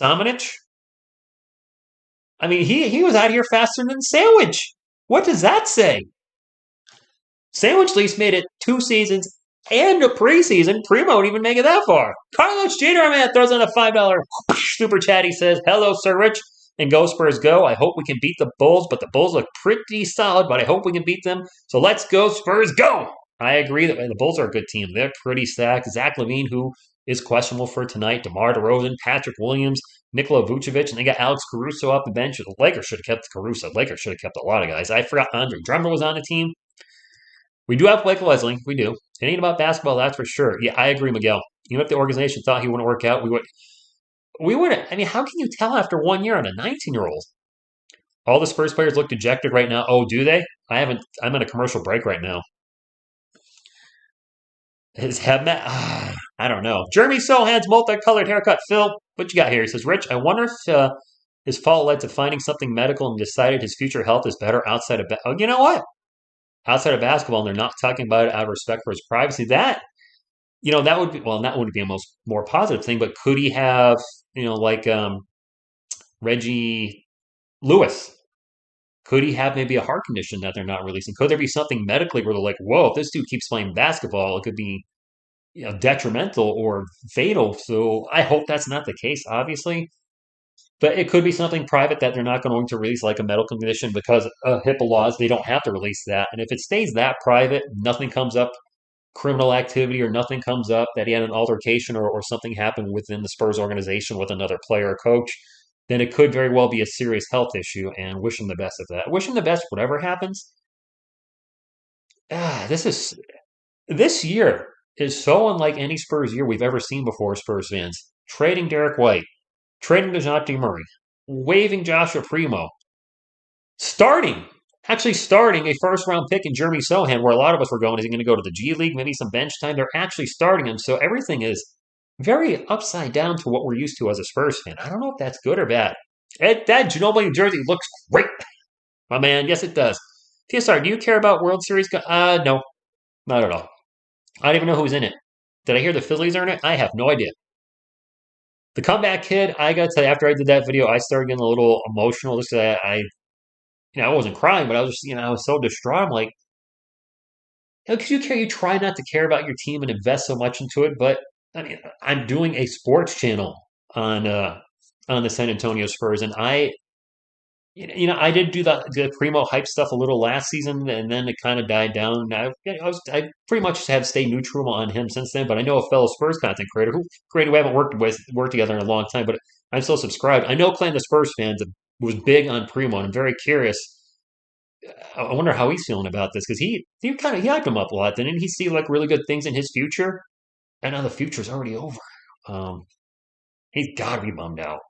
Samanich? I mean, he was out here faster than Sandwich. What does that say? Sandwich at least made it 2 seasons and a preseason. Primo didn't even make it that far. Carlos Jr., man, throws in a $5 super chat. He says, "Hello, Sir Rich, and go Spurs go. I hope we can beat the Bulls, but the Bulls look pretty solid, but I hope we can beat them. So let's go, Spurs, go!" I agree that the Bulls are a good team. They're pretty stacked. Zach LaVine, who is questionable for tonight, DeMar DeRozan, Patrick Williams, Nikola Vucevic, and they got Alex Caruso off the bench. The Lakers should have kept Caruso. The Lakers should have kept a lot of guys. I forgot Andre Drummond was on the team. We do have Blake Leslie. We do. It ain't about basketball, that's for sure. Yeah, I agree, Miguel. Even if the organization thought he wouldn't work out, we would. We wouldn't. I mean, how can you tell after 1 year on a 19-year-old? All the Spurs players look dejected right now. Oh, do they? I haven't. I'm on a commercial break right now. His head I don't know. Jeremy Sohan's multicolored haircut. Phil, what you got here? He says, "Rich, I wonder if his fall led to finding something medical and decided his future health is better outside of. Oh, you know what? Outside of basketball, and they're not talking about it out of respect for his privacy. That would be well, that would be a more positive thing. But could he have, like Reggie Lewis? Could he have maybe a heart condition that they're not releasing? Could there be something medically where they're like, whoa, if this dude keeps playing basketball, it could be detrimental or fatal. So I hope that's not the case, obviously. But it could be something private that they're not going to release, like a medical condition, because of HIPAA laws. They don't have to release that. And if it stays that private, nothing comes up, criminal activity, or nothing comes up that he had an altercation or something happened within the Spurs organization with another player or coach, then it could very well be a serious health issue. And wish him the best of that. Wish him the best, whatever happens. Ah, this year is so unlike any Spurs year we've ever seen before, Spurs fans. Trading Derek White, trading DeJounte Murray, waiving Joshua Primo, starting, actually starting a first round pick in Jeremy Sohan, where a lot of us were going, is he going to go to the G League, maybe some bench time? They're actually starting him. So everything is very upside down to what we're used to as a Spurs fan. I don't know if that's good or bad. That Ginobili jersey looks great, my man. Yes, it does. TSR, do you care about World Series? No, not at all. I don't even know who's in it. Did I hear the Phillies are in it? I have no idea. The comeback kid, I got to tell you, after I did that video, I started getting a little emotional. Just I wasn't crying, but I was just, I was so distraught. I'm like, because you care, you try not to care about your team and invest so much into it. But I mean, I'm doing a sports channel on the San Antonio Spurs, and I did do the Primo hype stuff a little last season, and then it kind of died down. I pretty much have stayed neutral on him since then. But I know a fellow Spurs content creator who we haven't worked together in a long time, but I'm still subscribed. I know Clan the Spurs fans was big on Primo, and I'm very curious. I wonder how he's feeling about this because he hyped him up a lot. Didn't he see like really good things in his future? And now the future's already over. Um, he's got to be bummed out.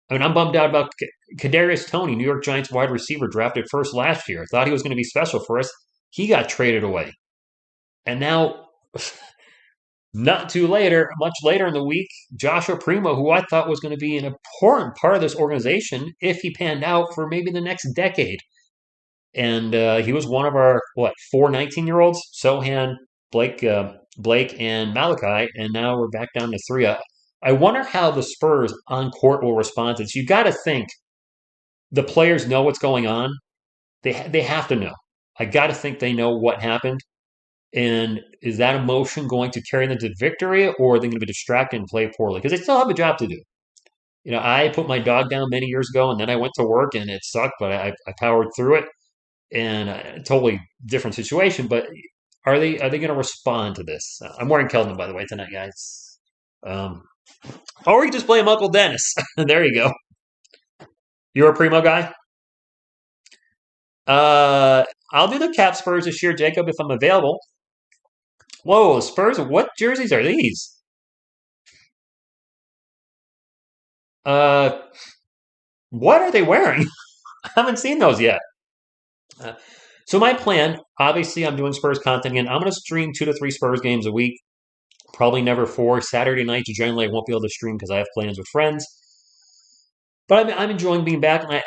I mean, I'm bummed out about Kadarius Toney, New York Giants wide receiver, drafted first last year. Thought he was going to be special for us. He got traded away, and now, not too later, much later in the week, Joshua Primo, who I thought was going to be an important part of this organization if he panned out for maybe the next decade, and he was one of our four 19-year-olds: Sohan, Blake, and Malachi, and now we're back down to three. I wonder how the Spurs on court will respond to this. You got to think the players know what's going on. They have to know. I got to think they know what happened. And is that emotion going to carry them to victory, or are they going to be distracted and play poorly? Because they still have a job to do. I put my dog down many years ago, and then I went to work, and it sucked, but I powered through it. And a totally different situation. But are they going to respond to this? I'm wearing Kelvin, by the way, tonight, guys. Or we can just blame Uncle Dennis. There you go. You're a Primo guy? I'll do the Cap Spurs this year, Jacob, if I'm available. Whoa, Spurs, what jerseys are these? Uh, what are they wearing? I haven't seen those yet. Uh, so my plan, obviously, I'm doing Spurs content again. I'm going to stream 2 to 3 Spurs games a week. Probably never 4. Saturday nights, generally, I won't be able to stream because I have plans with friends. But I'm enjoying being back, and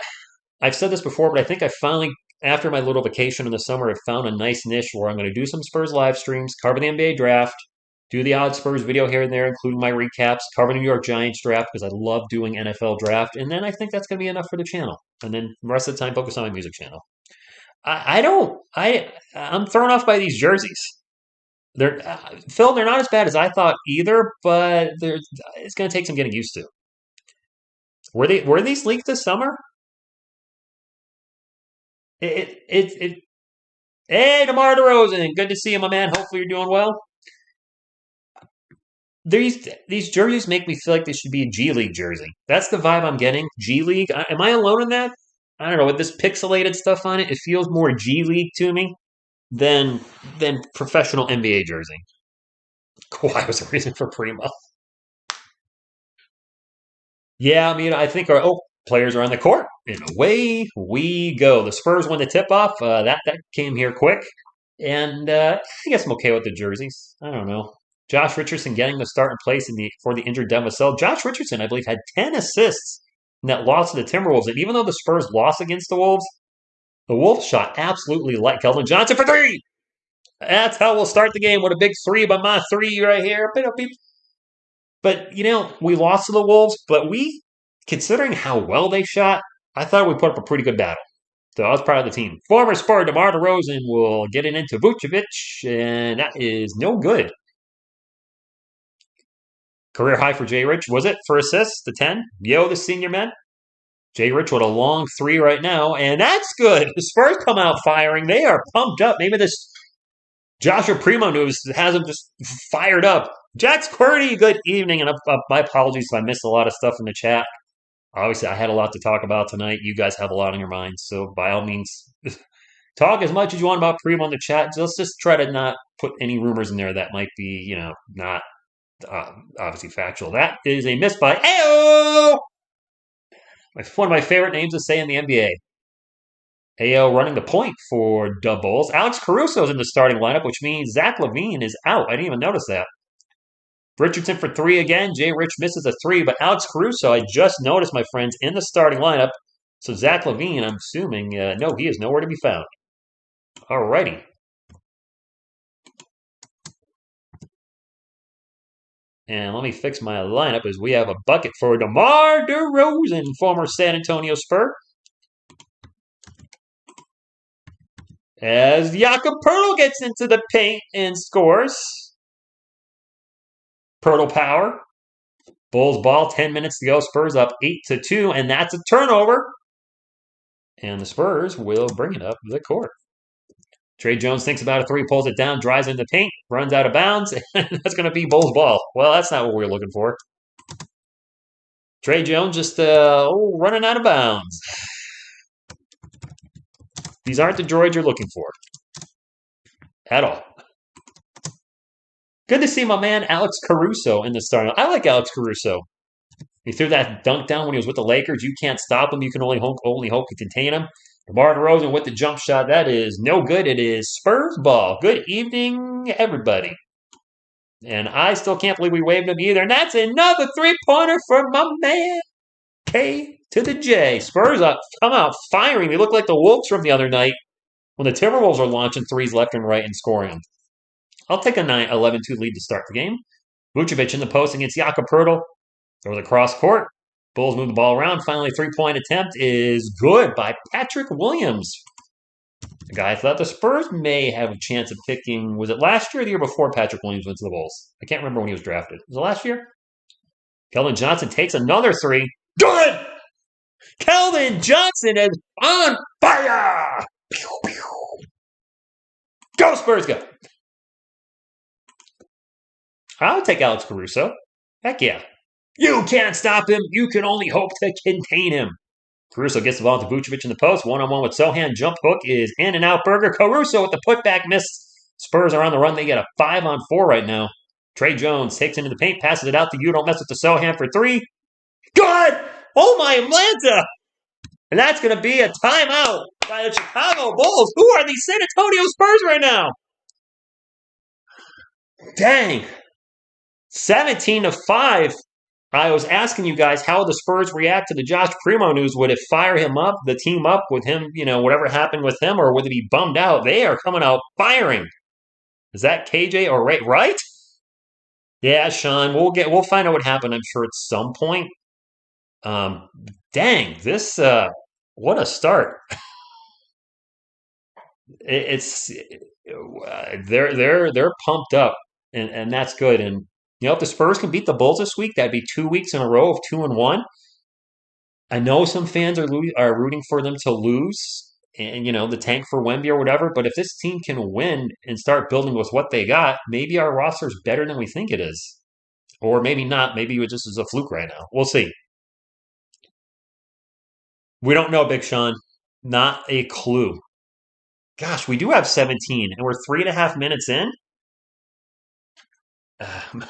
I've said this before, but I think I finally, after my little vacation in the summer, I found a nice niche where I'm going to do some Spurs live streams, cover the NBA draft, Do the odd Spurs video here and there, including my recaps, cover the New York Giants draft because I love doing NFL draft, and then I think that's going to be enough for the channel. And then the rest of the time, focus on my music channel. I don't. I'm thrown off by these jerseys. They're Phil. They're not as bad as I thought either, but it's going to take some getting used to. Were these leaked this summer? It Hey, DeMar DeRozan, good to see you, my man. Hopefully you're doing well. These jerseys make me feel like they should be a G League jersey. That's the vibe I'm getting. G League. Am I alone in that? I don't know. With this pixelated stuff on it, it feels more G League to me than professional NBA jersey. Kawhi was the reason for Primo. Yeah, I mean, I think our players are on the court, and away we go. The Spurs won the tip off. That came here quick, and I guess I'm okay with the jerseys. I don't know. Josh Richardson getting the start in place for the injured Devin Vassell. Josh Richardson, I believe, had 10 assists in that loss to the Timberwolves, and even though the Spurs lost against the Wolves shot absolutely light. Keldon Johnson for three. That's how we'll start the game with a big three by my three right here. But, we lost to the Wolves, but considering how well they shot, I thought we put up a pretty good battle. So I was proud of the team. Former Spur DeMar DeRozan will get it into Vucevic, and that is no good. Career high for Jay Rich, was it, for assists, the 10? Yo, the senior man. Jay Rich with a long three right now, and that's good. The Spurs come out firing. They are pumped up. Maybe this Joshua Primo news has them just fired up. Jax Querty, good evening, and my apologies if I missed a lot of stuff in the chat. Obviously, I had a lot to talk about tonight. You guys have a lot on your minds, so by all means, talk as much as you want about Primo in the chat. Let's just try to not put any rumors in there that might be, not obviously factual. That is a miss by Ayo! One of my favorite names to say in the NBA. Ayo running the point for the Bulls. Alex Caruso is in the starting lineup, which means Zach LaVine is out. I didn't even notice that. Richardson for three again. Jay Rich misses a three, but Alex Caruso, I just noticed, my friends, in the starting lineup. So Zach LaVine, I'm assuming, no, he is nowhere to be found. Alrighty. And let me fix my lineup as we have a bucket for DeMar DeRozan, former San Antonio Spur. As Jakob Poeltl gets into the paint and scores. Poeltl power. Bulls ball, 10 minutes to go. Spurs up 8-2, and that's a turnover. And the Spurs will bring it up the court. Trey Jones thinks about a three, pulls it down, drives in the paint, runs out of bounds, and that's going to be Bulls ball. Well, that's not what we were looking for. Trey Jones just running out of bounds. These aren't the droids you're looking for. At all. Good to see my man Alex Caruso in the starting. I like Alex Caruso. He threw that dunk down when he was with the Lakers. You can't stop him. You can only hope to contain him. DeMar DeRozan with the jump shot. That is no good. It is Spurs ball. Good evening, everybody. And I still can't believe we waved him either. And that's another three-pointer for my man. K to the J. Spurs up, come out firing. They look like the Wolves from the other night when the Timberwolves are launching threes left and right and scoring them. I'll take a 11-2 lead to start the game. Vucevic in the post against Jakob Poeltl. Over the cross court. Bulls move the ball around. Finally, three-point attempt is good by Patrick Williams. The guy I thought the Spurs may have a chance of picking. Was it last year or the year before Patrick Williams went to the Bulls? I can't remember when he was drafted. Was it last year? Keldon Johnson takes another three. Good! Keldon Johnson is on fire! Pew, pew. Go Spurs, go! I'll take Alex Caruso. Heck yeah. You can't stop him. You can only hope to contain him. Caruso gets the ball to Vucevic in the post. One-on-one with Sohan. Jump hook is in and out. Burger. Caruso with the putback miss. Spurs are on the run. They get a 5-on-4 right now. Trey Jones takes into the paint. Passes it out to you. Don't mess with the Sohan for three. Good! Oh my Atlanta! And that's going to be a timeout by the Chicago Bulls. Who are these San Antonio Spurs right now? Dang. 17-5. I was asking you guys how the Spurs react to the Josh Primo news. Would it fire him up, the team up with him, whatever happened with him, or would it be bummed out? They are coming out firing. Is that KJ or Ray? Right? Yeah, Sean, we'll find out what happened. I'm sure at some point. Um, dang, this what a start! It's they're pumped up, and that's good. And if the Spurs can beat the Bulls this week, that'd be 2 weeks in a row of 2-1. I know some fans are rooting for them to lose, and the tank for Wemby or whatever. But if this team can win and start building with what they got, maybe our roster is better than we think it is, or maybe not. Maybe it just is a fluke right now. We'll see. We don't know, Big Sean. Not a clue. Gosh, we do have 17, and we're 3.5 minutes in. Um,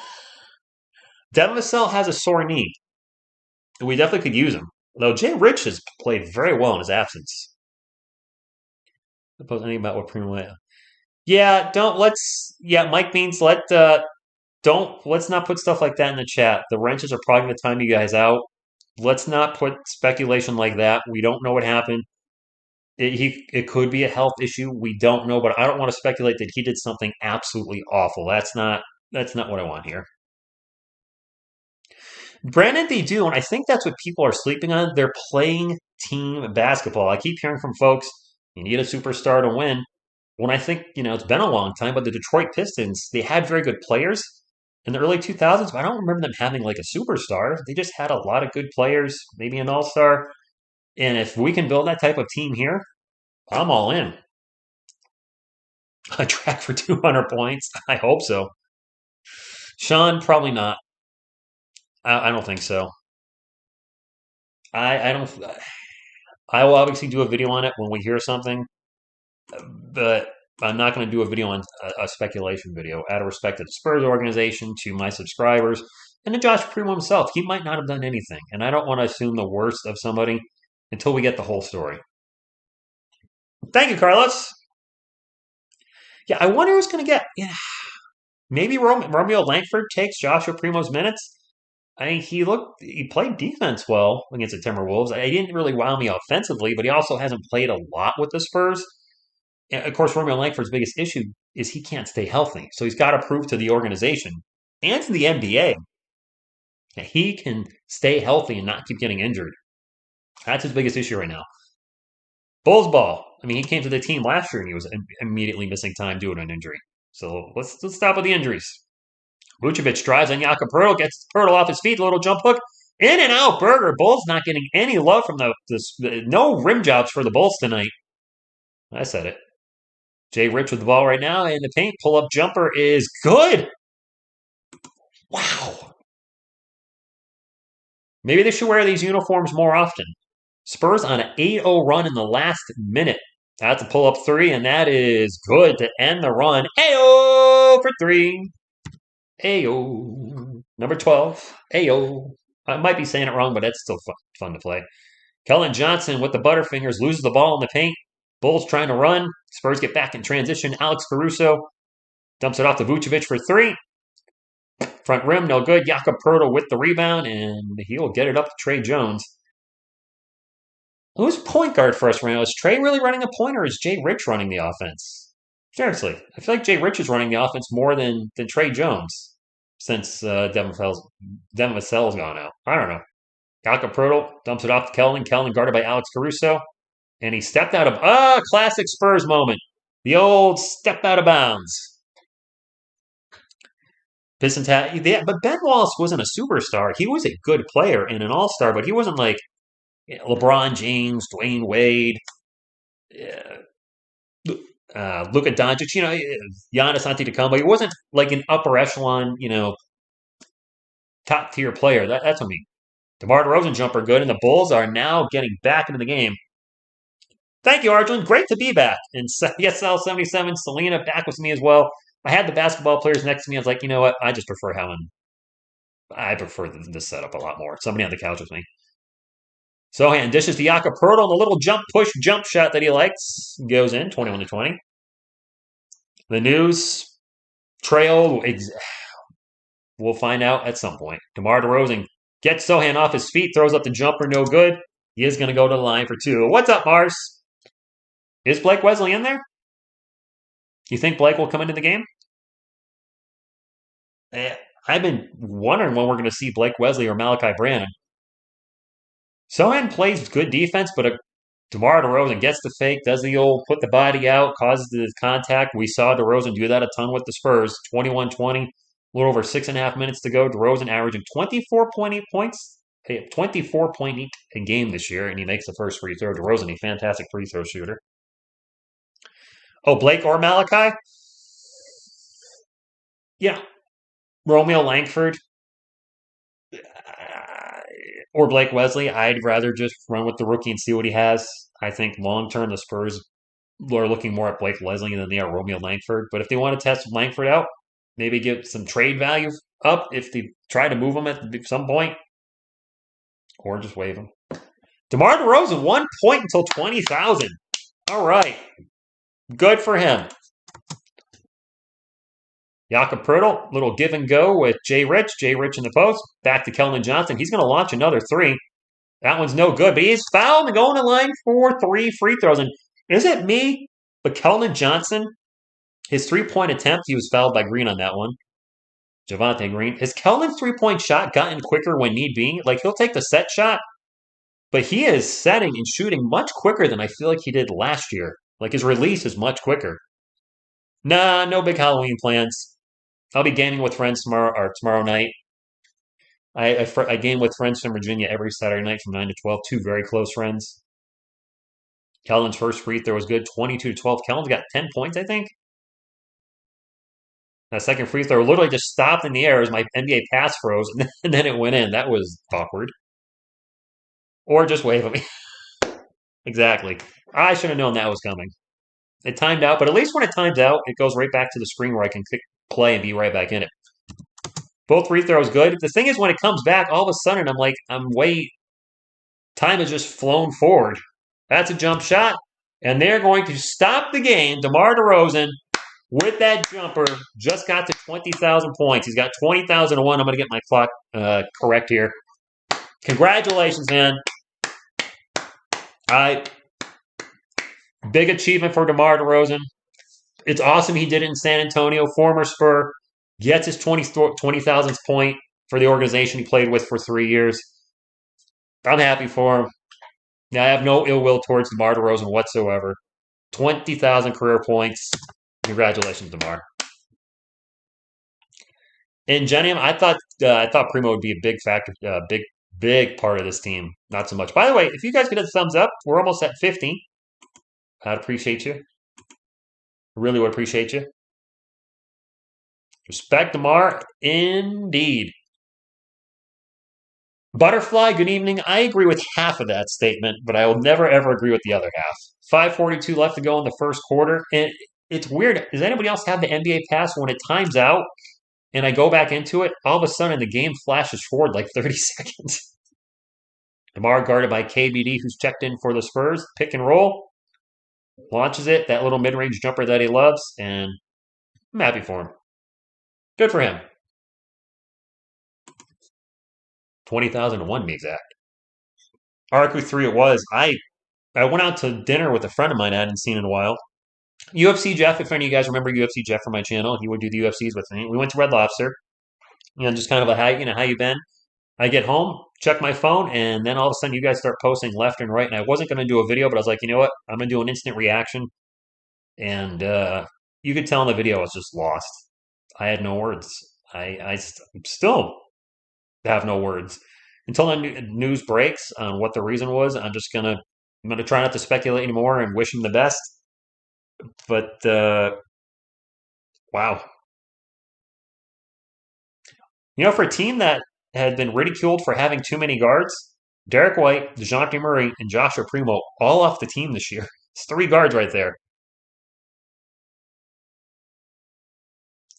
Devin Vassell has a sore knee. We definitely could use him. Though Jay Rich has played very well in his absence. Suppose anything about what Primo. Yeah, don't let's. Yeah, Mike Beans. Let's not put stuff like that in the chat. The wrenches are probably going to time you guys out. Let's not put speculation like that. We don't know what happened. It could be a health issue. We don't know, but I don't want to speculate that he did something absolutely awful. That's not what I want here. Granted, they do, and I think that's what people are sleeping on. They're playing team basketball. I keep hearing from folks, you need a superstar to win. When I think, it's been a long time, but the Detroit Pistons, they had very good players in the early 2000s, but I don't remember them having like a superstar. They just had a lot of good players, maybe an all-star. And if we can build that type of team here, I'm all in. A track for 200 points? I hope so. Sean, probably not. I don't think so. I don't. I will obviously do a video on it when we hear something, but I'm not going to do a video on a speculation video out of respect to the Spurs organization, to my subscribers, and to Josh Primo himself. He might not have done anything, and I don't want to assume the worst of somebody until we get the whole story. Thank you, Carlos. Yeah, I wonder who's going to get. Yeah, maybe Romeo Langford takes Joshua Primo's minutes. I mean, he played defense well against the Timberwolves. He didn't really wow me offensively, but he also hasn't played a lot with the Spurs. And of course, Romeo Langford's biggest issue is he can't stay healthy. So he's got to prove to the organization and to the NBA that he can stay healthy and not keep getting injured. That's his biggest issue right now. Bulls ball. I mean, he came to the team last year and he was immediately missing time due to an injury. So let's stop with the injuries. Vucevic drives on Jakob Poeltl, gets Poeltl off his feet, a little jump hook, in and out burger. Bulls not getting any love from no rim jobs for the Bulls tonight. I said it. Jay Rich with the ball right now in the paint. Pull up jumper is good. Wow. Maybe they should wear these uniforms more often. Spurs on an 8-0 run in the last minute. That's a pull up three, and that is good to end the run. Ayo for three. Ayo. Number 12. Ayo. I might be saying it wrong, but that's still fun to play. Kellen Johnson with the Butterfingers loses the ball in the paint. Bulls trying to run. Spurs get back in transition. Alex Caruso dumps it off to Vucevic for three. Front rim, no good. Jakob Poeltl with the rebound, and he'll get it up to Trey Jones. Who's point guard for us right now? Is Trey really running the point, or is Jay Rich running the offense? Seriously, I feel like Jay Rich is running the offense more than Trey Jones since Devin Vassell's gone out. I don't know. Jakob Poeltl dumps it off to Kellen. Kellen guarded by Alex Caruso. And he stepped out of classic Spurs moment. The old step out of bounds. Pistons but Ben Wallace wasn't a superstar. He was a good player and an all-star, but he wasn't like LeBron James, Dwayne Wade, Luka Doncic, Giannis Antetokounmpo. He wasn't like an upper echelon, top tier player. That's what I mean. DeMar DeRozan jumper good, and the Bulls are now getting back into the game. Thank you, Arjun. Great to be back. And yes, L77, Selena back with me as well. I had the basketball players next to me. I was like, you know what? I prefer this setup a lot more. Somebody on the couch with me. Sohan dishes to Jakob Poeltl on the little jump shot that he likes. Goes in, 21-20. The news trail, we'll find out at some point. DeMar DeRozan gets Sohan off his feet, throws up the jumper, no good. He is going to go to the line for two. What's up, Mars? Is Blake Wesley in there? You think Blake will come into the game? I've been wondering when we're going to see Blake Wesley or Malachi Branham. Sohan plays good defense, but DeMar DeRozan gets the fake, does the old put the body out, causes the contact. We saw DeRozan do that a ton with the Spurs. 21-20, a little over 6.5 minutes to go. DeRozan averaging 24.8 points, 24.8 a game this year, and he makes the first free throw. DeRozan, a fantastic free throw shooter. Oh, Blake or Malachi? Yeah. Romeo Langford or Blake Wesley. I'd rather just run with the rookie and see what he has. I think long term, the Spurs are looking more at Blake Wesley than they are Romeo Langford. But if they want to test Langford out, maybe get some trade value up if they try to move him at some point, or just waive him. DeMar DeRozan, 1 point until 20,000. All right. Good for him. Jakob Pertl, little give and go with Jay Rich. Jay Rich in the post. Back to Keldon Johnson. He's going to launch another three. That one's no good, but he's fouled and going to line for 3 free throws. And is it me? But Keldon Johnson, his 3-point attempt, he was fouled by Green on that one. Javonte Green. Has Keldon's 3-point shot gotten quicker when need be? Like, he'll take the set shot, but he is setting and shooting much quicker than I feel like he did last year. Like, his release is much quicker. Nah, no big Halloween plans. I'll be gaming with friends tomorrow night. I game with friends from Virginia every Saturday night from 9 to 12. Two very close friends. Keldon's first free throw was good, 22-12. Keldon's got 10 points, I think. That second free throw literally just stopped in the air as my NBA pass froze, and then it went in. That was awkward. Or just wave at me. Exactly. I should have known that was coming. It timed out, but at least when it times out, it goes right back to the screen where I can click play and be right back in it. Both free throws good. The thing is, when it comes back, all of a sudden I'm like, time has just flown forward. That's a jump shot, and they're going to stop the game. DeMar DeRozan with that jumper just got to 20,000 points. He's got 20,001. I'm going to get my clock correct here. Congratulations, man. Big achievement for DeMar DeRozan. It's awesome he did it in San Antonio. Former Spur gets his 20,000th point for the organization he played with for 3 years. I'm happy for him. Now, I have no ill will towards DeMar DeRozan whatsoever. 20,000 career points. Congratulations, DeMar. In Genium, I thought Primo would be a big factor, big part of this team. Not so much. By the way, if you guys could hit the thumbs up, we're almost at 50. I'd appreciate you. Really would appreciate you. Respect DeMar, indeed. Butterfly, good evening. I agree with half of that statement, but I will never, ever agree with the other half. 5:42 left to go in the first quarter. And it's weird. Does anybody else have the NBA pass when it times out and I go back into it? All of a sudden, the game flashes forward like 30 seconds. DeMar guarded by KBD, who's checked in for the Spurs. Pick and roll. Launches it. That little mid-range jumper that he loves. And I'm happy for him. Good for him. 20,001 to be exact. Arcu 3 it was. I went out to dinner with a friend of mine I hadn't seen in a while. UFC Jeff, if any of you guys remember UFC Jeff from my channel, he would do the UFCs with me. We went to Red Lobster. Just kind of a how you been? I get home, check my phone, and then all of a sudden you guys start posting left and right. And I wasn't going to do a video, but I was like, you know what? I'm going to do an instant reaction. And you could tell in the video I was just lost. I had no words. I still have no words. Until the news breaks on what the reason was, I'm going to try not to speculate anymore and wish him the best. But wow. For a team that had been ridiculed for having too many guards, Derek White, DeJounte Murray, and Joshua Primo all off the team this year. It's 3 guards right there.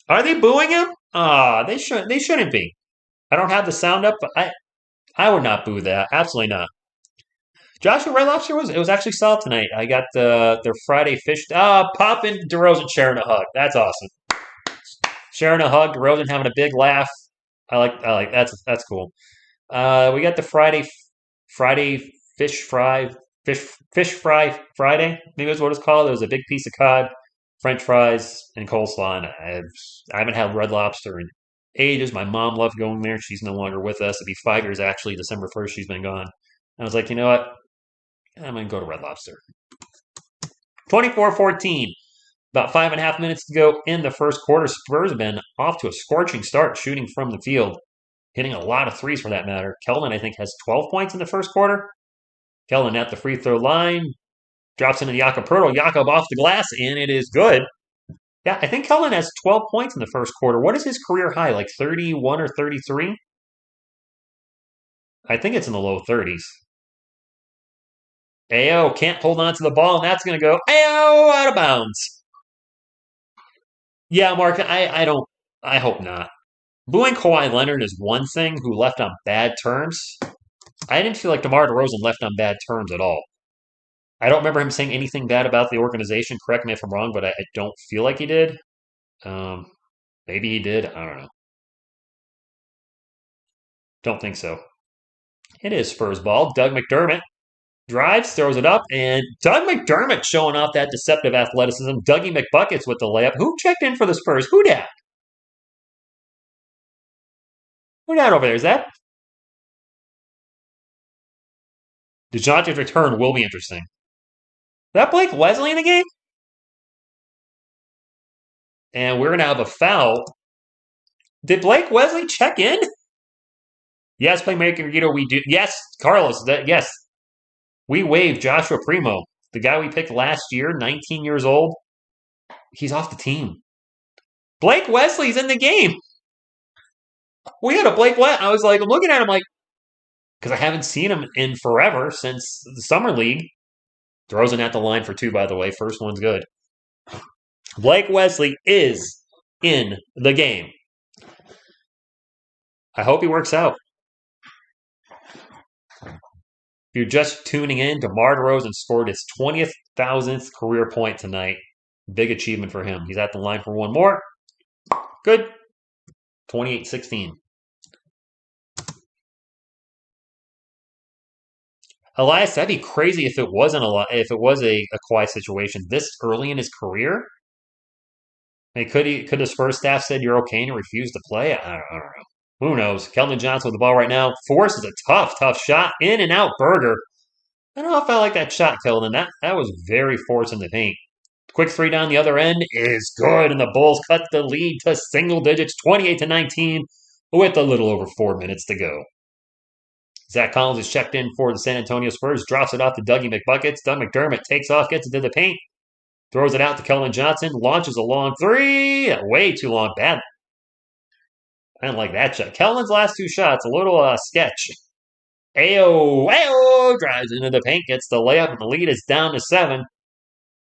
Are they booing him? They shouldn't be. I don't have the sound up, but I would not boo that. Absolutely not. Joshua Red Lobster was actually solid tonight. I got their Friday fish. Pop and DeRozan sharing a hug. That's awesome. Sharing a hug. DeRozan having a big laugh. I like that's cool. We got the Friday fish fry Friday. Maybe that's what it's called. There was a big piece of cod, French fries, and coleslaw. And I haven't had Red Lobster in ages. My mom loved going there. She's no longer with us. It'd be 5 years actually. December 1st, she's been gone. I was like, you know what? I'm going to go to Red Lobster. 24-14. About 5.5 minutes to go in the first quarter. Spurs have been off to a scorching start shooting from the field, hitting a lot of threes for that matter. Keldon, I think, has 12 points in the first quarter. Keldon at the free throw line. Drops into Jakob Pertl. Jakob off the glass, and it is good. Yeah, I think Keldon has 12 points in the first quarter. What is his career high? Like 31 or 33? I think it's in the low 30s. Ao can't hold on to the ball, and that's going to go Ao out of bounds. Yeah, Mark, I don't. I hope not. Booing Kawhi Leonard is one thing, who left on bad terms. I didn't feel like DeMar DeRozan left on bad terms at all. I don't remember him saying anything bad about the organization. Correct me if I'm wrong, but I don't feel like he did. Um, Maybe he did. I don't know. Don't think so. It is Spurs ball. Doug McDermott drives, throws it up, and Doug McDermott showing off that deceptive athleticism. Dougie McBuckets with the layup. Who checked in for the Spurs? Who dat? Who dat over there? Is that DeJounte's return? Will be interesting. Is that Blake Wesley in the game? And we're going to have a foul. Did Blake Wesley check in? Yes, playmaker Guido, we do. Yes, Carlos, yes. We waived Joshua Primo, the guy we picked last year, 19 years old. He's off the team. Blake Wesley's in the game. We had a Blake Wesley. I was like, looking at him like, because I haven't seen him in forever since the Summer League. Throws it at the line for two, by the way. First one's good. Blake Wesley is in the game. I hope he works out. If you're just tuning in, DeMar DeRozan scored his 20,000th career point tonight. Big achievement for him. He's at the line for one more. Good. 28-16. Elias, that'd be crazy if it wasn't a Kawhi situation this early in his career. I mean, could the Spurs staff said you're okay and refuse to play? I don't know. Who knows? Keldon Johnson with the ball right now. Forces a tough shot. In and out burger. I don't know if I like that shot, Keldon. That was very forced in the paint. Quick three down the other end is good, and the Bulls cut the lead to single digits, 28-19, with a little over 4 minutes to go. Zach Collins is checked in for the San Antonio Spurs, drops it off to Dougie McBuckets. Doug McDermott takes off, gets it to the paint, throws it out to Keldon Johnson, launches a long three. Way too long. Bad. I didn't like that shot. Keldon's last two shots, a little sketch. Ao drives into the paint, gets the layup, and the lead is down to 7.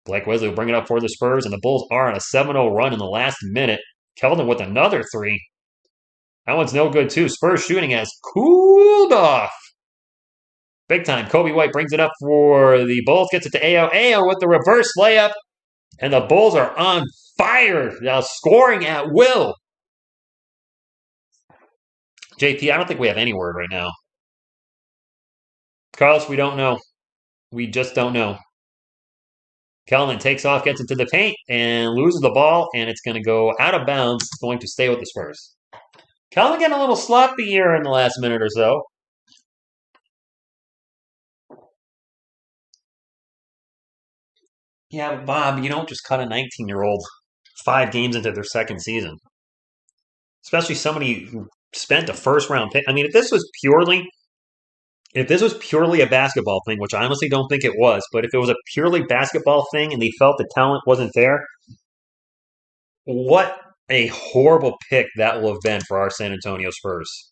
Blake Wesley will bring it up for the Spurs, and the Bulls are on a 7-0 run in the last minute. Keldon with another three. That one's no good, too. Spurs shooting has cooled off. Big time. Kobe White brings it up for the Bulls, gets it to Ao. Ao with the reverse layup, and the Bulls are on fire. Now scoring at will. JP, I don't think we have any word right now. Carlos, we don't know. We just don't know. Keldon takes off, gets into the paint, and loses the ball, and it's going to go out of bounds. It's going to stay with the Spurs. Keldon getting a little sloppy here in the last minute or so. Yeah, but Bob, you don't just cut a 19-year-old 5 games into their second season. Especially somebody who spent a first-round pick. I mean, if this was purely a basketball thing, which I honestly don't think it was, but if it was a purely basketball thing and they felt the talent wasn't there, what a horrible pick that will have been for our San Antonio Spurs.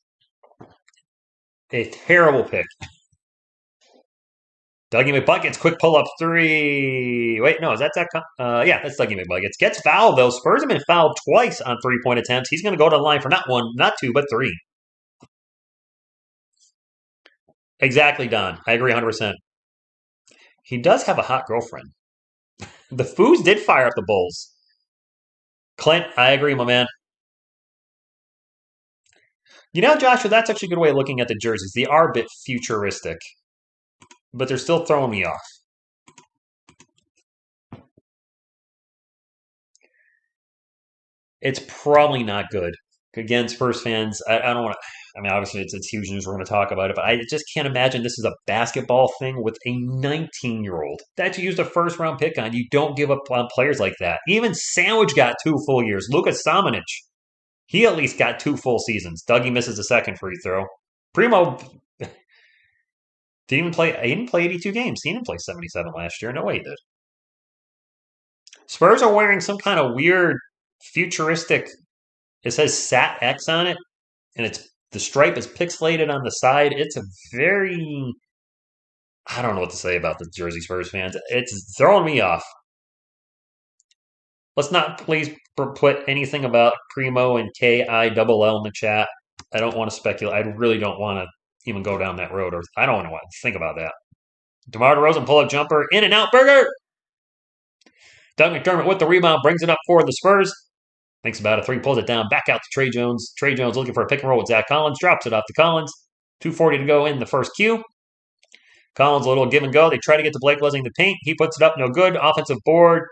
A terrible pick. Dougie McBuckets, quick pull-up three. Wait, no, is that Zach? Yeah, that's Dougie McBuckets. Gets fouled, though. Spurs have been fouled twice on three-point attempts. He's going to go to the line for not one, not two, but 3. Exactly, Don. I agree 100%. He does have a hot girlfriend. The Foos did fire up the Bulls. Clint, I agree, my man. You know, Joshua, that's actually a good way of looking at the jerseys. They are a bit futuristic, but they're still throwing me off. It's probably not good. Again, Spurs fans, I don't want to. I mean, obviously, it's huge news. We're going to talk about it, but I just can't imagine this is a basketball thing with a 19-year-old that you used a first round pick on. You don't give up on players like that. Even Sandwich got 2 full years. Luka Samanic, he at least got 2 full seasons. Dougie misses a second free throw. Primo didn't even play. He didn't play 82 games. He didn't play 77 last year. No way he did. Spurs are wearing some kind of weird futuristic. It says Sat X on it, and it's the stripe is pixelated on the side. It's a very I don't know what to say about the Jersey Spurs fans. It's throwing me off. Let's not please put anything about Primo and KILL in the chat. I don't want to speculate. I really don't want to even go down that road, or I don't want to think about that. DeMar DeRozan pull-up jumper, in and out burger. Doug McDermott with the rebound brings it up for the Spurs. Thinks about it, 3, pulls it down, back out to Trey Jones. Trey Jones looking for a pick and roll with Zach Collins, drops it off to Collins. 2:40 to go in the first Q. Collins, a little give and go. They try to get to Blake Leslie in the paint. He puts it up, no good. Offensive board,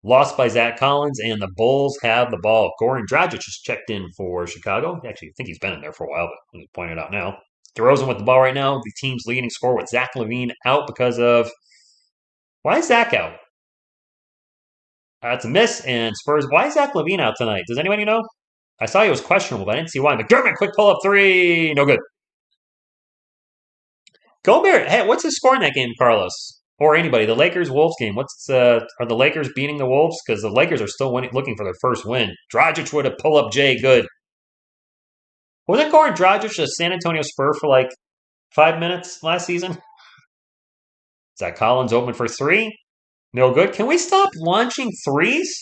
lost by Zach Collins, and the Bulls have the ball. Goran Dragic just checked in for Chicago. Actually, I think he's been in there for a while, but he's pointed out now. DeRozan with the ball right now. The team's leading scorer with Zach LaVine out because of... Why is Zach out? That's a miss, and Spurs. Why is Zach LaVine out tonight? Does anybody know? I saw he was questionable, but I didn't see why. McDermott, quick pull-up 3. No good. Gobert, hey, what's the score in that game, Carlos? Or anybody? The Lakers-Wolves game. Are the Lakers beating the Wolves? Because the Lakers are still looking for their first win. Dragic with a pull-up J, good. Wasn't Goran Dragic a San Antonio Spur for like 5 minutes last season? Zach Collins open for 3. No good. Can we stop launching threes?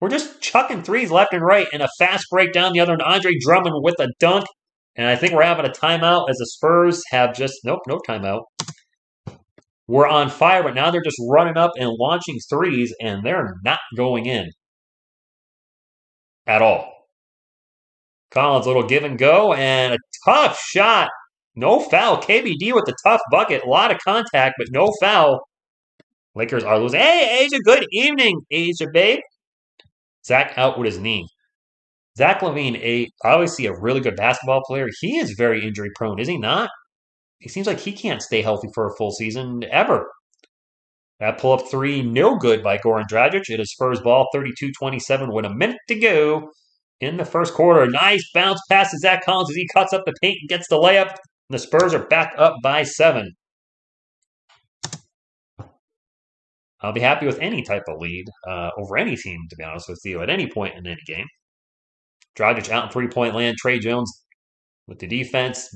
We're just chucking threes left and right, and a fast break down the other end. Andre Drummond with a dunk. And I think we're having a timeout as the Spurs have just... Nope, no timeout. We're on fire, but now they're just running up and launching threes, and they're not going in at all. Collins, a little give and go, and a tough shot. No foul. KBD with the tough bucket. A lot of contact, but no foul. Lakers are losing. Hey, Asia, good evening, Asia, babe. Zach out with his knee. Zach LaVine, I always see a really good basketball player. He is very injury prone, is he not? It seems like he can't stay healthy for a full season ever. That pull-up 3, no good by Goran Dragic. It is Spurs ball, 32-27 with a minute to go in the first quarter. Nice bounce pass to Zach Collins as he cuts up the paint and gets the layup. The Spurs are back up by 7. I'll be happy with any type of lead over any team, to be honest with you, at any point in any game. Dragic out in three-point land. Trey Jones with the defense.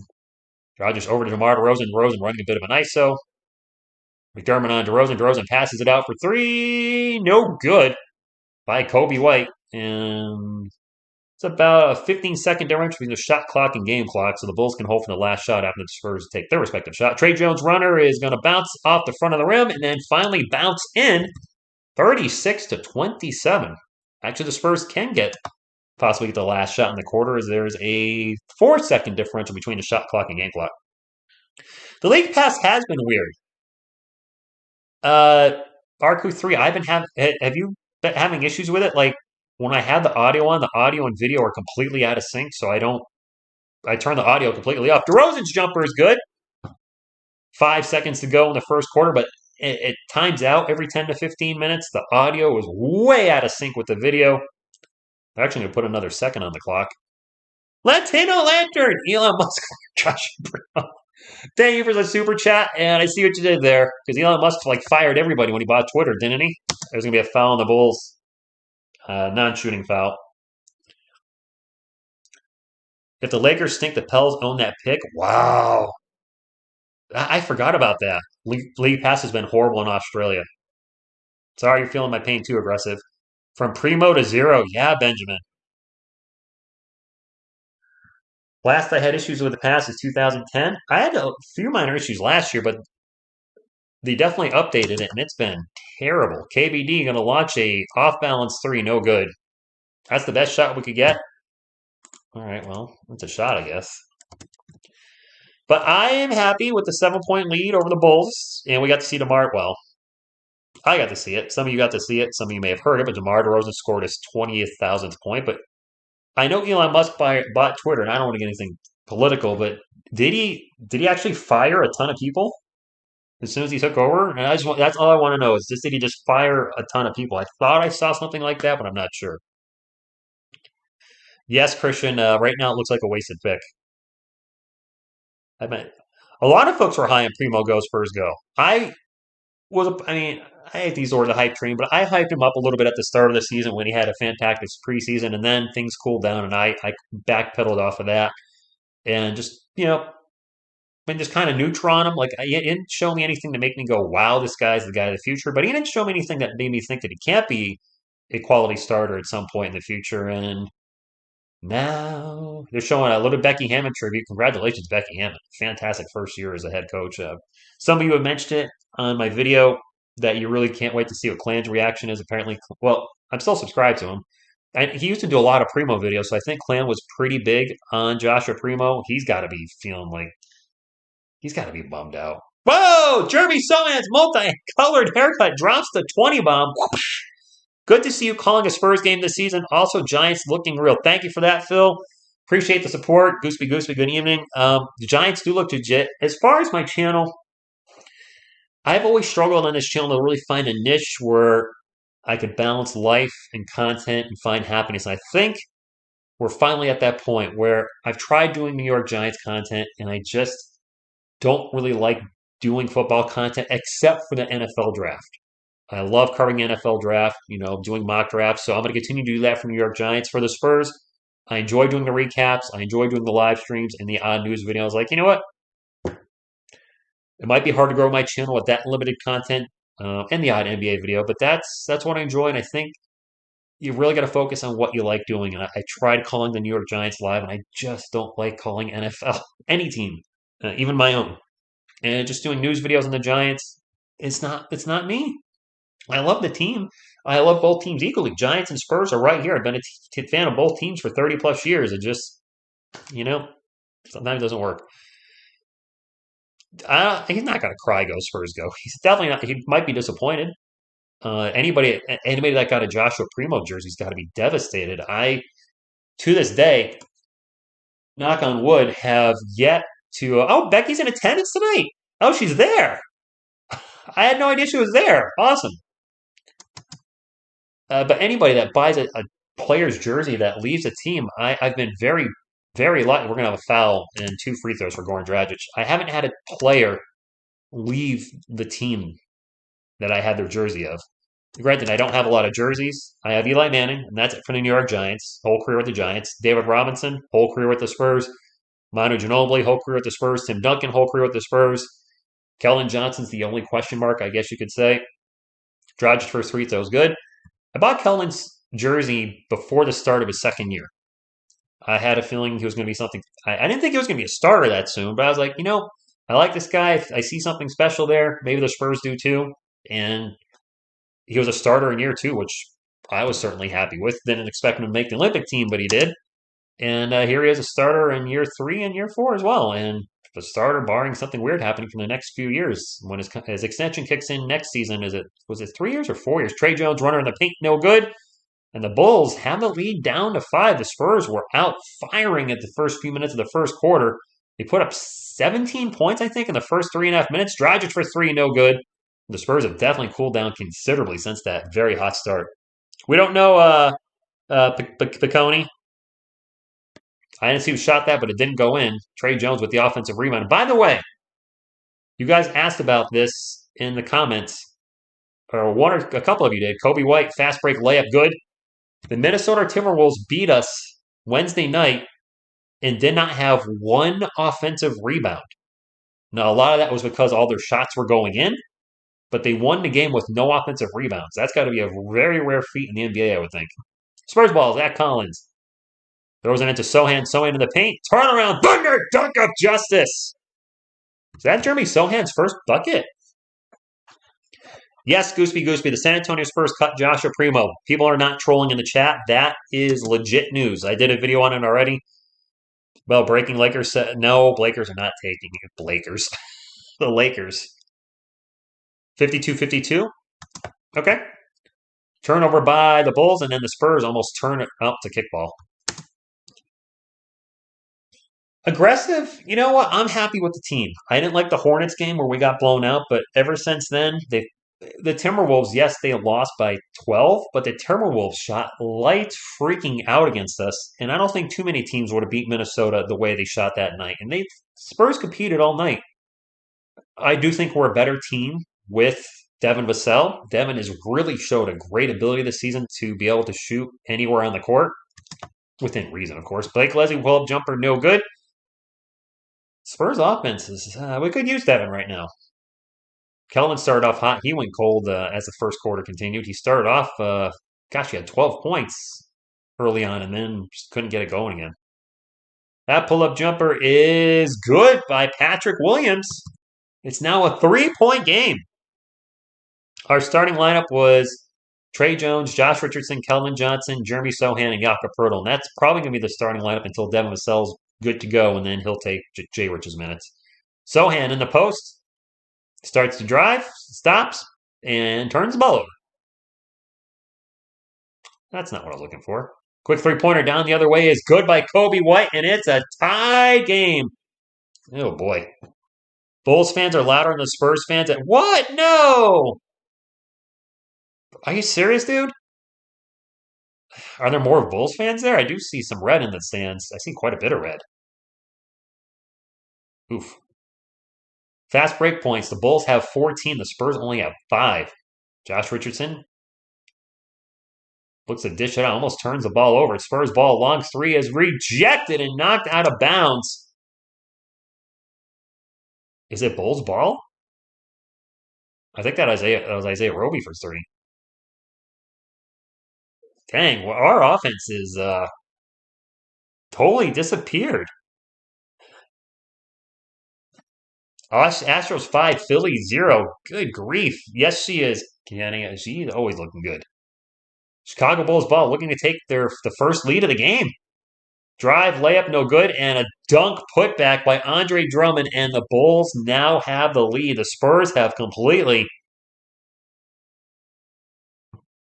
Dragic over to DeMar DeRozan. DeRozan running a bit of an ISO. McDermott on DeRozan. DeRozan passes it out for 3. No good by Kobe White. And it's about a 15-second difference between the shot clock and game clock, so the Bulls can hope for the last shot after the Spurs take their respective shot. Trey Jones' runner is going to bounce off the front of the rim and then finally bounce in 36-27. Actually, the Spurs can possibly get the last shot in the quarter as there's a 4-second differential between the shot clock and game clock. The league pass has been weird. RQ3, have you been having issues with it? Like, when I have the audio on, the audio and video are completely out of sync, so I turn the audio completely off. DeRozan's jumper is good. 5 seconds to go in the first quarter, but it times out every 10 to 15 minutes. The audio is way out of sync with the video. They're actually going to put another second on the clock. Latino Lantern! Elon Musk, Josh Brown. Thank you for the super chat, and I see what you did there. Because Elon Musk fired everybody when he bought Twitter, didn't he? There's going to be a foul on the Bulls. Non-shooting foul. If the Lakers think the Pels own that pick, wow. I forgot about that. League pass has been horrible in Australia. Sorry you're feeling my pain too aggressive. From Primo to 0. Yeah, Benjamin. Last I had issues with the pass is 2010. I had a few minor issues last year, but they definitely updated it, and it's been terrible. KBD going to launch a off-balance 3, no good. That's the best shot we could get. All right, well, it's a shot, I guess. But I am happy with the 7-point lead over the Bulls, and we got to see DeMar. Well, I got to see it. Some of you got to see it. Some of you may have heard it, but DeMar DeRozan scored his 20,000th point. But I know Elon Musk bought Twitter, and I don't want to get anything political, but did he actually fire a ton of people as soon as he took over? And that's all I want to know is did he just fire a ton of people? I thought I saw something like that, but I'm not sure. Yes, Christian. Right now it looks like a wasted pick. I mean, a lot of folks were high on Primo Go Spurs Go. I mean, I hate these words of hype train, but I hyped him up a little bit at the start of the season when he had a fantastic preseason, and then things cooled down, and I backpedaled off of that and just been just kind of neutral on him. Like he didn't show me anything to make me go, "Wow, this guy's the guy of the future." But he didn't show me anything that made me think that he can't be a quality starter at some point in the future. And now they're showing a little Becky Hammond tribute. Congratulations, Becky Hammond. Fantastic first year as a head coach. Some of you have mentioned it on my video that you really can't wait to see what Clan's reaction is. Apparently, well, I'm still subscribed to him. And he used to do a lot of Primo videos, so I think Clan was pretty big on Joshua Primo. He's got to be bummed out. Whoa! Jeremy Sohan's multi-colored haircut drops the 20 bomb. Good to see you calling a Spurs game this season. Also, Giants looking real. Thank you for that, Phil. Appreciate the support. Gooseby, good evening. The Giants do look legit. As far as my channel, I've always struggled on this channel to really find a niche where I could balance life and content and find happiness. And I think we're finally at that point where I've tried doing New York Giants content and I just don't really like doing football content except for the NFL draft. I love covering the NFL draft, doing mock drafts. So I'm going to continue to do that for New York Giants. For the Spurs, I enjoy doing the recaps. I enjoy doing the live streams and the odd news videos. Like, you know what? It might be hard to grow my channel with that limited content and the odd NBA video, but that's what I enjoy. And I think you really got to focus on what you like doing. And I tried calling the New York Giants live, and I just don't like calling NFL any team, even my own. And just doing news videos on the Giants, it's not me. I love the team. I love both teams equally. Giants and Spurs are right here. I've been a fan of both teams for 30 plus years. It just, sometimes it doesn't work. He's not going to cry, go Spurs, go. He's definitely not. He might be disappointed. Anybody that got a Joshua Primo jersey's got to be devastated. To this day, knock on wood, have yet to. Oh, Becky's in attendance tonight. Oh, she's there. I had no idea she was there. Awesome. But anybody that buys a player's jersey that leaves a team, I've been very, very lucky. We're going to have a foul and 2 free throws for Goran Dragic. I haven't had a player leave the team that I had their jersey of. Granted, I don't have a lot of jerseys. I have Eli Manning, and that's it for the New York Giants. Whole career with the Giants. David Robinson, whole career with the Spurs. Manu Ginobili, whole career with the Spurs. Tim Duncan, whole career with the Spurs. Keldon Johnson's the only question mark, I guess you could say. Dragic first free throws, good. I bought Keldon's jersey before the start of his second year. I had a feeling he was going to be something. I didn't think he was going to be a starter that soon, but I was like, I like this guy. I see something special there. Maybe the Spurs do too. And he was a starter in year 2, which I was certainly happy with. Didn't expect him to make the Olympic team, but he did. And here he is a starter in year 3 and year 4 as well. And the starter, barring something weird happening from the next few years, when his extension kicks in next season, was it 3 years or 4 years? Trey Jones, runner in the paint, no good. And the Bulls have the lead down to 5. The Spurs were out firing at the first few minutes of the first quarter. They put up 17 points, I think, in the first 3.5 minutes. Dragic for 3, no good. The Spurs have definitely cooled down considerably since that very hot start. We don't know Piccone. I didn't see who shot that, but it didn't go in. Trey Jones with the offensive rebound. By the way, you guys asked about this in the comments, or a couple of you did. Kobe White, fast break layup, good. The Minnesota Timberwolves beat us Wednesday night and did not have one offensive rebound. Now, a lot of that was because all their shots were going in, but they won the game with no offensive rebounds. That's got to be a very rare feat in the NBA, I would think. Spurs ball, Zach Collins. Throws it into Sohan in the paint. Turnaround, thunder, dunk of justice. Is that Jeremy Sohan's first bucket? Yes, Gooseby. The San Antonio Spurs cut Joshua Primo. People are not trolling in the chat. That is legit news. I did a video on it already. Well, breaking Lakers said, no, Lakers are not taking it. Lakers. The Lakers. 52-52. Okay. Turnover by the Bulls, and then the Spurs almost turn it up to kickball. Aggressive, you know what? I'm happy with the team. I didn't like the Hornets game where we got blown out, but ever since then, the Timberwolves, yes, they lost by 12, but the Timberwolves shot lights freaking out against us, and I don't think too many teams would have beat Minnesota the way they shot that night. And they Spurs competed all night. I do think we're a better team with Devin Vassell. Devin has really showed a great ability this season to be able to shoot anywhere on the court, within reason, of course. Blake Leslie pull-up jumper, no good. Spurs offense is, we could use Devin right now. Kelvin started off hot. He went cold as the first quarter continued. He started off, gosh, he had 12 points early on and then just couldn't get it going again. That pull up jumper is good by Patrick Williams. It's now a 3-point game. Our starting lineup was Trey Jones, Josh Richardson, Kelvin Johnson, Jeremy Sohan, and Jakob Poeltl. And that's probably going to be the starting lineup until Devin Vassell's good to go, and then he'll take Jay Rich's minutes. Sohan in the post starts to drive, stops, and turns the ball over. That's not what I was looking for. Quick three-pointer down the other way is good by Kobe White, and it's a tie game. Oh, boy. Bulls fans are louder than the Spurs fans. What? No! Are you serious, dude? Are there more Bulls fans there? I do see some red in the stands. I see quite a bit of red. Oof. Fast break points. The Bulls have 14. The Spurs only have 5. Josh Richardson looks to dish it out. Almost turns the ball over. Spurs ball. Long three is rejected and knocked out of bounds. Is it Bulls ball? I think that was Isaiah Roby for 3. Dang, well, our offense is totally disappeared. Astros 5, Philly 0. Good grief. Yes, she is. She's always looking good. Chicago Bulls ball looking to take the first lead of the game. Drive, layup, no good, and a dunk putback by Andre Drummond, and the Bulls now have the lead. The Spurs have completely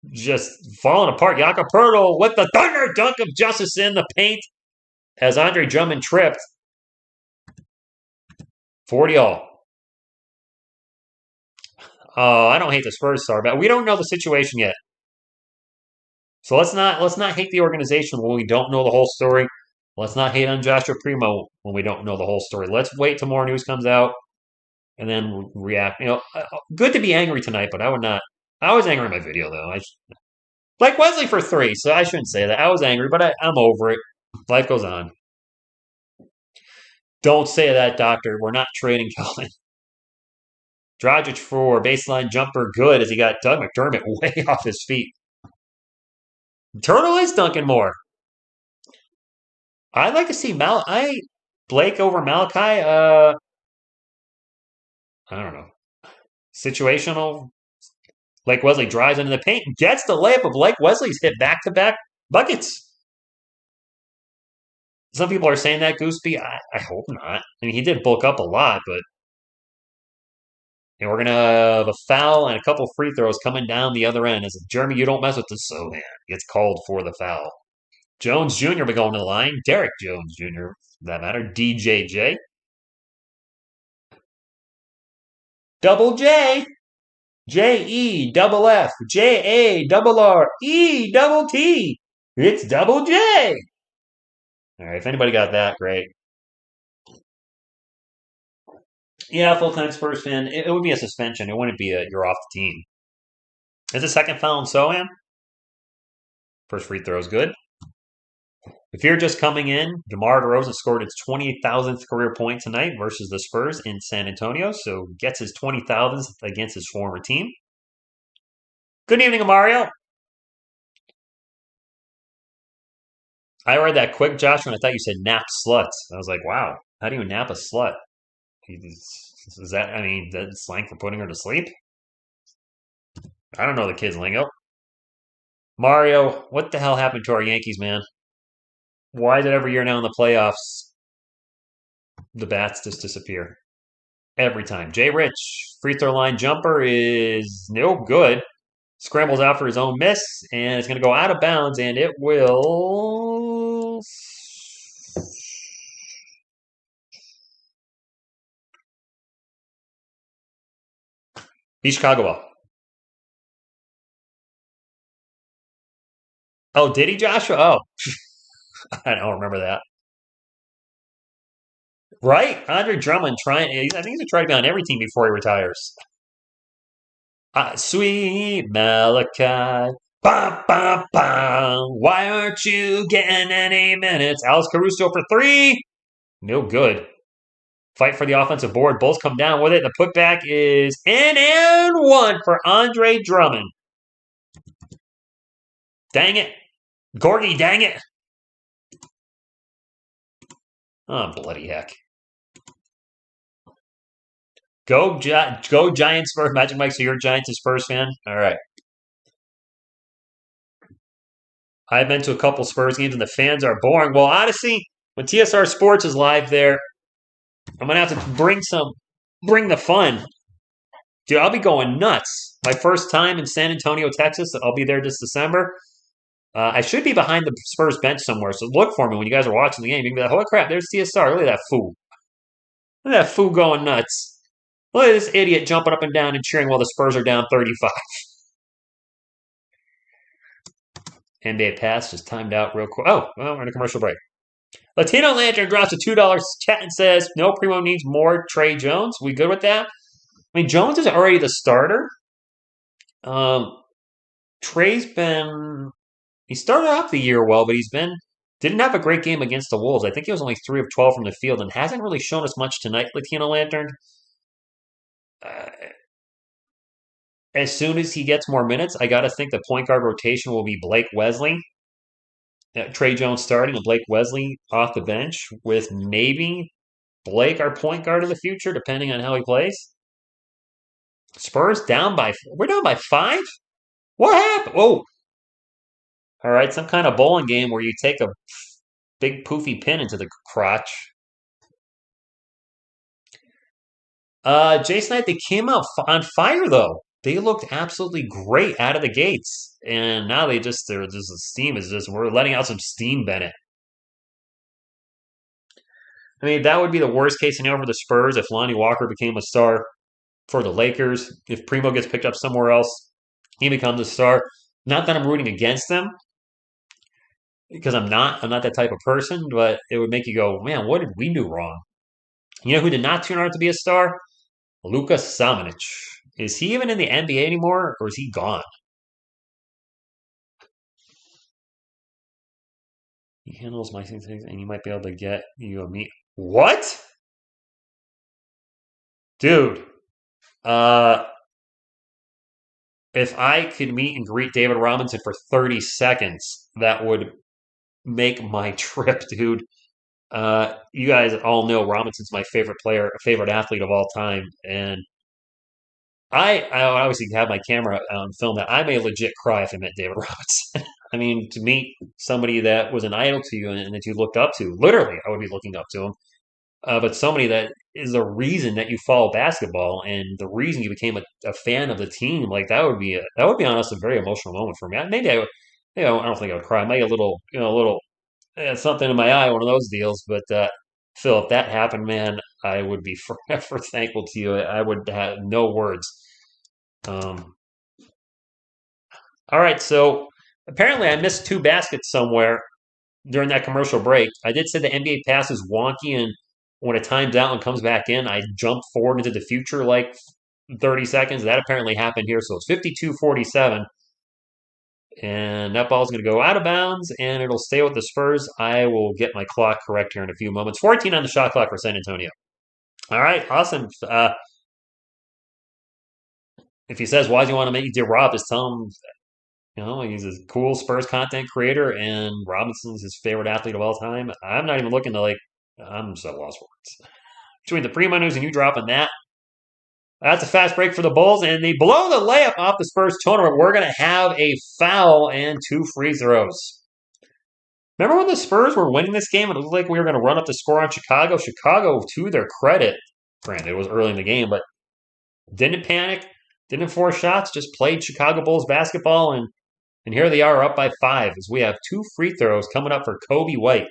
just fallen apart. Jakob Poeltl with the thunder dunk of justice in the paint as Andre Drummond tripped. 40 all. Oh, I don't hate the Spurs star, but we don't know the situation yet. So let's not hate the organization when we don't know the whole story. Let's not hate on Joshua Primo when we don't know the whole story. Let's wait till more news comes out and then react. Good to be angry tonight, but I would not. I was angry in my video though. Like Wesley for 3, so I shouldn't say that. I was angry, but I'm over it. Life goes on. Don't say that, doctor. We're not trading Kelvin. Dragic for baseline jumper, good as he got Doug McDermott way off his feet. Turtle is dunking more. I'd like to see Blake over Malachi. I don't know. Situational. Blake Wesley drives into the paint and gets the layup of Blake Wesley's hit back-to-back buckets. Some people are saying that Gooseby. I hope not. I mean, he did bulk up a lot, but we're going to have a foul and a couple free throws coming down the other end. As Jeremy, you don't mess with the Sohan. Gets called for the foul. Jones Jr. will be going to the line. Derek Jones Jr., for that matter. DJJ. Double J. J-E, double F, J-A, double R, E, double T. It's double J. All right, if anybody got that, great. Yeah, full-time Spurs fan. It would be a suspension. It wouldn't be you're off the team. Is the second foul on Sohan? First free throw is good. If you're just coming in, DeMar DeRozan scored his 20,000th career point tonight versus the Spurs in San Antonio, so gets his 20,000th against his former team. Good evening, Mario. I read that quick, Josh, and I thought you said nap sluts. I was like, wow, how do you nap a slut? Is that, I mean, that slang for putting her to sleep? I don't know the kid's lingo. Mario, what the hell happened to our Yankees, man? Why is it every year now in the playoffs, the bats just disappear? Every time. Jay Rich, free throw line jumper is no good. Scrambles out for his own miss, and it's going to go out of bounds, and it will He's Chicago well. Oh, did he, Joshua? Oh, I don't remember that. Right? Andre Drummond trying. I think he's gonna try to be on every team before he retires. Sweet Malachi. Bum, bum, bum. Why aren't you getting any minutes? Alex Caruso for three. No good. Fight for the offensive board. Bulls come down with it. The putback is in and one for Andre Drummond. Dang it. Gorgie, dang it. Oh, bloody heck. Go Giants Spurs. Magic Mike, so you're a Giants and Spurs fan? All right. I've been to a couple Spurs games and the fans are boring. Well, honestly, when TSR Sports is live there, I'm gonna have to bring the fun. Dude, I'll be going nuts. My first time in San Antonio, Texas. I'll be there this December. I should be behind the Spurs bench somewhere, so look for me when you guys are watching the game. You can be like, holy crap, there's TSR. Look at that fool. Look at that fool going nuts. Look at this idiot jumping up and down and cheering while the Spurs are down 35. NBA pass just timed out real quick. Oh, well, we're in a commercial break. Latino Lantern drops a $2 chat and says, no, Primo needs more Trey Jones. We good with that? I mean, Jones is already the starter. Trey's been he started off the year well, but didn't have a great game against the Wolves. I think he was only 3 of 12 from the field and hasn't really shown us much tonight, Latino Lantern. Uh, as soon as he gets more minutes, I got to think the point guard rotation will be Blake Wesley, Trey Jones starting, and Blake Wesley off the bench with maybe Blake our point guard of the future, depending on how he plays. Spurs we're down by 5? What happened? Oh, all right, some kind of bowling game where you take a big poofy pin into the crotch. Jason Knight, they came out on fire though. They looked absolutely great out of the gates, and now they're just the steam is just we're letting out some steam, Bennett. I mean, that would be the worst case scenario for the Spurs if Lonnie Walker became a star. For the Lakers, if Primo gets picked up somewhere else, he becomes a star. Not that I'm rooting against them, because I'm not that type of person, but it would make you go, man, what did we do wrong? You know who did not turn out to be a star? Luka Samanic. Is he even in the NBA anymore, or is he gone? He handles my things, and you might be able to get you a meet. What, dude? Uh, if I could meet and greet David Robinson for 30 seconds, that would make my trip, dude. You guys all know Robinson's my favorite player, favorite athlete of all time, and I obviously have my camera film that I may legit cry if I met David Robinson. I mean, to meet somebody that was an idol to you and that you looked up to, literally, I would be looking up to him. But somebody that is the reason that you follow basketball and the reason you became a fan of the team, like that would be honest a very emotional moment for me. Maybe I would, I don't think I would cry. Maybe a little, a little something in my eye, one of those deals. But Phil, if that happened, man, I would be forever thankful to you. I would have no words. Um, all right, so apparently I missed 2 baskets somewhere during that commercial break. I did say the NBA pass is wonky, and when it times out and comes back in, I jump forward into the future like 30 seconds. That apparently happened here, so it's 52-47. And that ball is going to go out of bounds, and it'll stay with the Spurs. I will get my clock correct here in a few moments. 14 on the shot clock for San Antonio. All right, awesome. If he says, why do you want to make you Rob, just tell him, he's a cool Spurs content creator, and Robinson's his favorite athlete of all time. I'm not even looking to, I'm so lost for words. Between the Primo news and you dropping that, that's a fast break for the Bulls, and they blow the layup off the Spurs tournament. We're going to have a foul and 2 free throws. Remember when the Spurs were winning this game and it looked like we were going to run up the score on Chicago? Chicago, to their credit, granted, it was early in the game, but didn't panic, didn't force shots, just played Chicago Bulls basketball, and here they are up by 5 as we have 2 free throws coming up for Kobe White.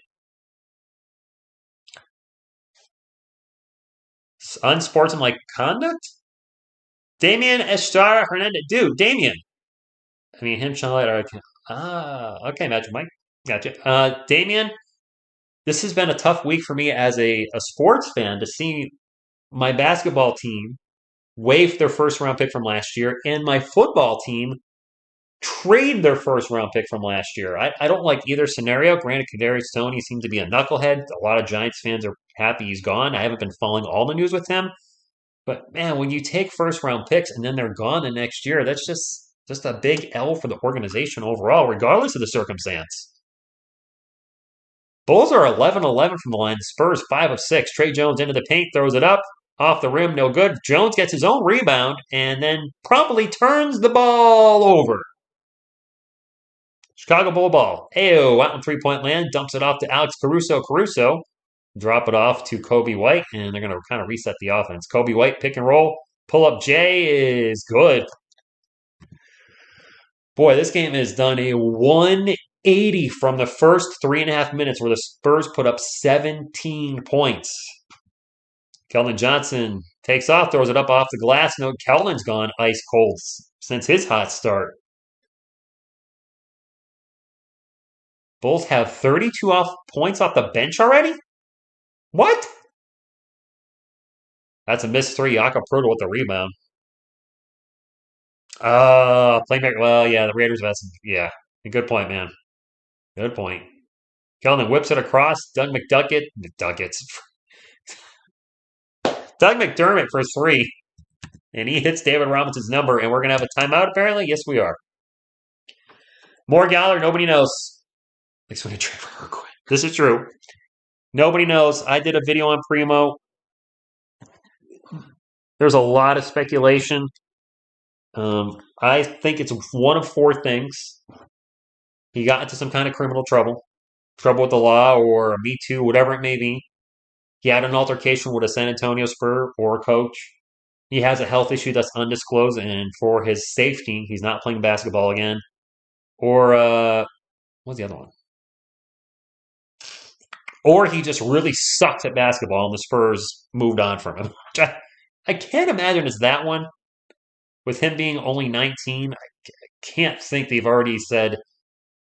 Unsportsmanlike conduct? Damian Estrada Hernandez. Dude, Damian. I mean, him, Sean Light. Okay. Okay, Magic Mike. Gotcha. Damian, this has been a tough week for me as a sports fan to see my basketball team waive their first round pick from last year and my football team trade their first round pick from last year. I don't like either scenario. Granted, Kadarius Toney seems to be a knucklehead. A lot of Giants fans are happy he's gone. I haven't been following all the news with him. But man, when you take first round picks and then they're gone the next year, that's just a big L for the organization overall, regardless of the circumstance. Bulls are 11-11 from the line. The Spurs 5 of 6. Trey Jones into the paint, throws it up, off the rim, no good. Jones gets his own rebound and then promptly turns the ball over. Chicago Bull ball. Ayo, out in three-point land, dumps it off to Alex Caruso. Caruso drop it off to Kobe White, and they're going to kind of reset the offense. Kobe White, pick and roll. Pull up J is good. Boy, this game has done a 180 from the first 3.5 minutes where the Spurs put up 17 points. Keldon Johnson takes off, throws it up off the glass. No, Keldon's gone ice cold since his hot start. Bulls have 32 points off the bench already? What? That's a missed three. Jakob Poeltl with the rebound. Playmaker. Well, yeah, the Raiders have some. Yeah, good point, man. Good point. Keldon whips it across. Doug McDermott for three. And he hits David Robinson's number, and we're going to have a timeout, apparently? Yes, we are. More Galler, nobody knows. Makes me trade real quick. This is true. Nobody knows. I did a video on Primo. There's a lot of speculation. I think it's one of four things. He got into some kind of criminal trouble with the law or a Me Too, whatever it may be. He had an altercation with a San Antonio Spur or a coach. He has a health issue that's undisclosed, and for his safety, he's not playing basketball again. Or, what's the other one? Or he just really sucks at basketball, and the Spurs moved on from him. I can't imagine it's that one. With him being only 19, I can't think they've already said,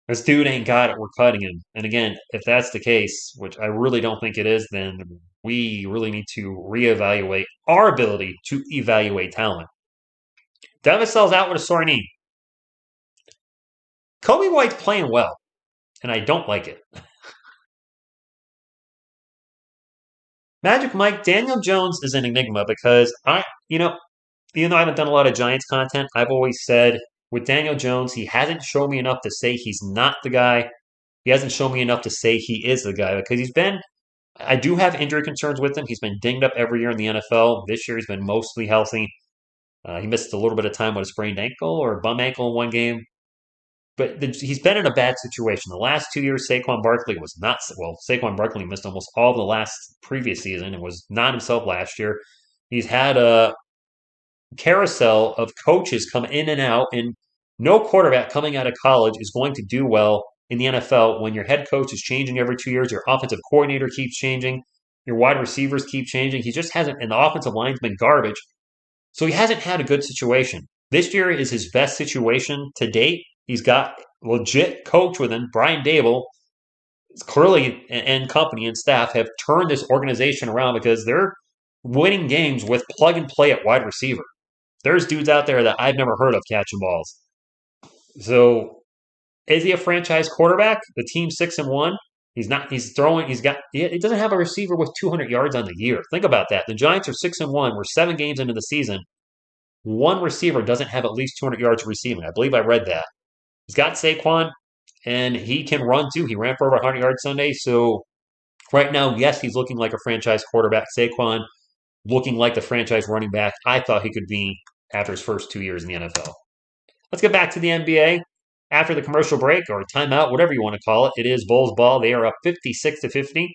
this dude ain't got it, we're cutting him. And again, if that's the case, which I really don't think it is, then we really need to reevaluate our ability to evaluate talent. Devin sells out with a sore knee. Kobe White's playing well, and I don't like it. Magic Mike, Daniel Jones is an enigma because even though I haven't done a lot of Giants content, I've always said with Daniel Jones, he hasn't shown me enough to say he's not the guy. He hasn't shown me enough to say he is the guy because I do have injury concerns with him. He's been dinged up every year in the NFL. This year he's been mostly healthy. He missed a little bit of time with a sprained ankle or a bum ankle in one game. But he's been in a bad situation. The last 2 years, Saquon Barkley was not well. Saquon Barkley missed almost all of the last previous season and was not himself last year. He's had a carousel of coaches come in and out, and no quarterback coming out of college is going to do well in the NFL when your head coach is changing every 2 years, your offensive coordinator keeps changing, your wide receivers keep changing. He just hasn't, and the offensive line's been garbage. So he hasn't had a good situation. This year is his best situation to date. He's got legit coach with him, Brian Dable. Clearly, and company and staff have turned this organization around because they're winning games with plug and play at wide receiver. There's dudes out there that I've never heard of catching balls. So, is he a franchise quarterback? The team's 6-1. He's not. He's throwing. He doesn't have a receiver with 200 yards on the year. Think about that. The Giants are 6-1. We're 7 games into the season. One receiver doesn't have at least 200 yards receiving. I believe I read that. He's got Saquon, and he can run too. He ran for over 100 yards Sunday. So right now, yes, he's looking like a franchise quarterback. Saquon looking like the franchise running back I thought he could be after his first 2 years in the NFL. Let's get back to the NBA. After the commercial break or timeout, whatever you want to call it, it is Bulls ball. They are up 56-50.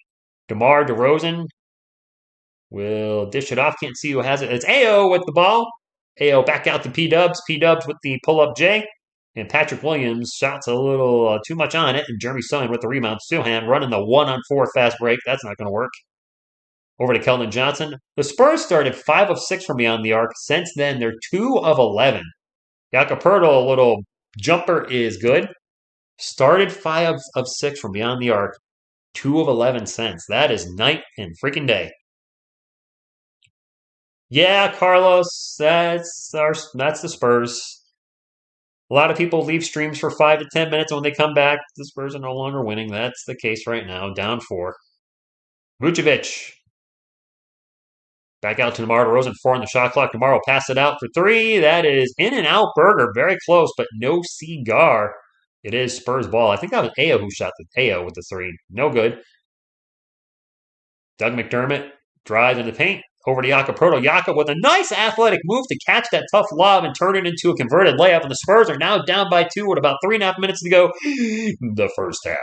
DeMar DeRozan will dish it off. Can't see who has it. It's Ayo with the ball. Ayo back out to P-Dubs. P-Dubs with the pull-up J. And Patrick Williams shots a little too much on it. And Jeremy Sohan with the rebound. Sohan running the 1-on-4 fast break. That's not going to work. Over to Keldon Johnson. The Spurs started 5 of 6 from beyond the arc. Since then, they're 2 of 11. Jakoperto, a little jumper is good. Started 5 of 6 from beyond the arc. 2 of 11 since. That is night and freaking day. Yeah, Carlos, that's the Spurs. A lot of people leave streams for 5 to 10 minutes. When they come back, the Spurs are no longer winning. That's the case right now. Down 4. Vucevic. Back out to DeMar DeRozan, 4 on the shot clock. DeMar will pass it out for 3. That is in and out burger. Very close, but no cigar. It is Spurs ball. I think that was Ayo who shot the Ayo with the 3. No good. Doug McDermott drives in the paint. Over to Jakob Proto. Jakob with a nice athletic move to catch that tough lob and turn it into a converted layup. And the Spurs are now down by 2 with about 3.5 minutes to go. The first half.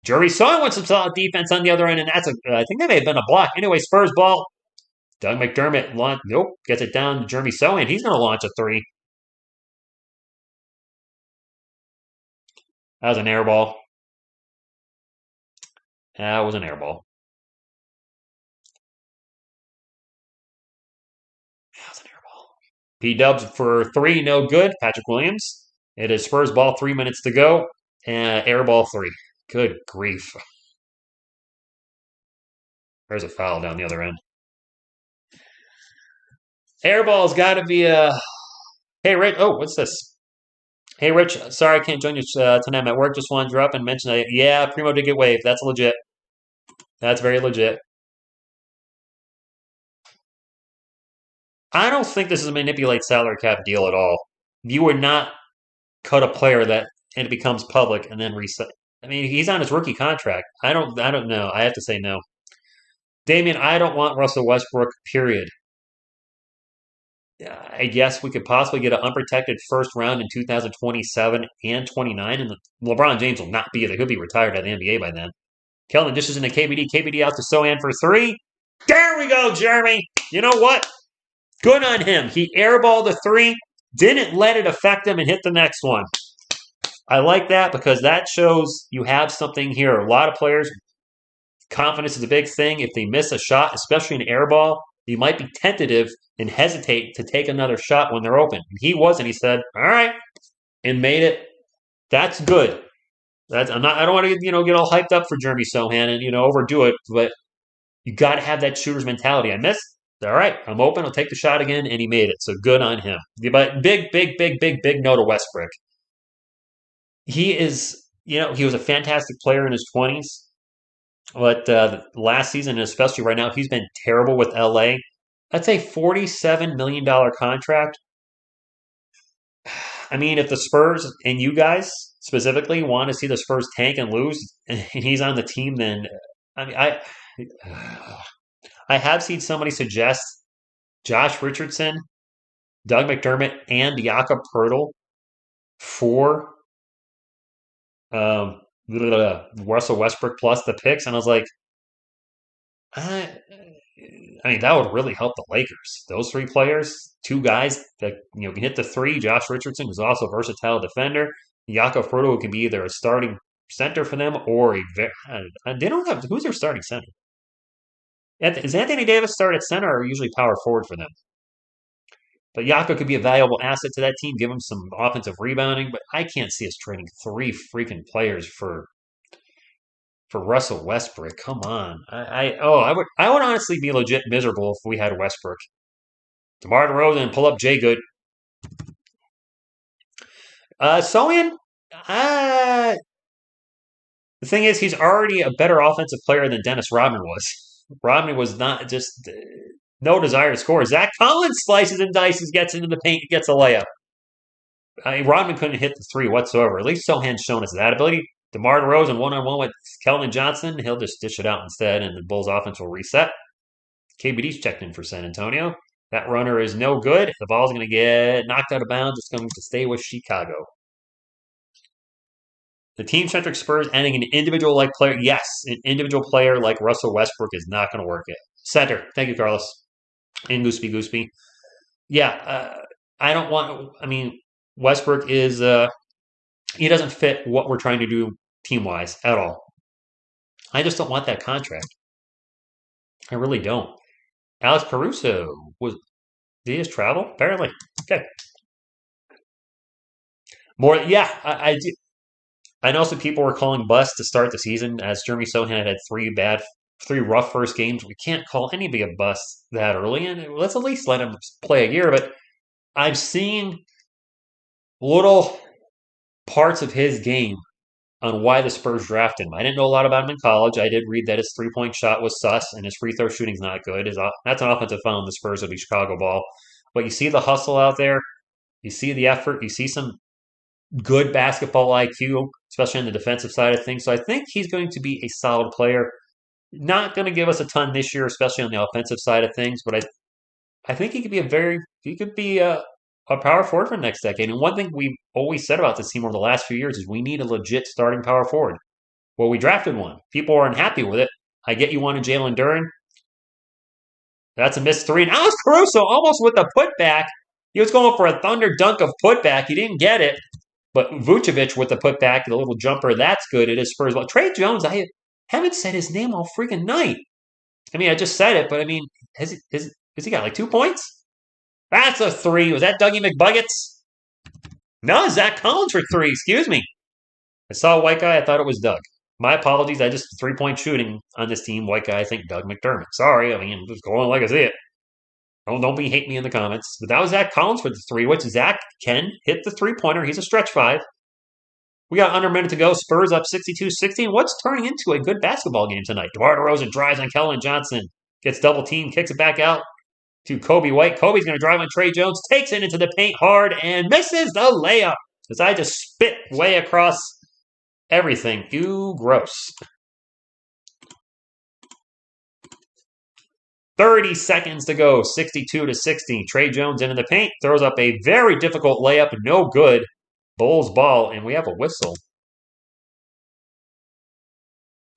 Jeremy Sohan with some solid defense on the other end, and I think that may have been a block. Anyway, Spurs ball. Doug McDermott gets it down to Jeremy Sohan. He's going to launch a 3. That was an air ball. That was an air ball. That was an air ball. P-Dubs for 3, no good. Patrick Williams. It is Spurs ball, 3 minutes to go. Air ball 3. Good grief. There's a foul down the other end. Air ball's got to be a... Hey, Rich. Oh, what's this? Hey, Rich. Sorry I can't join you tonight. I'm at work. Just wanted to drop and mention that. Yeah, Primo did get waived. That's legit. That's very legit. I don't think this is a manipulate salary cap deal at all. You would not cut a player and it becomes public and then reset. I mean, he's on his rookie contract. I don't know. I have to say no. Damian, I don't want Russell Westbrook, period. I guess we could possibly get an unprotected first round in 2027 and 29, and LeBron James will not be there. He'll be retired out of the NBA by then. Keldon dishes into KBD. KBD out to Sohan for 3. There we go, Jeremy. You know what? Good on him. He airballed the 3, didn't let it affect him, and hit the next one. I like that because that shows you have something here. A lot of players, confidence is a big thing. If they miss a shot, especially an air ball, you might be tentative and hesitate to take another shot when they're open. And he wasn't. He said, all right, and made it. That's good. I don't want to get all hyped up for Jeremy Sohan and overdo it, but you got to have that shooter's mentality. I missed. All right, I'm open. I'll take the shot again, and he made it. So good on him. But big no to Westbrook. He is, he was a fantastic player in his 20s, but last season, and especially right now, he's been terrible with LA. That's a $47 million contract. I mean, if the Spurs and you guys specifically want to see the Spurs tank and lose, and he's on the team, then I mean, I have seen somebody suggest Josh Richardson, Doug McDermott, and Jakob Poeltl for Russell Westbrook plus the picks, and I was like, I mean, that would really help the Lakers. Those 3 players, 2 guys that can hit the 3. Josh Richardson, who's also a versatile defender. Jakob Poeltl can be either a starting center for them or they don't have who's their starting center. Is Anthony Davis start at center or usually power forward for them? But Jakob could be a valuable asset to that team, give him some offensive rebounding. But I can't see us trading 3 freaking players for Russell Westbrook. Come on. I would honestly be legit miserable if we had Westbrook. DeMar DeRozan, pull up Jay Good. Sohan, the thing is, he's already a better offensive player than Dennis Rodman was. Rodman was not just no desire to score. Zach Collins slices and dices, gets into the paint, gets a layup. I mean, Rodman couldn't hit the 3 whatsoever. At least Sohan's shown us that ability. DeMar DeRozan one-on-one with Keldon Johnson. He'll just dish it out instead, and the Bulls' offense will reset. KBD's checked in for San Antonio. That runner is no good. The ball's going to get knocked out of bounds. It's going to stay with Chicago. The team-centric Spurs adding an individual-like player. Yes, an individual player like Russell Westbrook is not going to work it. Center. Thank you, Carlos. And Gooseby. Yeah, I don't want... I mean, Westbrook is... he doesn't fit what we're trying to do team-wise at all. I just don't want that contract. I really don't. Alex Caruso did he just travel? Apparently. Okay. More yeah, I do. I know some people were calling bust to start the season as Jeremy Sohan had three rough first games. We can't call anybody a bust that early, and let's at least let him play a year. But I'm seeing little parts of his game on why the Spurs drafted him. I didn't know a lot about him in college. I did read that his 3-point shot was sus and his free throw shooting's not good. That's an offensive foul in the Spurs will be Chicago ball. But you see the hustle out there. You see the effort. You see some good basketball IQ, especially on the defensive side of things. So I think he's going to be a solid player. Not going to give us a ton this year, especially on the offensive side of things. But I think he could be a power forward for the next decade. And one thing we've always said about this team over the last few years is we need a legit starting power forward. Well, we drafted one. People are unhappy with it. I get you wanted Jalen Duren. That's a missed three. And Alex Caruso almost with the putback. He was going for a thunder dunk of putback. He didn't get it. But Vucevic with the putback, the little jumper, that's good. It is Spurs. Well, Trey Jones, I haven't said his name all freaking night. I mean, I just said it, but I mean, has he got like 2 points? That's a three. Was that Dougie McBuckets? No, Zach Collins for three. Excuse me. I saw a white guy. I thought it was Doug. My apologies. I just 3-point shooting on this team. White guy, I think Doug McDermott. Sorry. I mean, I'm just going like I see it. Don't be hate me in the comments. But that was Zach Collins for the three, which Zach can hit the 3-pointer. He's a stretch five. We got under a minute to go. Spurs up 62-16. What's turning into a good basketball game tonight? DeMar DeRozan drives on Kellen Johnson. Gets double teamed, kicks it back out to Kobe White. Kobe's going to drive on Trey Jones. Takes it into the paint hard and misses the layup. As I just spit way across everything. Ew, gross. 30 seconds to go. 62-60. Trey Jones into the paint. Throws up a very difficult layup. No good. Bulls ball. And we have a whistle.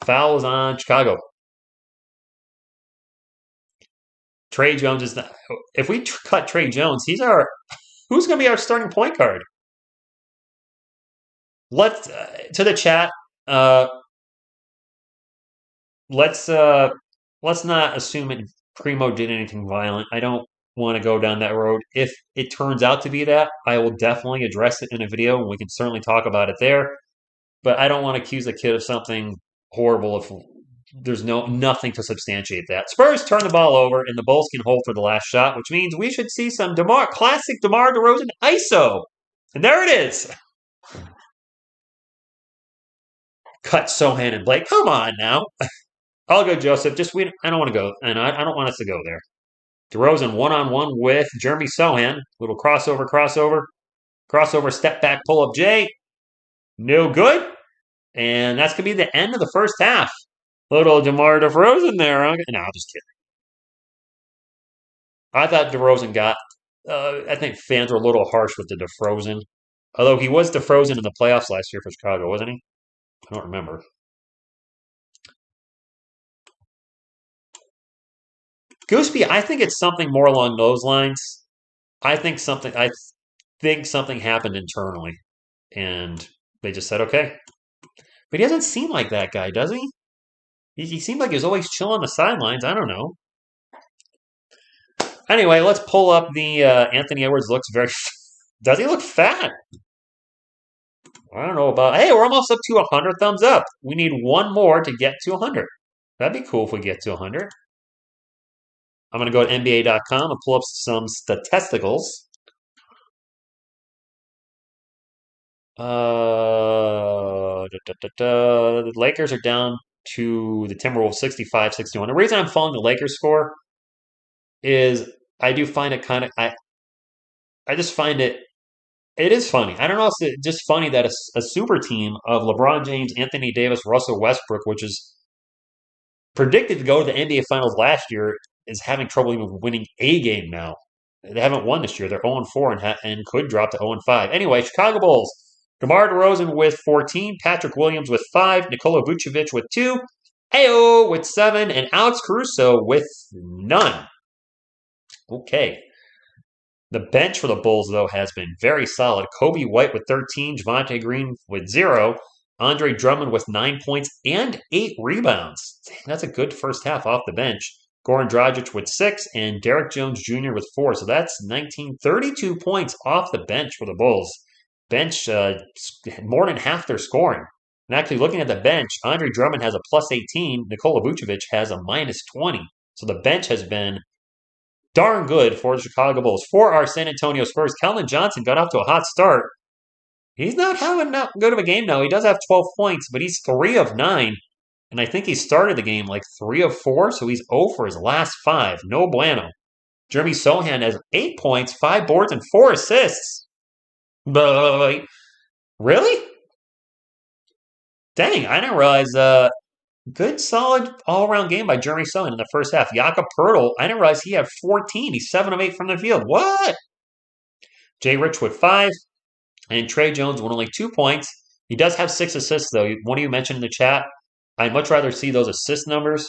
Foul is on Chicago. Trey Jones is not. If we cut Trey Jones, who's going to be our starting point guard? Let's to the chat. Uh, let's not assume that Primo did anything violent. I don't want to go down that road. If it turns out to be that, I will definitely address it in a video, and we can certainly talk about it there. But I don't want to accuse a kid of something horrible if there's nothing to substantiate that. Spurs turn the ball over, and the Bulls can hold for the last shot, which means we should see some classic DeMar DeRozan ISO. And there it is. Cut Sohan and Blake. Come on now. I'll go Joseph. I don't want to go, and I don't want us to go there. DeRozan one-on-one with Jeremy Sohan. Little crossover, step back, pull up J. No good. And that's going to be the end of the first half. Little DeMar DeRozan there. No, I'm just kidding. I thought DeRozan got. I think fans were a little harsh with the DeFrozen. Although he was DeFrozen in the playoffs last year for Chicago, wasn't he? I don't remember. Gooseby, I think it's something more along those lines. I think something happened internally, and they just said okay. But he doesn't seem like that guy, does he? He seemed like he was always chilling on the sidelines. I don't know. Anyway, let's pull up the Anthony Edwards looks very. Does he look fat? I don't know about. Hey, we're almost up to 100 thumbs up. We need one more to get to 100. That'd be cool if we get to 100. I'm going to go to NBA.com and pull up some statisticals. The Lakers are down to the Timberwolves 65-61. The reason I'm following the Lakers score is I do find it kind of I just find it is funny. I don't know. It's just funny that a super team of LeBron James, Anthony Davis, Russell Westbrook, which is predicted to go to the NBA Finals last year, is having trouble even winning a game now. They haven't won this year. They're 0-4 and could drop to 0-5. Anyway, Chicago Bulls. DeMar DeRozan with 14, Patrick Williams with 5, Nikola Vucevic with 2, Ayo with 7, and Alex Caruso with none. Okay. The bench for the Bulls, though, has been very solid. Kobe White with 13, Javonte Green with 0, Andre Drummond with 9 points and 8 rebounds. Dang, that's a good first half off the bench. Goran Dragic with 6, and Derek Jones Jr. with 4. So that's 19, 32 points off the bench for the Bulls. Bench more than half their scoring. And actually, looking at the bench, Andre Drummond has a plus 18. Nikola Vucevic has a minus 20. So the bench has been darn good for the Chicago Bulls. For our San Antonio Spurs, Keldon Johnson got off to a hot start. He's not having that good of a game now. He does have 12 points, but he's 3 of 9. And I think he started the game like 3 of 4, so he's 0 for his last 5. No bueno. Jeremy Sohan has 8 points, 5 boards, and 4 assists. But really? Dang, I didn't realize. Good, solid, all-around game by Jeremy Sohan in the first half. Jakob Pertl, I didn't realize he had 14. He's 7 of 8 from the field. What? Jay Rich with 5, and Trey Jones with only 2 points. He does have 6 assists, though. One of you mentioned in the chat. I'd much rather see those assist numbers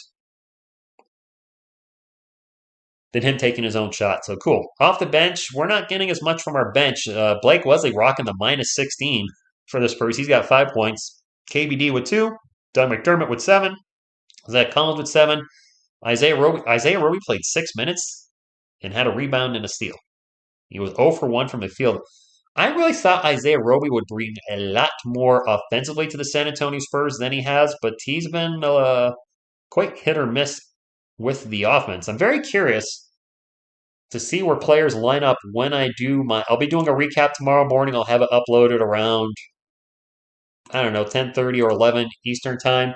than him taking his own shot. So cool. Off the bench, we're not getting as much from our bench. Blake Wesley rocking the minus 16 for the Spurs. He's got 5 points. KBD with 2. Doug McDermott with 7. Zach Collins with 7. Isaiah Roby played 6 minutes and had a rebound and a steal. He was 0 for 1 from the field. I really thought Isaiah Roby would bring a lot more offensively to the San Antonio Spurs than he has, but he's been quite hit or miss with the offense. I'm very curious to see where players line up when I do I'll be doing a recap tomorrow morning. I'll have it uploaded around, I don't know, 10:30 or 11 Eastern time.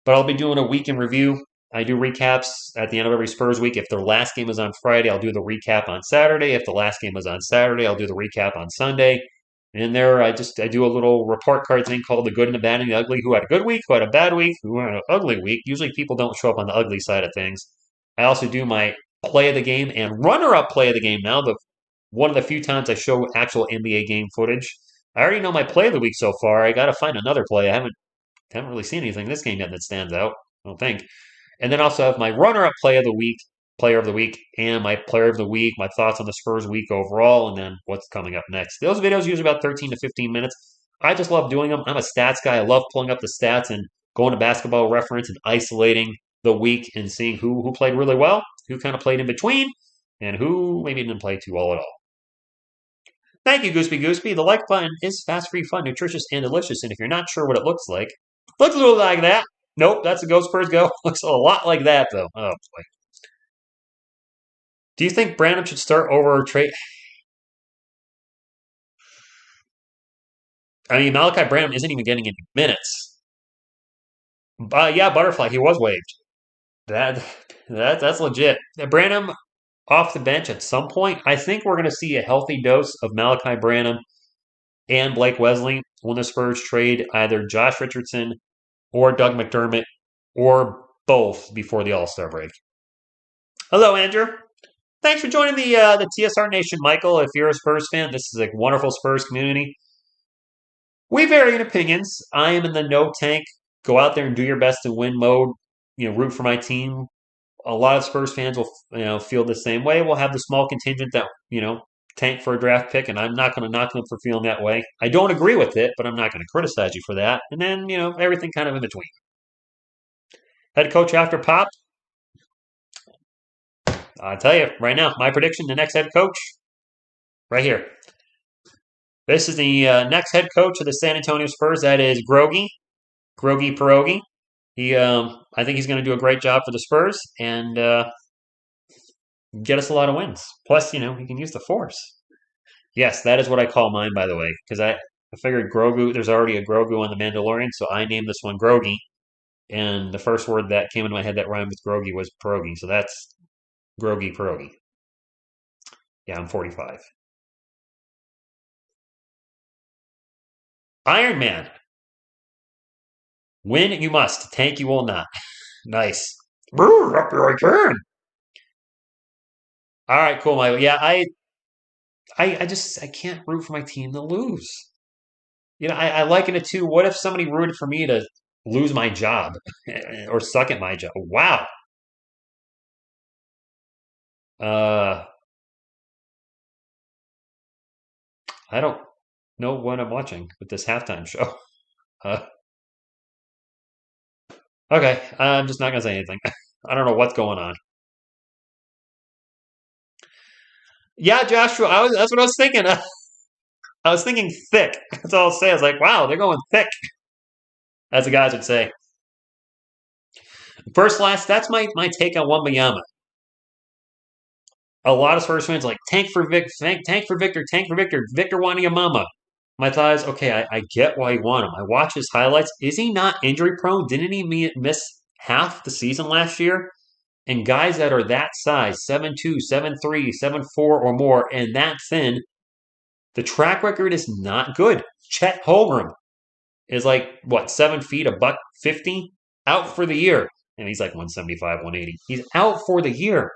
But I'll be doing a week in review. I do recaps at the end of every Spurs week. If their last game is on Friday, I'll do the recap on Saturday. If the last game is on Saturday, I'll do the recap on Sunday. And there, I do a little report card thing called the good and the bad and the ugly. Who had a good week? Who had a bad week? Who had an ugly week? Usually, people don't show up on the ugly side of things. I also do my play of the game and runner-up play of the game. Now, one of the few times I show actual NBA game footage. I already know my play of the week so far. I got to find another play. I haven't really seen anything this game yet that stands out, I don't think. And then also have my runner-up player of the week, and my player of the week, my thoughts on the Spurs week overall, and then what's coming up next. Those videos usually about 13 to 15 minutes. I just love doing them. I'm a stats guy. I love pulling up the stats and going to Basketball Reference and isolating the week and seeing who played really well, who kind of played in between, and who maybe didn't play too well at all. Thank you, Gooseby. The like button is fast, free, fun, nutritious, and delicious. And if you're not sure what it looks like, looks a little like that. Nope, that's a Go Spurs Go. Looks a lot like that, though. Oh, boy. Do you think Branham should start over Trey? I mean, Malachi Branham isn't even getting any minutes. Yeah, Butterfly, he was waived. That's legit. Branham off the bench at some point. I think we're going to see a healthy dose of Malachi Branham and Blake Wesley when the Spurs trade either Josh Richardson or Doug McDermott or both before the All-Star break. Hello, Andrew. Thanks for joining the TSR Nation, Michael. If you're a Spurs fan, this is a wonderful Spurs community. We vary in opinions. I am in the no tank, go out there and do your best to win mode, root for my team. A lot of Spurs fans will feel the same way. We'll have the small contingent that, tank for a draft pick, and I'm not going to knock them for feeling that way. I don't agree with it, but I'm not going to criticize you for that. And then, everything kind of in between. Head coach after Pop. I'll tell you right now, my prediction, the next head coach, right here. This is the next head coach of the San Antonio Spurs. That is Grogi Pierogi. I think he's going to do a great job for the Spurs and get us a lot of wins. Plus, he can use the force. Yes, that is what I call mine, by the way, because I figured Grogu, there's already a Grogu on The Mandalorian, so I named this one Grogi. And the first word that came into my head that rhymed with Grogi was pierogi. So that's Grogi pierogi. Yeah, I'm 45. Iron Man. Win you must. Tank you will not. Nice. Brr, up here I can. All right, cool, Michael. Yeah, I can't root for my team to lose. I liken it to what if somebody rooted for me to lose my job or suck at my job? Wow. I don't know what I'm watching with this halftime show. Okay, I'm just not gonna say anything. I don't know what's going on. Yeah, Joshua. That's what I was thinking. I was thinking thick. That's all I'll say. I was like, wow, they're going thick, as the guys would say. First, last. That's my take on Wembayama. A lot of Spurs fans like tank for Victor, tank for Victor, Victor Wanyamama. My thought is, okay, I get why you want him. I watch his highlights. Is he not injury prone? Didn't he miss half the season last year? And guys that are that size, 7'2", 7'3", 7'4", or more, and that thin, the track record is not good. Chet Holmgren is like, what, 7 feet, a buck 50? Out for the year. And he's like 175, 180. He's out for the year.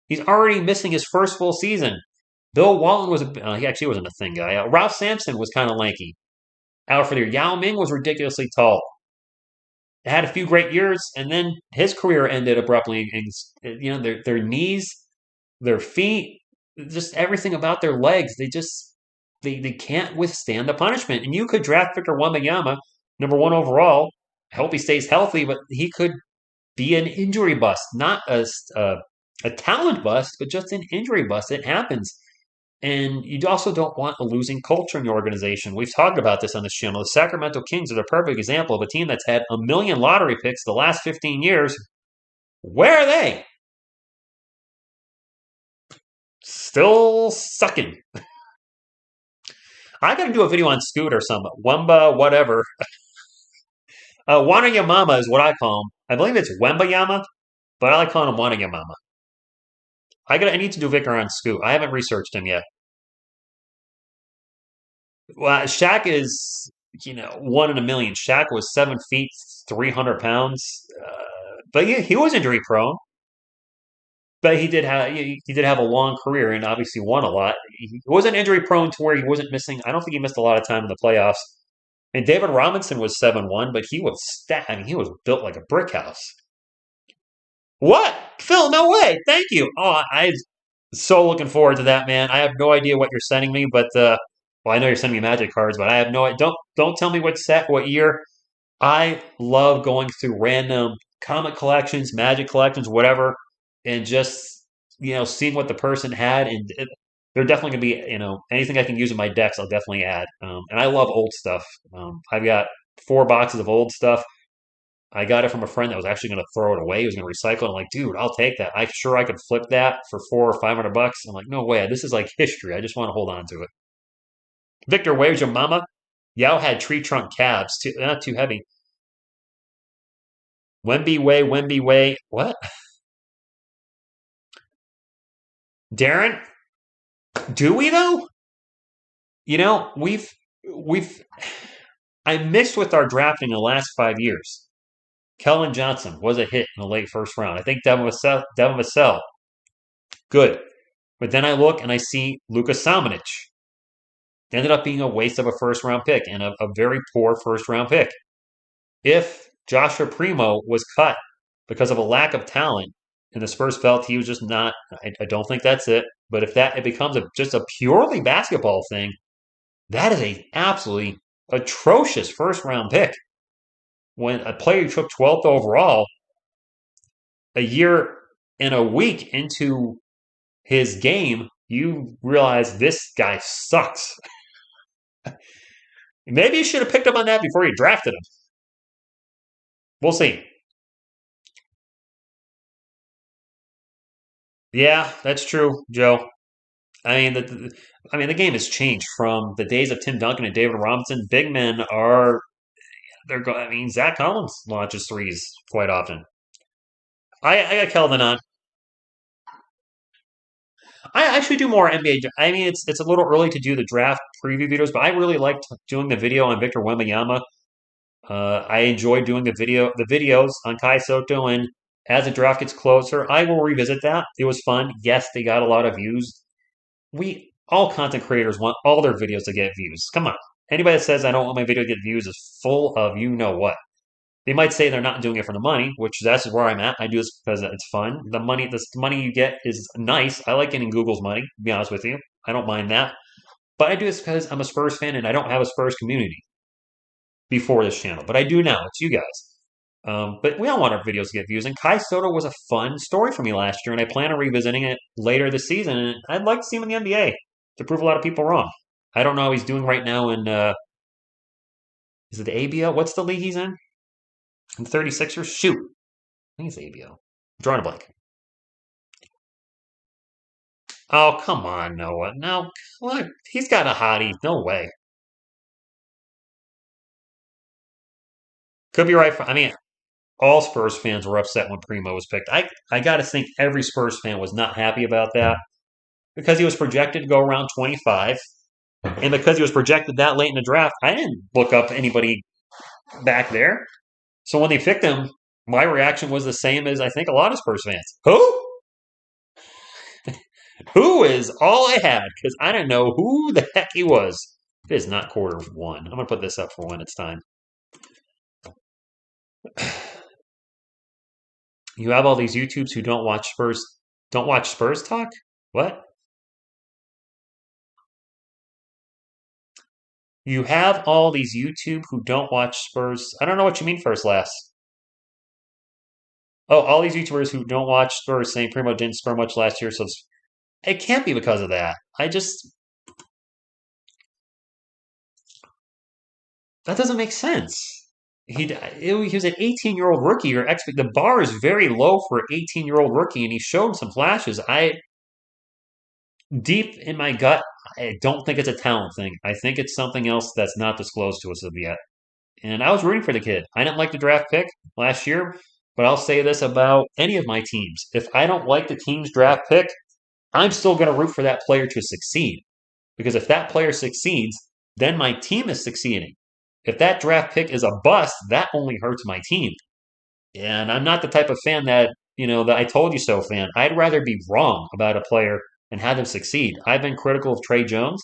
He's already missing his first full season. Bill Walton he actually wasn't a thin guy. Ralph Sampson was kind of lanky. Out for the year. Yao Ming was ridiculously tall. Had a few great years, and then his career ended abruptly. And their knees, their feet, just everything about their legs, they can't withstand the punishment. And you could draft Victor Wembanyama, number one overall. I hope he stays healthy, but he could be an injury bust, not a talent bust, but just an injury bust. It happens. And you also don't want a losing culture in your organization. We've talked about this on this channel. The Sacramento Kings are the perfect example of a team that's had a million lottery picks the last 15 years. Where are they? Still sucking. I got to do a video on Scoot or some Wemba, whatever. Wanayamama is what I call him. I believe it's Wembayama, but I like calling him Wanayamama. I need to do Vicar on Scoot. I haven't researched him yet. Well, Shaq is, 1 in a million. Shaq was 7 feet, 300 pounds. But yeah, he was injury prone. But he did have a long career and obviously won a lot. He wasn't injury prone to where he wasn't missing. I don't think he missed a lot of time in the playoffs. And David Robinson was 7'1", but he was I mean, he was built like a brick house. What? Phil, no way. Thank you. Oh, I'm so looking forward to that, man. I have no idea what you're sending me, but well, I know you're sending me Magic cards, but I have no. Don't tell me what set, what year. I love going through random comic collections, Magic collections, whatever, and just seeing what the person had, and they're definitely gonna be anything I can use in my decks. I'll definitely add. And I love old stuff. I've got 4 boxes of old stuff. I got it from a friend that was actually going to throw it away. He was going to recycle it. I'm like, dude, I'll take that. I'm sure I could flip that for 400 or 500 bucks. I'm like, no way. This is like history. I just want to hold on to it. Victor, where's your mama? Yao had tree trunk calves. Not too heavy. Wemby way. What? Darren, do we though? We've I mixed with our drafting in the last 5 years. Kellen Johnson was a hit in the late first round. I think Devin Vassell, good. But then I look and I see Lucas Samanic. Ended up being a waste of a first round pick and a very poor first round pick. If Joshua Primo was cut because of a lack of talent and the Spurs felt he was just not, I don't think that's it. But if it becomes just a purely basketball thing, that is a absolutely atrocious first round pick. When a player took 12th overall a year and a week into his game, you realize this guy sucks. Maybe you should have picked up on that before you drafted him. We'll see. Yeah, that's true, Joe. I mean, the game has changed from the days of Tim Duncan and David Robinson. Big men are they're going. I mean, Zach Collins launches threes quite often. I got Kelvin on. I actually do more NBA. I mean, it's a little early to do the draft preview videos, but I really liked doing the video on Victor Wembanyama. I enjoy doing the videos on Kai Soto, and as the draft gets closer, I will revisit that. It was fun. Yes, they got a lot of views. We all content creators want all their videos to get views. Come on. Anybody that says I don't want my video to get views is full of you know what. They might say they're not doing it for the money, which that's where I'm at. I do this because it's fun. The money you get is nice. I like getting Google's money, to be honest with you. I don't mind that. But I do this because I'm a Spurs fan and I don't have a Spurs community before this channel. But I do now. It's you guys. But we all want our videos to get views. And Kai Soto was a fun story for me last year, and I plan on revisiting it later this season. And I'd like to see him in the NBA to prove a lot of people wrong. I don't know how he's doing right now in, is it the ABL? What's the league he's in 36ers? Shoot. I think it's the ABL. Drawing a blank. Oh, come on, Noah. No, what? He's got a hottie. No way. Could be right. I mean, all Spurs fans were upset when Primo was picked. I got to think every Spurs fan was not happy about that because he was projected to go around 25. And because he was projected that late in the draft, I didn't look up anybody back there. So when they picked him, my reaction was the same as I think a lot of Spurs fans. Who? Who is all I had because I didn't know who the heck he was. It is not quarter one. I'm going to put this up for when it's time. You have all these YouTubes who don't watch Spurs talk? What? You have all these YouTube who don't watch Spurs. I don't know what you mean first last. Oh, all these YouTubers who don't watch Spurs saying Primo didn't score much last year, so it can't be because of that. That doesn't make sense. He was an 18-year-old rookie. The bar is very low for an 18-year-old rookie, and he showed some flashes. I deep in my gut, I don't think it's a talent thing. I think it's something else that's not disclosed to us of yet. And I was rooting for the kid. I didn't like the draft pick last year, but I'll say this about any of my teams. If I don't like the team's draft pick, I'm still going to root for that player to succeed. Because if that player succeeds, then my team is succeeding. If that draft pick is a bust, that only hurts my team. And I'm not the type of fan that I told you so fan. I'd rather be wrong about a player and have them succeed. I've been critical of Trey Jones,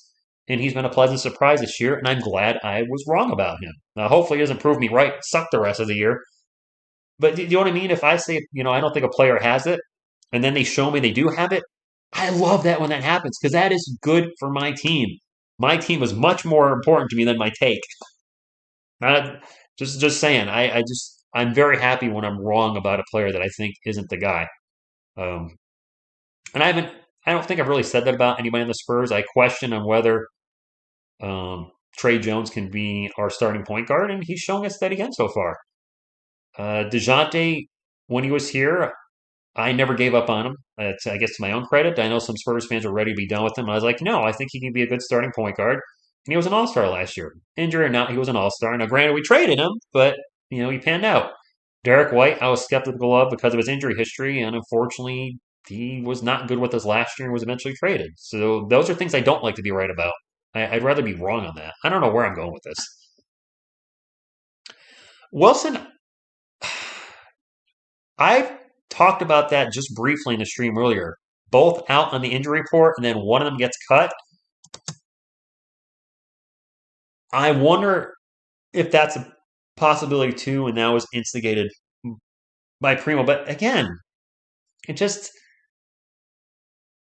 and he's been a pleasant surprise this year, and I'm glad I was wrong about him. Now, hopefully, he doesn't prove me right, suck the rest of the year. But do you know what I mean? If I say, I don't think a player has it, and then they show me they do have it, I love that when that happens because that is good for my team. My team is much more important to me than my take. Not, just saying. I'm very happy when I'm wrong about a player that I think isn't the guy. Um, and I don't think I've really said that about anybody in the Spurs. I question on whether Trey Jones can be our starting point guard, and he's showing us that again so far. DeJounte, when he was here, I never gave up on him. I guess to my own credit, I know some Spurs fans were ready to be done with him. I was like, no, I think he can be a good starting point guard. And he was an all-star last year. Injury or not, he was an all-star. Now, granted, we traded him, but, he panned out. Derek White, I was skeptical of because of his injury history, and unfortunately, he was not good with us last year and was eventually traded. So those are things I don't like to be right about. I'd rather be wrong on that. I don't know where I'm going with this. Wilson, I talked about that just briefly in the stream earlier. Both out on the injury report, and then one of them gets cut. I wonder if that's a possibility too, and that was instigated by Primo. But again, it just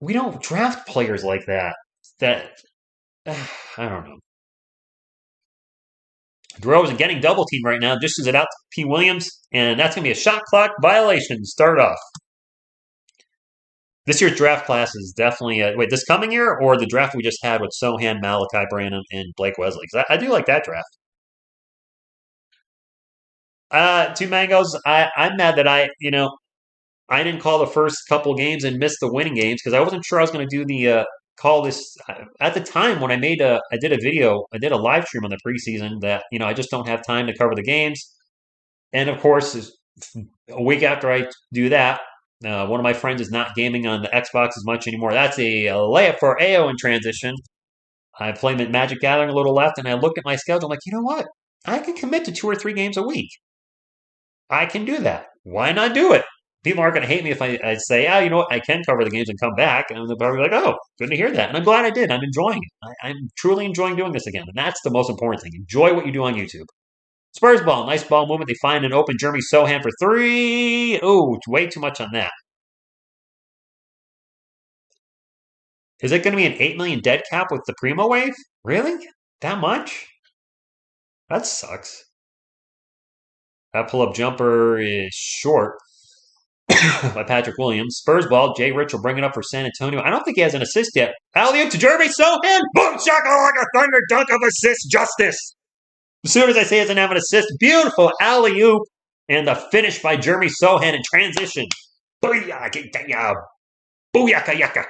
we don't draft players like that. That I don't know. DeRozan getting double teamed right now. Dishes it out to P. Williams, and that's going to be a shot clock violation to start off. This year's draft class is definitely wait, this coming year or the draft we just had with Sohan, Malachi Branham, and Blake Wesley? Because I do like that draft. Two mangoes. I'm mad that I didn't call the first couple games and missed the winning games because I wasn't sure I was going to do the call this at the time when I did a video, I did a live stream on the preseason that I just don't have time to cover the games, and of course, a week after I do that, one of my friends is not gaming on the Xbox as much anymore. That's a layup for AO in transition. I play Magic Gathering a little left, and I look at my schedule. I'm like, you know what? I can commit to 2 or 3 games a week. I can do that. Why not do it? People aren't going to hate me if I say, you know what? I can cover the games and come back. And they'll probably be like, oh, good to hear that. And I'm glad I did. I'm enjoying it. I'm truly enjoying doing this again. And that's the most important thing. Enjoy what you do on YouTube. Spurs ball. Nice ball movement. They find an open Jeremy Sohan for 3. Oh, way too much on that. Is it going to be an 8 million dead cap with the Primo wave? Really? That much? That sucks. That pull-up jumper is short by Patrick Williams. Spurs ball. Jay Rich will bring it up for San Antonio. I don't think he has an assist yet. Alley-oop to Jeremy Sohan. Boom, shaka like a thunder dunk of assist justice. As soon as I say he doesn't have an assist, beautiful alley-oop. And the finish by Jeremy Sohan in transition. Booyaka, booyaka yaka.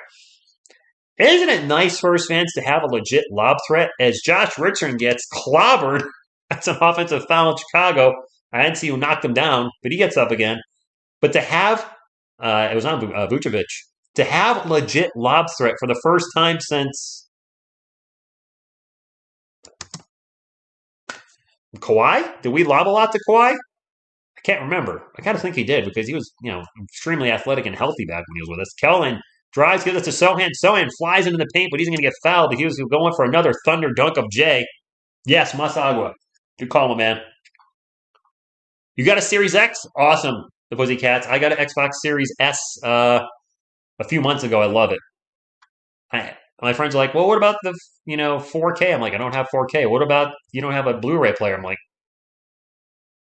Isn't it nice for Spurs fans to have a legit lob threat as Josh Richardson gets clobbered? That's an offensive foul in Chicago. I didn't see who knocked him down, but he gets up again. But to have, it was on Vucevic, to have legit lob threat for the first time since Kawhi? Did we lob a lot to Kawhi? I can't remember. I kind of think he did because he was, extremely athletic and healthy back when he was with us. Kellen drives, gives it to Sohan. Sohan flies into the paint, but he's going to get fouled. But he was going for another thunder dunk of Jay. Yes, Masagua. Good call, my man. You got a Series X? Awesome. The Pussycats. I got an Xbox Series S a few months ago. I love it. My friends are like, well, what about the 4K? I'm like, I don't have 4K. What about you don't have a Blu-ray player? I'm like,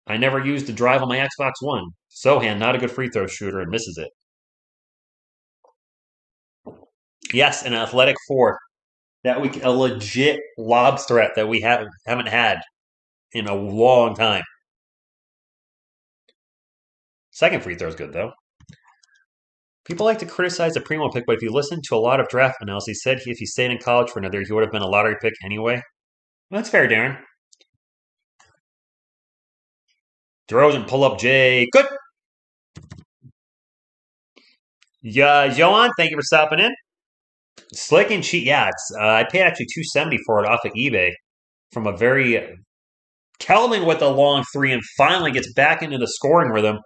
I never used the drive on my Xbox One. Sohan, not a good free throw shooter, and misses it. Yes, an athletic four. A legit lob threat that we haven't had in a long time. Second free throw is good though. People like to criticize the Primo pick, but if you listen to a lot of draft analysis, he said if he stayed in college for another year, he would have been a lottery pick anyway. Well, that's fair, Darren. DeRozan pull up Jay. Good. Yeah, Johan, thank you for stopping in. Slick and cheap. Yeah, I paid actually $270 for it off of eBay from a very Kelvin with a long three and finally gets back into the scoring rhythm.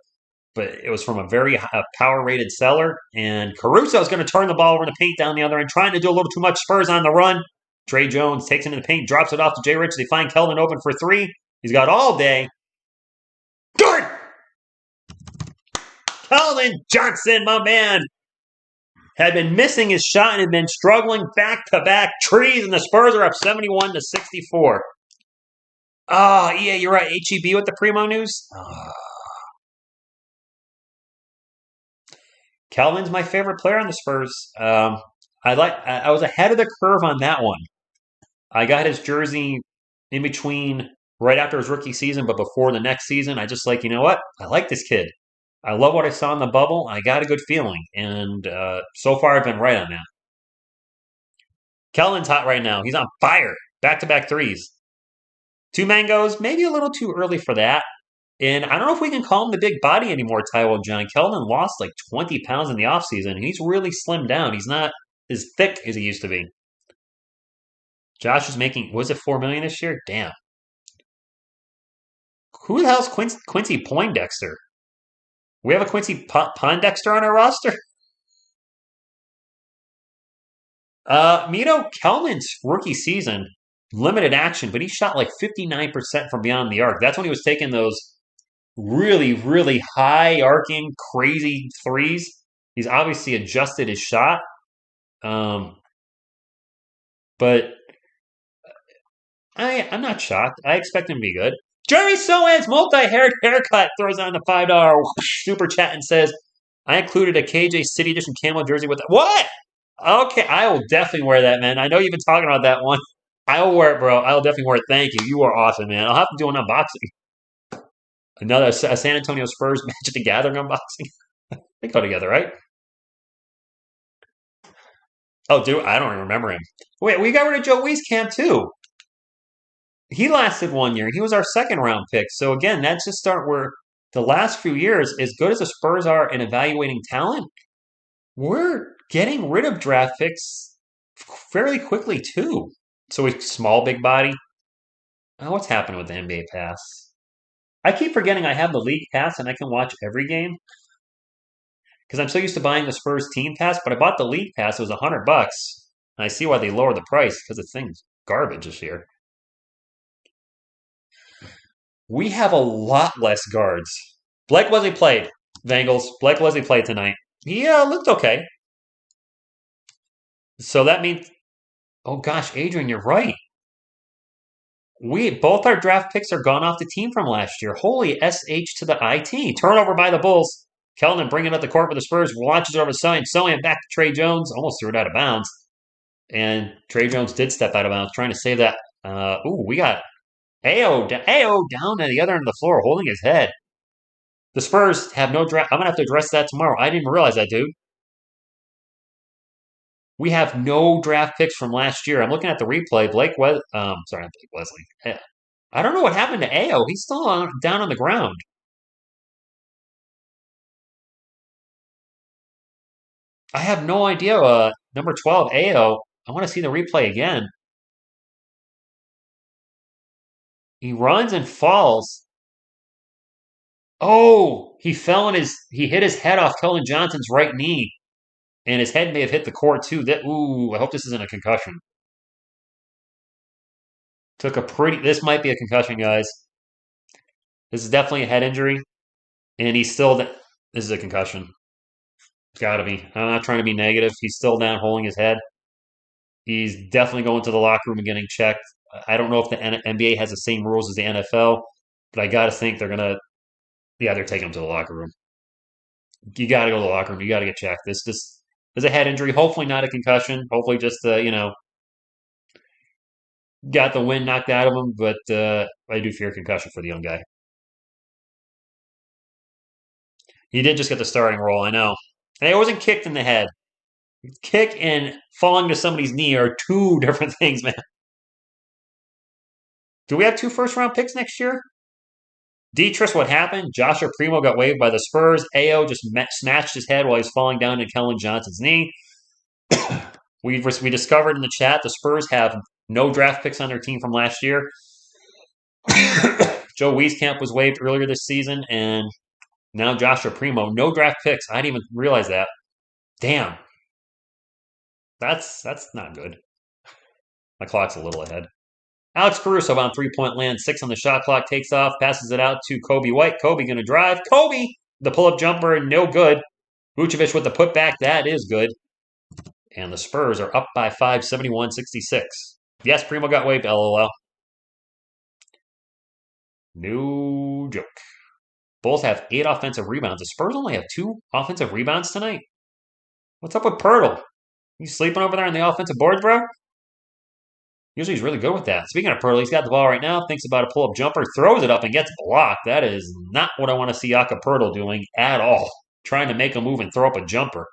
But it was from a very power-rated seller. And Caruso is going to turn the ball over in the paint down the other end, trying to do a little too much. Spurs on the run. Trey Jones takes it in the paint, drops it off to Jay Rich. They find Kelvin open for three. He's got all day. Good! Kelvin Johnson, my man, had been missing his shot and had been struggling back-to-back trees, and the Spurs are up 71-64. Oh, yeah, you're right. HEB with the Primo news. Oh. Kelvin's my favorite player on the Spurs. I was ahead of the curve on that one. I got his jersey in between right after his rookie season, but before the next season. I just you know what? I like this kid. I love what I saw in the bubble. I got a good feeling, and so far I've been right on that. Kelvin's hot right now. He's on fire. Back-to-back threes. Two mangoes, maybe a little too early for that. And I don't know if we can call him the big body anymore, Tywell John. Kelvin lost like 20 pounds in the offseason, and he's really slimmed down. He's not as thick as he used to be. Josh is making, was it $4 million this year? Damn. Who the hell's Quincy Poindexter? We have a Quincy Poindexter on our roster? Mito, Kelvin's rookie season, limited action, but he shot like 59% from beyond the arc. That's when he was taking those really, really high arcing, crazy threes. He's obviously adjusted his shot. But I'm not shocked. I expect him to be good. Jeremy Sohan's multi-haired haircut throws on the $5 super chat and says, I included a KJ City Edition camo jersey with what? Okay, I will definitely wear that, man. I know you've been talking about that one. I will wear it, bro. I will definitely wear it. Thank you. You are awesome, man. I'll have to do an unboxing. Another San Antonio Spurs Magic the Gathering unboxing. They go together, right? Oh, dude, I don't even remember him. Wait, we got rid of Joe Wieskamp, too. He lasted 1 year. He was our second round pick. So, again, that's just start where the last few years, as good as the Spurs are in evaluating talent, we're getting rid of draft picks fairly quickly, too. So, a small, big body. Oh, what's happening with the NBA Pass? I keep forgetting I have the League Pass and I can watch every game. Because I'm so used to buying the Spurs Team Pass, but I bought the League Pass. It was $100. And I see why they lowered the price, because the thing's garbage this year. We have a lot less guards. Blake Wesley played. Bengals. Blake Wesley played tonight. He looked okay. So that means... Oh, gosh, Adrian, you're right. We both our draft picks are gone off the team from last year. Holy SH to the IT. Turnover by the Bulls. Keldon bringing up the court for the Spurs. Launches over Sohan. Sohan back to Trey Jones. Almost threw it out of bounds. And Trey Jones did step out of bounds, trying to save that. We got Ao down at the other end of the floor, holding his head. The Spurs have no draft. I'm going to have to address that tomorrow. I didn't realize that, dude. We have no draft picks from last year. I'm looking at the replay. Sorry, not Blake Wesley. I don't know what happened to Ao. He's still down on the ground. I have no idea. Number 12, Ao. I want to see the replay again. He runs and falls. Oh, he fell on he hit his head off Keldon Johnson's right knee. And his head may have hit the court too. I hope this isn't a concussion. This might be a concussion, guys. This is definitely a head injury. And this is a concussion. It's got to be. I'm not trying to be negative. He's still down holding his head. He's definitely going to the locker room and getting checked. I don't know if the NBA has the same rules as the NFL, but I got to think they're taking him to the locker room. You got to go to the locker room. You got to get checked. This is a head injury. Hopefully not a concussion. Hopefully just, got the wind knocked out of him, but I do fear concussion for the young guy. He did just get the starting role, I know. And it wasn't kicked in the head. Kick and falling to somebody's knee are two different things, man. Do we have 2 first-round picks next year? Dietrich, what happened? Joshua Primo got waived by the Spurs. Ao just smashed his head while he's falling down to Keldon Johnson's knee. We discovered in the chat the Spurs have no draft picks on their team from last year. Joe Wieskamp was waived earlier this season, and now Joshua Primo. No draft picks. I didn't even realize that. Damn. That's not good. My clock's a little ahead. Alex Caruso on 3-point land, 6 on the shot clock, takes off, passes it out to Kobe White. Kobe going to drive. Kobe, the pull-up jumper, no good. Vucevic with the putback, that is good. And the Spurs are up by 5, 71-66. Yes, Primo got waived, LOL. No joke. Bulls have 8 offensive rebounds. The Spurs only have 2 offensive rebounds tonight. What's up with Pirtle? You sleeping over there on the offensive boards, bro? Usually he's really good with that. Speaking of Pirtle, he's got the ball right now, thinks about a pull-up jumper, throws it up and gets blocked. That is not what I want to see Jakob Pirtle doing at all. Trying to make a move and throw up a jumper.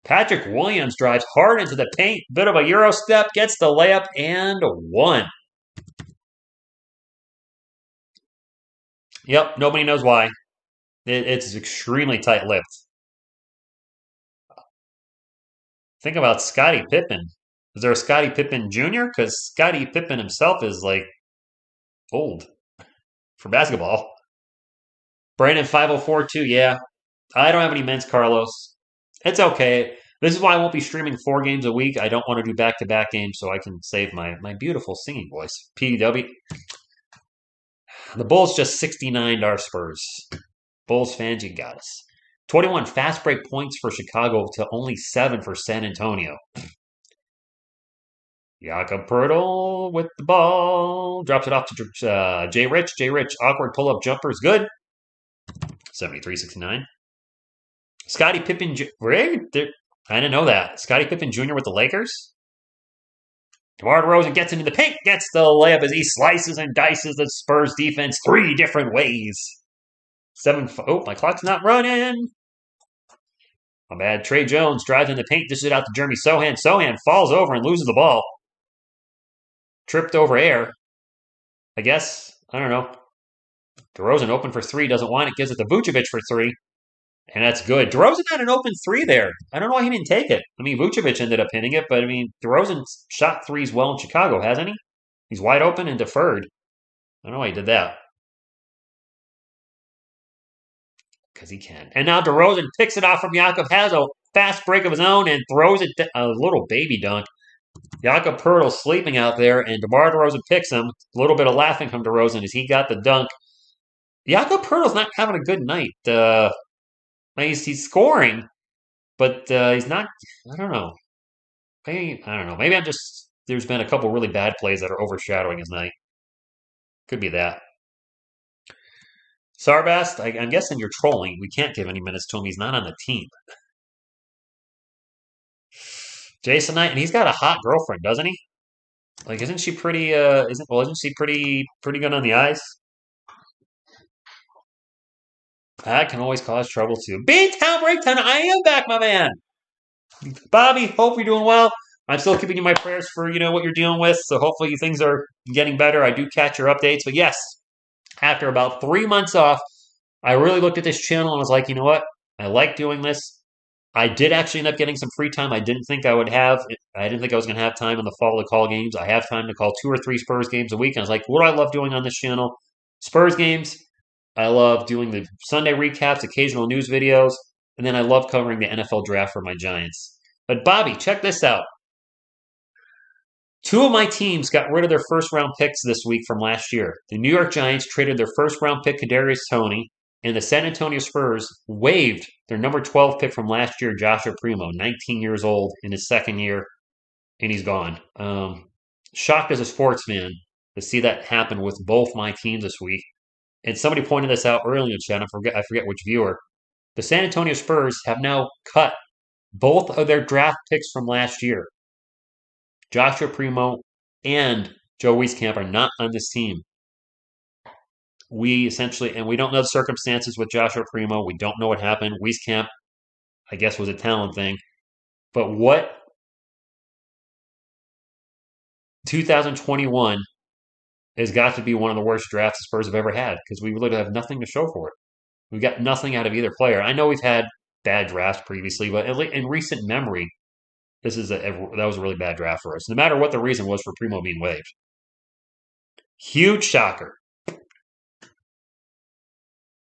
Patrick Williams drives hard into the paint. Bit of a Euro step, gets the layup, and 1. Yep, nobody knows why. It's extremely tight-lipped. Think about Scottie Pippen. Is there a Scottie Pippen Jr.? Because Scottie Pippen himself is like old for basketball. Brandon 5042, yeah. I don't have any men's Carlos. It's okay. This is why I won't be streaming 4 games a week. I don't want to do back-to-back games so I can save my beautiful singing voice. PW. The Bulls just 69 our Spurs. Bulls fans, you got us. 21 fast break points for Chicago to only 7 for San Antonio. Jakob Pirtle with the ball. Drops it off to Jay Rich. Jay Rich, awkward pull-up jumper is good. 73-69. Scottie Pippen. I didn't know that. Scottie Pippen Jr. with the Lakers. DeMar DeRozan gets into the paint. Gets the layup as he slices and dices the Spurs defense 3 different ways. My clock's not running. My bad. Trey Jones drives in the paint. Dishes it out to Jeremy Sohan. Sohan falls over and loses the ball. Tripped over air. I guess. I don't know. DeRozan open for 3. Doesn't want it. Gives it to Vucevic for 3. And that's good. DeRozan had an open 3 there. I don't know why he didn't take it. I mean, Vucevic ended up hitting it, but I mean, DeRozan shot 3s well in Chicago, hasn't he? He's wide open and deferred. I don't know why he did that. Because he can. And now DeRozan picks it off from Jakob, has a fast break of his own, and throws it a little baby dunk. Jakob Pirtle sleeping out there, and DeMar DeRozan picks him. A little bit of laughing from DeRozan as he got the dunk. Jakob Pirtle's not having a good night. He's scoring, but he's not. I don't know. Maybe I'm just there's been a couple really bad plays that are overshadowing his night. Could be that. Sarbast, I'm guessing you're trolling. We can't give any minutes to him. He's not on the team. Jason Knight, and he's got a hot girlfriend, doesn't he? Like, isn't she pretty? Isn't she pretty good on the ice? That can always cause trouble too. B-Town Breakdown, I am back, my man. Bobby, hope you're doing well. I'm still keeping you in my prayers for what you're dealing with. So hopefully things are getting better. I do catch your updates, but yes, after about 3 months off, I really looked at this channel and was like, you know what? I like doing this. I did actually end up getting some free time. I didn't think I would have. I didn't think I was going to have time in the fall to call games. I have time to call 2 or 3 Spurs games a week. And I was like, what do I love doing on this channel? Spurs games. I love doing the Sunday recaps, occasional news videos, and then I love covering the NFL draft for my Giants. But Bobby, check this out. 2 of my teams got rid of their first round picks this week from last year. The New York Giants traded their first round pick, Kadarius Toney, and the San Antonio Spurs waived their number 12 pick from last year, Joshua Primo, 19 years old in his second year, and he's gone. Shocked as a sports fan to see that happen with both my teams this week. And somebody pointed this out earlier in the chat. I forget which viewer. The San Antonio Spurs have now cut both of their draft picks from last year. Joshua Primo and Joe Wieskamp are not on this team. We don't know the circumstances with Joshua Primo. We don't know what happened. Wieskamp, I guess, was a talent thing. But what 2021 has got to be one of the worst drafts the Spurs have ever had because we literally have nothing to show for it. We got nothing out of either player. I know we've had bad drafts previously, but in recent memory, that was a really bad draft for us. No matter what the reason was for Primo being waived. Huge shocker.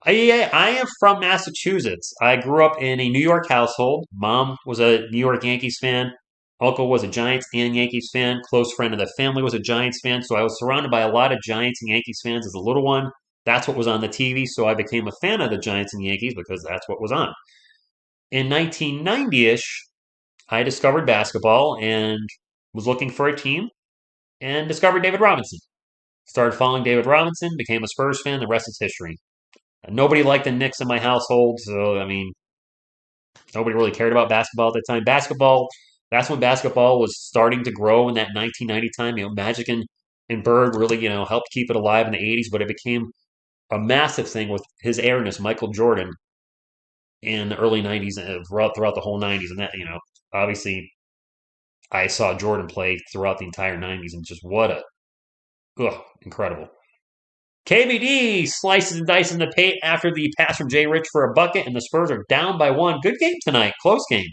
I am from Massachusetts. I grew up in a New York household. Mom was a New York Yankees fan. Uncle was a Giants and Yankees fan. Close friend of the family was a Giants fan. So I was surrounded by a lot of Giants and Yankees fans as a little one. That's what was on the TV. So I became a fan of the Giants and Yankees because that's what was on. In 1990-ish, I discovered basketball and was looking for a team and discovered David Robinson. Started following David Robinson, became a Spurs fan. The rest is history. Nobody liked the Knicks in my household, so nobody really cared about basketball at the time. That's when basketball was starting to grow in that 1990 time. Magic and Bird really, helped keep it alive in the 80s, but it became a massive thing with his airness, Michael Jordan, in the early 90s and throughout the whole 90s. And that, obviously I saw Jordan play throughout the entire 90s and just incredible. KBD slices and dices in the paint after the pass from Jay Rich for a bucket, and the Spurs are down by 1. Good game tonight. Close game.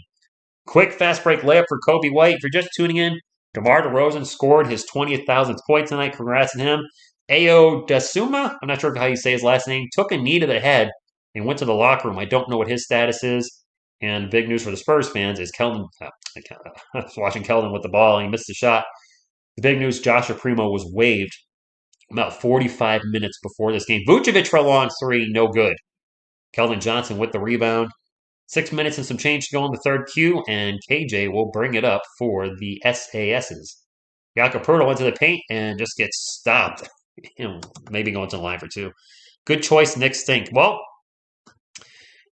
Quick fast break layup for Kobe White. If you're just tuning in, DeMar DeRozan scored his 20,000th point tonight. Congrats to him. Ayo Dasuma, I'm not sure how you say his last name, took a knee to the head and went to the locker room. I don't know what his status is. And big news for the Spurs fans is Keldon. I was watching Keldon with the ball, and he missed the shot. The big news, Joshua Primo was waived about 45 minutes before this game. Vucevic for a long 3, no good. Keldon Johnson with the rebound. 6 minutes and some change to go in the third Q, and KJ will bring it up for the SASs. Jakob Poeltl went to the paint and just gets stopped. Maybe going to the line for 2. Good choice, Knicks stink. Well,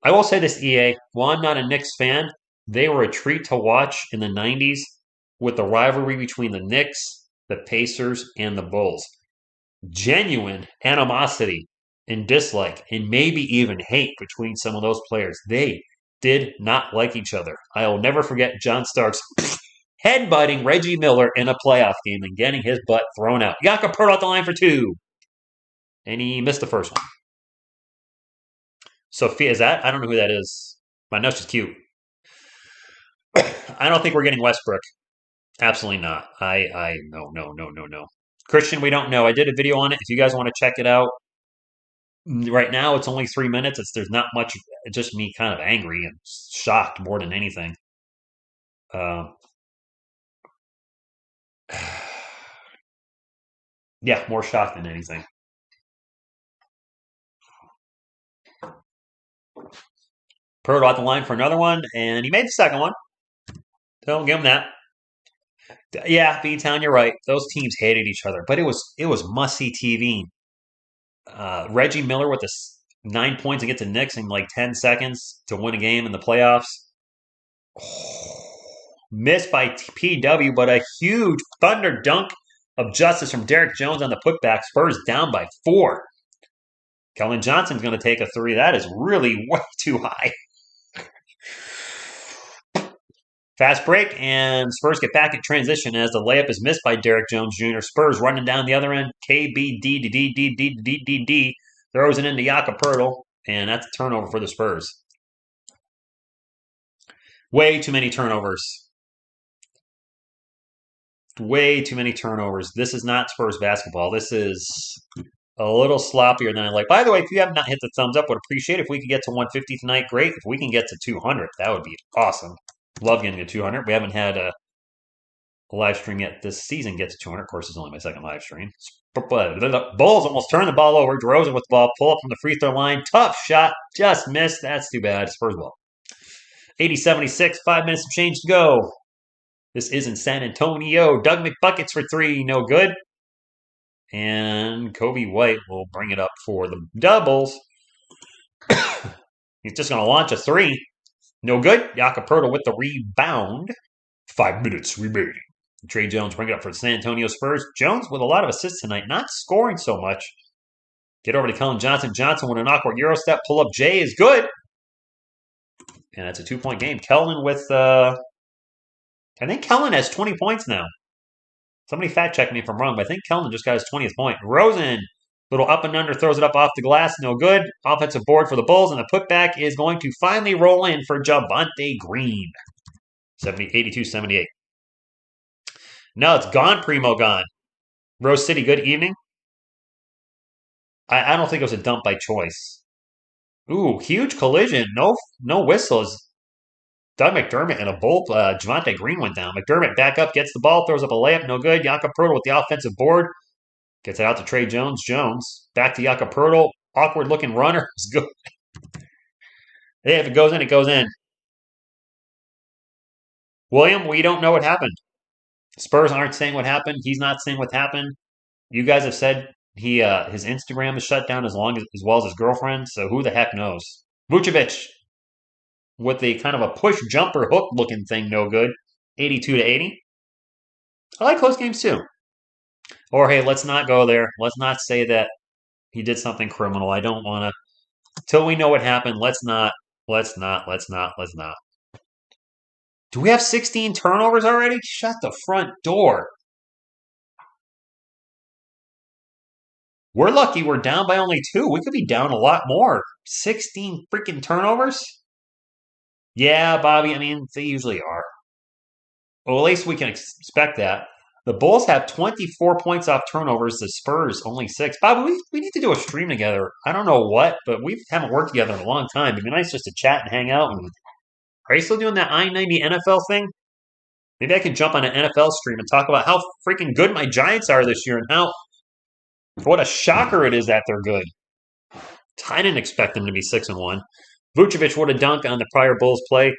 I will say this, EA. While I'm not a Knicks fan, they were a treat to watch in the 90s with the rivalry between the Knicks, the Pacers, and the Bulls. Genuine animosity and dislike and maybe even hate between some of those players. They did not like each other. I will never forget John Starks headbutting Reggie Miller in a playoff game and getting his butt thrown out. Jakob Poeltl out the line for 2. And he missed the first one. Sophia, is that? I don't know who that is. My notes is cute. I don't think we're getting Westbrook. Absolutely not. No. Christian, we don't know. I did a video on it. If you guys want to check it out, right now it's only 3 minutes. There's not much. It's just me kind of angry and shocked more than anything. Yeah, more shocked than anything. Poeltl out the line for another one, and he made the second one. Don't give him that. Yeah, B-Town, you're right. Those teams hated each other, but it was must-see TV. Reggie Miller with 9 points against the Knicks in like 10 seconds to win a game in the playoffs. Missed by PW, but a huge thunder dunk of justice from Derek Jones on the putback. Spurs down by 4. Kellen Johnson's going to take a three. That is really way too high. Fast break, and Spurs get back in transition as the layup is missed by Derek Jones Jr. Spurs running down the other end. KBD throws it into Jakob Poeltl, and that's a turnover for the Spurs. Way too many turnovers. Way too many turnovers. This is not Spurs basketball. This is a little sloppier than I like. By the way, if you have not hit the thumbs up, would appreciate it. If we could get to 150 tonight, great. If we can get to 200, that would be awesome. Love getting to 200. We haven't had a live stream yet this season get to 200. Of course, it's only my second live stream. But the Bulls almost turned the ball over. DeRozan with the ball, pull up from the free throw line. Tough shot, just missed. That's too bad. Spurs ball. 80-76, 5 minutes of change to go. This isn't San Antonio. Doug McBuckets for 3, no good. And Kobe White will bring it up for the doubles. He's just going to launch a 3. No good. Jakob Poeltl with the rebound. 5 minutes remaining. Trey Jones bring it up for the San Antonio Spurs. Jones with a lot of assists tonight, not scoring so much. Get over to Kellen Johnson. Johnson with an awkward Euro step. Pull up J is good. And that's a 2-point game. Kellen with, I think Kellen has 20 points now. Somebody fact check me if I'm wrong, but I think Kellen just got his 20th point. Rosen, little up and under, throws it up off the glass. No good. Offensive board for the Bulls, and the putback is going to finally roll in for Javonte Green. 82-78. No, it's gone, Primo gone. Rose City, good evening. I don't think it was a dump by choice. Ooh, huge collision. No whistles. Doug McDermott and a bolt. Javonte Green went down. McDermott back up, gets the ball, throws up a layup, no good. Jakob Poeltl with the offensive board. Gets it out to Trey Jones. Jones back to Jakob Poeltl. Awkward looking runner. It's good. Hey, if it goes in, it goes in. William, we don't know what happened. Spurs aren't saying what happened. He's not saying what happened. You guys have said his Instagram is shut down as well as his girlfriend. So who the heck knows? Vucevic with the kind of a push jumper hook looking thing, no good. 82-80. I like close games too. Or hey, let's not go there. Let's not say that he did something criminal. I don't want to. Till we know what happened, let's not. Do we have 16 turnovers already? Shut the front door. We're lucky we're down by only 2. We could be down a lot more. 16 freaking turnovers? Yeah, Bobby, I mean, they usually are. Well, at least we can expect that. The Bulls have 24 points off turnovers. The Spurs only 6. Bobby, we need to do a stream together. I don't know what, but we haven't worked together in a long time. It'd be nice just to chat and hang out. Are you still doing that I-90 NFL thing? Maybe I can jump on an NFL stream and talk about how freaking good my Giants are this year and what a shocker it is that they're good. I didn't expect them to be 6-1. Vucevic would have dunked on the prior Bulls play.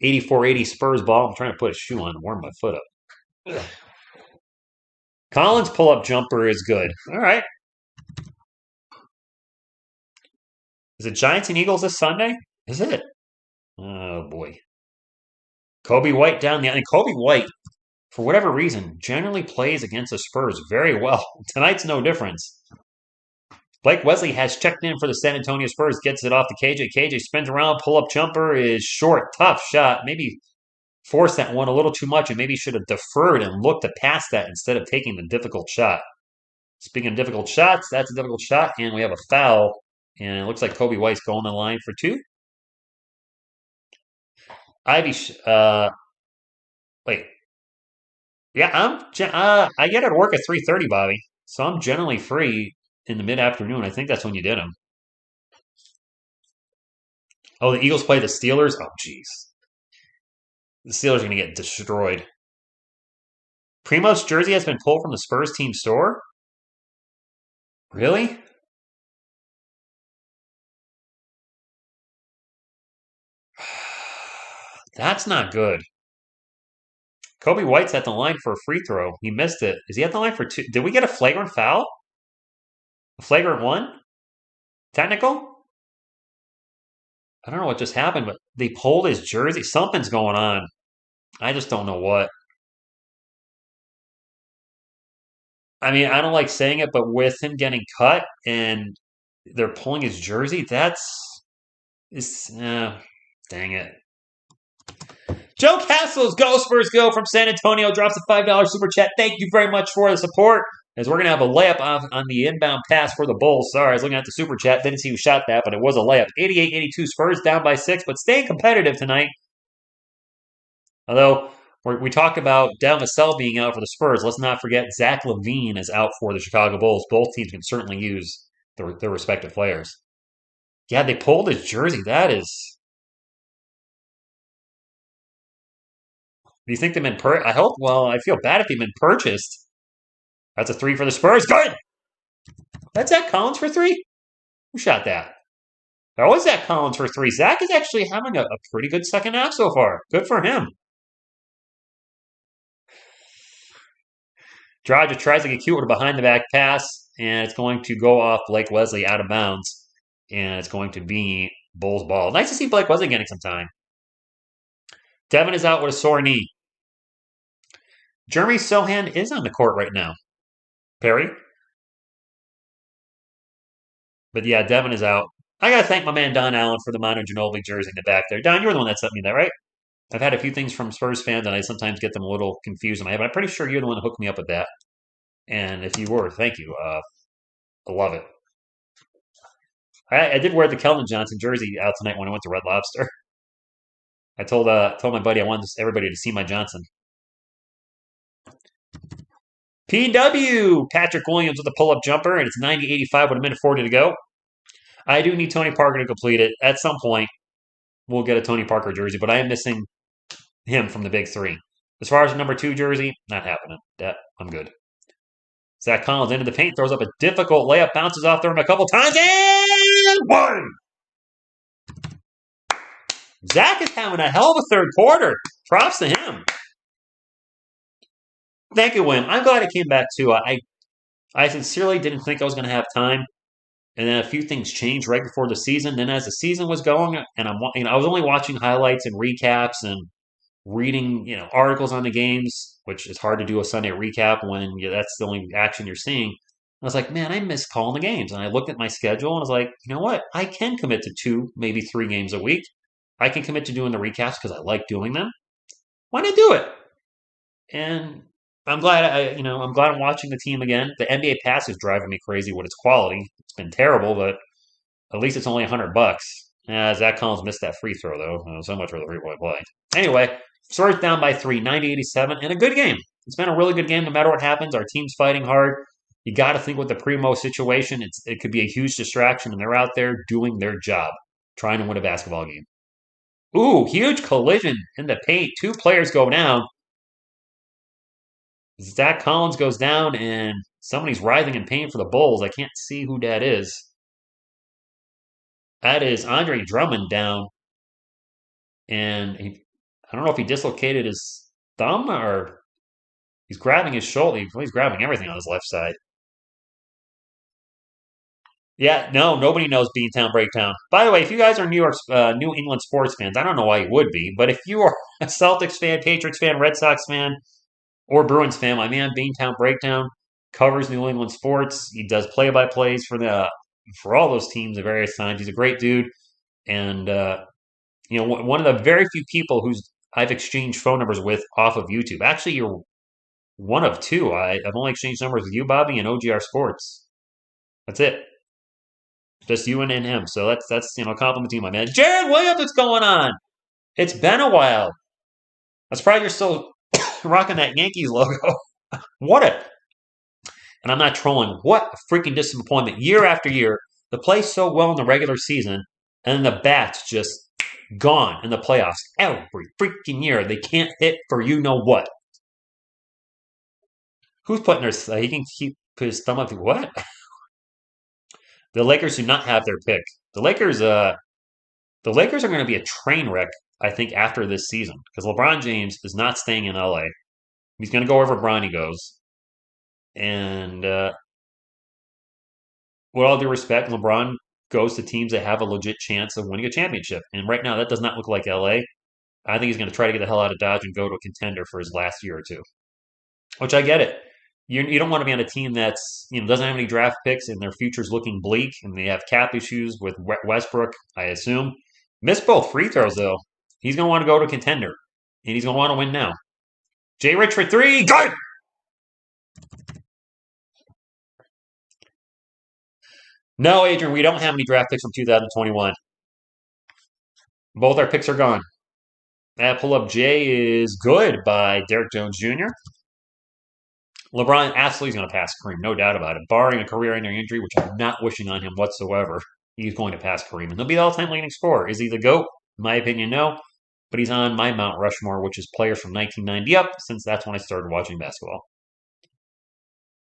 84-80 Spurs ball. I'm trying to put a shoe on and warm my foot up. Ugh. Collins pull-up jumper is good. All right. Is it Giants and Eagles this Sunday? Is it? Oh, boy. Kobe White down the end. Kobe White, for whatever reason, generally plays against the Spurs very well. Tonight's no difference. Blake Wesley has checked in for the San Antonio Spurs, gets it off to KJ. KJ spins around, pull-up jumper is short. Tough shot. Maybe forced that one a little too much and maybe should have deferred and looked to pass that instead of taking the difficult shot. Speaking of difficult shots, that's a difficult shot, and we have a foul. And it looks like Kobe White's going the line for 2. Ivy, wait. Yeah, I get out of work at 3:30, Bobby. So I'm generally free in the mid-afternoon. I think that's when you did them. Oh, the Eagles play the Steelers? Oh, jeez. The Steelers are going to get destroyed. Primo's jersey has been pulled from the Spurs team store? Really? That's not good. Kobe White's at the line for a free throw. He missed it. Is he at the line for two? Did we get a flagrant foul? A flagrant one? Technical? I don't know what just happened, but they pulled his jersey. Something's going on. I just don't know what. I mean, I don't like saying it, but with him getting cut and they're pulling his jersey, that's is dang it. Joe Castles, Go Spurs Go from San Antonio, drops a $5 super chat. Thank you very much for the support. As we're going to have a layup on the inbound pass for the Bulls. Sorry, I was looking at the super chat. Didn't see who shot that, but it was a layup. 88-82 Spurs down by 6, but staying competitive tonight. Although we talked about Del Vassell being out for the Spurs. Let's not forget Zach LaVine is out for the Chicago Bulls. Both teams can certainly use their respective players. Yeah, they pulled his jersey. That is. Do you think they've been I hope. Well, I feel bad if they've been purchased. That's a 3 for the Spurs. Good. That's Zach Collins for 3. Who shot that? That was Zach Collins for 3. Zach is actually having a pretty good second half so far. Good for him. Dragic tries to get cute with a behind the back pass, and it's going to go off Blake Wesley out of bounds, and it's going to be Bulls ball. Nice to see Blake Wesley getting some time. Devin is out with a sore knee. Jeremy Sohan is on the court right now. Perry? But yeah, Devin is out. I got to thank my man Don Allen for the Manu Ginobili jersey in the back there. Don, you were the one that sent me that, right? I've had a few things from Spurs fans, and I sometimes get them a little confused in my head, but I'm pretty sure you're the one that hooked me up with that. And if you were, thank you. I love it. I did wear the Keldon Johnson jersey out tonight when I went to Red Lobster. I told my buddy I wanted everybody to see my Johnson. PW Patrick Williams with a pull-up jumper, and it's 90-85 with a minute 40 to go. I do need Tony Parker to complete it. At some point, we'll get a Tony Parker jersey, but I am missing him from the big 3. As far as the number 2 jersey, not happening. I'm good. Zach Collins into the paint, throws up a difficult layup, bounces off the rim a couple times, and 1! Zach is having a hell of a third quarter. Props to him. Thank you, William. I'm glad it came back too. I sincerely didn't think I was going to have time, and then a few things changed right before the season. Then as the season was going, and I was only watching highlights and recaps and reading articles on the games, which is hard to do a Sunday recap when that's the only action you're seeing. I was like, man, I miss calling the games. And I looked at my schedule and I was like, you know what? I can commit to 2, maybe 3 games a week. I can commit to doing the recaps because I like doing them. Why not do it? And I'm glad I'm glad I'm watching the team again. The NBA Pass is driving me crazy with its quality. It's been terrible, but at least it's only $100. Zach Collins missed that free throw though. So much for the 3-point play. Anyway, Spurs down by 3, 90-87, and a good game. It's been a really good game no matter what happens. Our team's fighting hard. You got to think with the Primo situation, it could be a huge distraction, and they're out there doing their job, trying to win a basketball game. Ooh, huge collision in the paint. 2 players go down. Zach Collins goes down, and somebody's writhing in pain for the Bulls. I can't see who that is. That is Andre Drummond down. And I don't know if he dislocated his thumb or he's grabbing his shoulder. He's grabbing everything on his left side. Yeah, no, nobody knows Beantown Breakdown. By the way, if you guys are New England sports fans, I don't know why you would be, but if you are a Celtics fan, Patriots fan, Red Sox fan, or Bruins fan, my man Beantown Breakdown covers New England sports. He does play-by-plays for all those teams at various times. He's a great dude, and one of the very few people I've exchanged phone numbers with off of YouTube. Actually, you're one of 2. I've only exchanged numbers with you, Bobby, and OGR Sports. That's it. Just you and him. So that's compliment to you, my man. Jared Williams, what's going on? It's been a while. I'm surprised you're still rocking that Yankees logo. And I'm not trolling. What a freaking disappointment. Year after year, they play so well in the regular season, and then the bats just gone in the playoffs every freaking year. They can't hit for you know what. Who's putting he can keep his thumb up? What? The Lakers do not have their pick. The Lakers are going to be a train wreck, I think, after this season because LeBron James is not staying in LA. He's going to go wherever Bronny goes. And with all due respect, LeBron goes to teams that have a legit chance of winning a championship. And right now, that does not look like LA. I think he's going to try to get the hell out of Dodge and go to a contender for his last year or two, which I get it. You don't want to be on a team that's doesn't have any draft picks and their future's looking bleak, and they have cap issues with Westbrook, I assume. Missed both free throws though. He's going to want to go to a contender, and he's going to want to win now. Jay Rich for three, good. No, Adrian, we don't have any draft picks from 2021. Both our picks are gone. That pull up J is good by Derek Jones Jr. LeBron absolutely is going to pass Kareem, no doubt about it. Barring a career-ending injury, which I'm not wishing on him whatsoever, he's going to pass Kareem. And he'll be the all-time leading scorer. Is he the GOAT? In my opinion, no. But he's on my Mount Rushmore, which is players from 1990 up, since that's when I started watching basketball.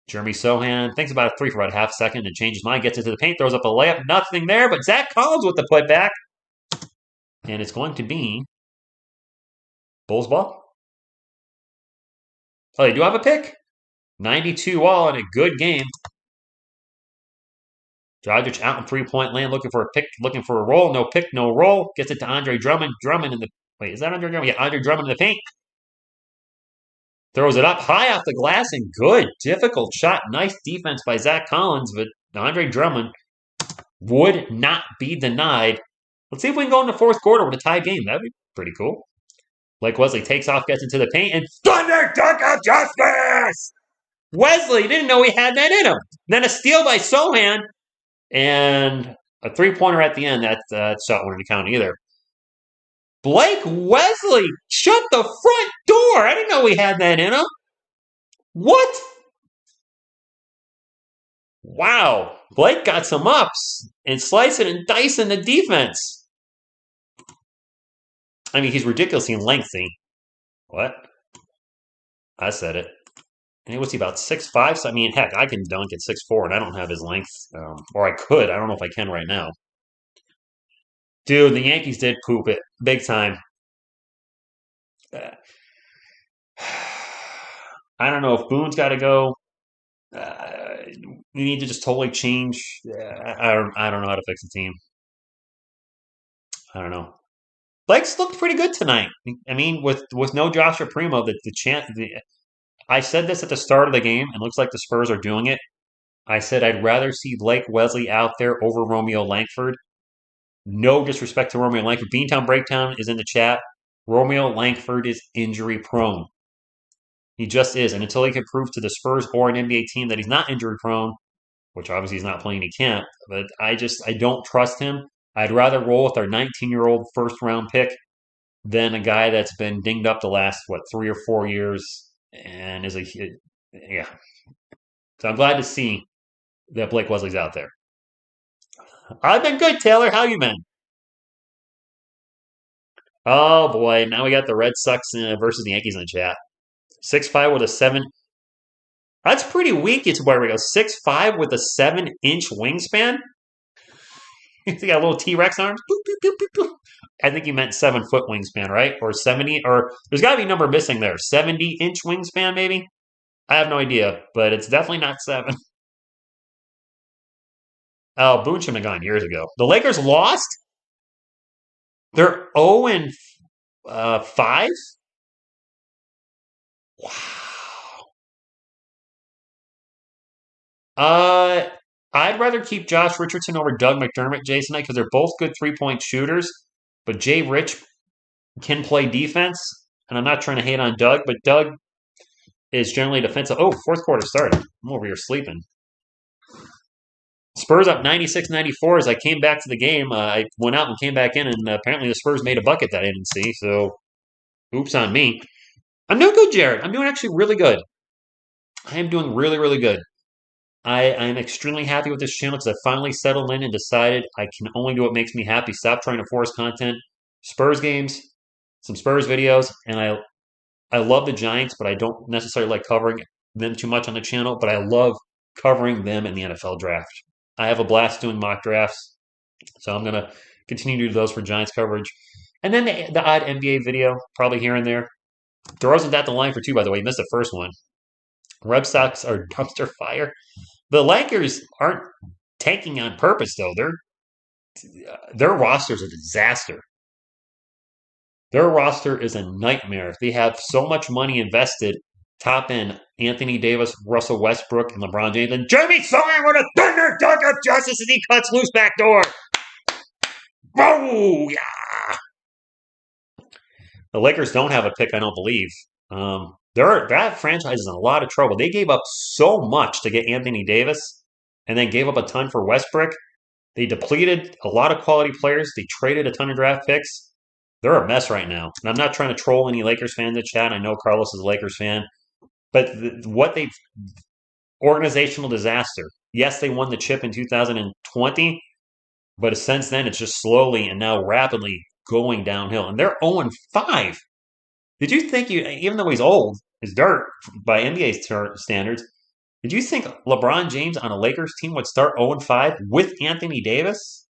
Jeremy Sohan thinks about a three for about half a second and changes mind, gets into the paint, throws up a layup. Nothing there, but Zach Collins with the putback. And it's going to be Bulls ball. Oh, they do have a pick. 92 all in a good game. Dragic out in three-point land, looking for a pick, looking for a roll. No pick, no roll. Gets it to Andre Drummond. Drummond in the wait, is that Andre Drummond? Yeah, Andre Drummond in the paint. Throws it up high off the glass and good. Difficult shot. Nice defense by Zach Collins, but Andre Drummond would not be denied. Let's see if we can go in the fourth quarter with a tie game. That'd be pretty cool. Blake Wesley takes off, gets into the paint, and thunder dunk of justice! Wesley didn't know he had that in him. Then a steal by Sohan, and a three-pointer at the end. That shot wouldn't count either. Blake Wesley shut the front door. I didn't know he had that in him. What? Wow. Blake got some ups and slicing and dicing the defense. I mean, he's ridiculously lengthy. What? I said it. And what's he about 6'5"? So I mean, heck, I can dunk at 6'4", and I don't have his length, or I could. I don't know if I can right now. Dude, the Yankees did poop it big time. I don't know if Boone's got to go. We need to just totally change. I don't know how to fix the team. I don't know. Blake's looked pretty good tonight. I mean, with no Joshua Primo, I said this at the start of the game, and it looks like the Spurs are doing it. I said I'd rather see Blake Wesley out there over Romeo Langford. No disrespect to Romeo Langford. Beantown Breakdown is in the chat. Romeo Langford is injury prone. He just is. And until he can prove to the Spurs or an NBA team that he's not injury prone, which obviously he's not playing, he can't. But I don't trust him. I'd rather roll with our 19-year-old first-round pick than a guy that's been dinged up the last, 3 or 4 years and is yeah. So I'm glad to see that Blake Wesley's out there. I've been good, Taylor. How you been? Oh boy, now we got the Red Sox versus the Yankees in the chat. 6'5" with a 7. That's pretty weak. It's where we go. 6'5" with a 7-inch wingspan. He got little T-Rex arms. Boop, boop, boop, boop. I think he meant 7-foot wingspan, right? Or 70, or there's got to be a number missing there. 70-inch wingspan, maybe? I have no idea, but it's definitely not 7. Oh, Boone should have gone years ago. The Lakers lost? They're 0-5? Wow. I'd rather keep Josh Richardson over Doug McDermott, Jason, because they're both good three-point shooters. But Jay Rich can play defense, and I'm not trying to hate on Doug, but Doug is generally defensive. Oh, fourth quarter started. I'm over here sleeping. Spurs up 96-94 as I came back to the game. I went out and came back in, and apparently the Spurs made a bucket that I didn't see, so oops on me. I'm doing good, Jared. I'm doing actually really good. I am doing really, really good. I am extremely happy with this channel because I finally settled in and decided I can only do what makes me happy. Stop trying to force content. Spurs games, some Spurs videos, and I love the Giants, but I don't necessarily like covering them too much on the channel, but I love covering them in the NFL draft. I have a blast doing mock drafts, so I'm going to continue to do those for Giants coverage. And then the odd NBA video, probably here and there. DeRozan's at the line for two, by the way. He missed the first one. Red Sox are dumpster fire. The Lakers aren't tanking on purpose, though. Their roster's a disaster. Their roster is a nightmare. They have so much money invested. Top end Anthony Davis, Russell Westbrook, and LeBron James. And Jamie Sawyer with a thunder dunk of justice as he cuts loose back door. Whoa! Yeah! The Lakers don't have a pick, I don't believe. That franchise is in a lot of trouble. They gave up so much to get Anthony Davis and then gave up a ton for Westbrook. They depleted a lot of quality players. They traded a ton of draft picks. They're a mess right now. And I'm not trying to troll any Lakers fans in the chat. I know Carlos is a Lakers fan. But what they've organizational disaster. Yes, they won the chip in 2020, but since then it's just slowly and now rapidly going downhill. And they're 0-5. Did you think even though he's old, is dirt by NBA standards, did you think LeBron James on a Lakers team would start 0-5 with Anthony Davis?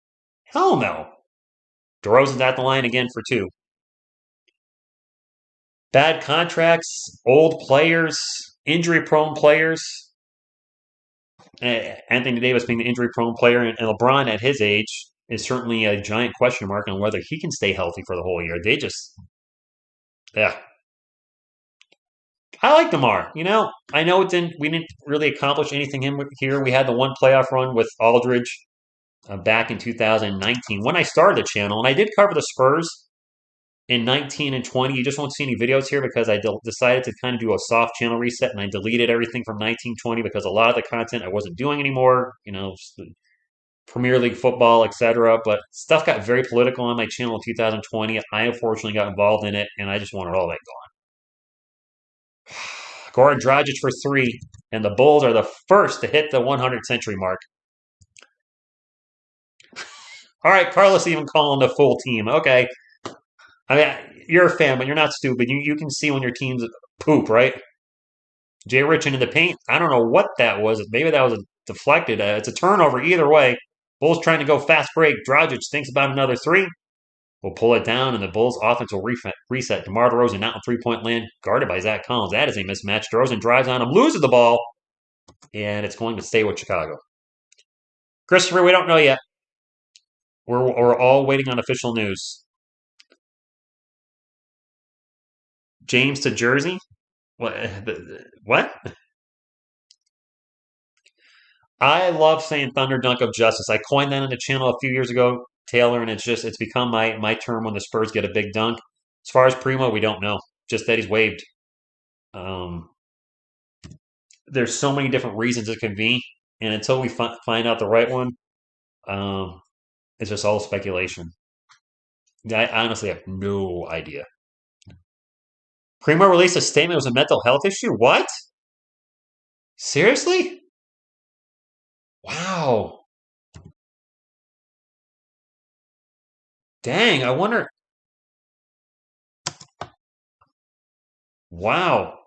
Hell no. DeRozan's at the line again for two. Bad contracts, old players, injury-prone players. Anthony Davis being the injury-prone player, and LeBron at his age is certainly a giant question mark on whether he can stay healthy for the whole year. Yeah. I like DeMar. I know we didn't really accomplish anything here. We had the one playoff run with Aldridge back in 2019 when I started the channel, and I did cover the Spurs in 19 and 20. You just won't see any videos here because I decided to kind of do a soft channel reset, and I deleted everything from 1920 because a lot of the content I wasn't doing anymore. Premier League football, etc. But stuff got very political on my channel in 2020. I unfortunately got involved in it, and I just wanted all that gone. Goran Dragic for three, and the Bulls are the first to hit the 100 century mark. All right, Carlos even calling the full team. Okay. I mean, you're a fan, but you're not stupid. You can see when your team's poop, right? Jay Richin in the paint. I don't know what that was. Maybe that was a deflected. It's a turnover either way. Bulls trying to go fast break. Dragic thinks about another three. We'll pull it down, and the Bulls' offense will reset. DeMar DeRozan out in three-point land, guarded by Zach Collins. That is a mismatch. DeRozan drives on him, loses the ball, and it's going to stay with Chicago. Christopher, we don't know yet. We're all waiting on official news. James to Jersey? What? I love saying Thunder Dunk of Justice. I coined that on the channel a few years ago, Taylor, and it's become my term when the Spurs get a big dunk. As far as Primo, we don't know. Just that he's waived. There's so many different reasons it can be, and until we find out the right one, it's just all speculation. I honestly have no idea. Primo released a statement it was a mental health issue. What? Seriously? Wow. Dang, I wonder. Wow.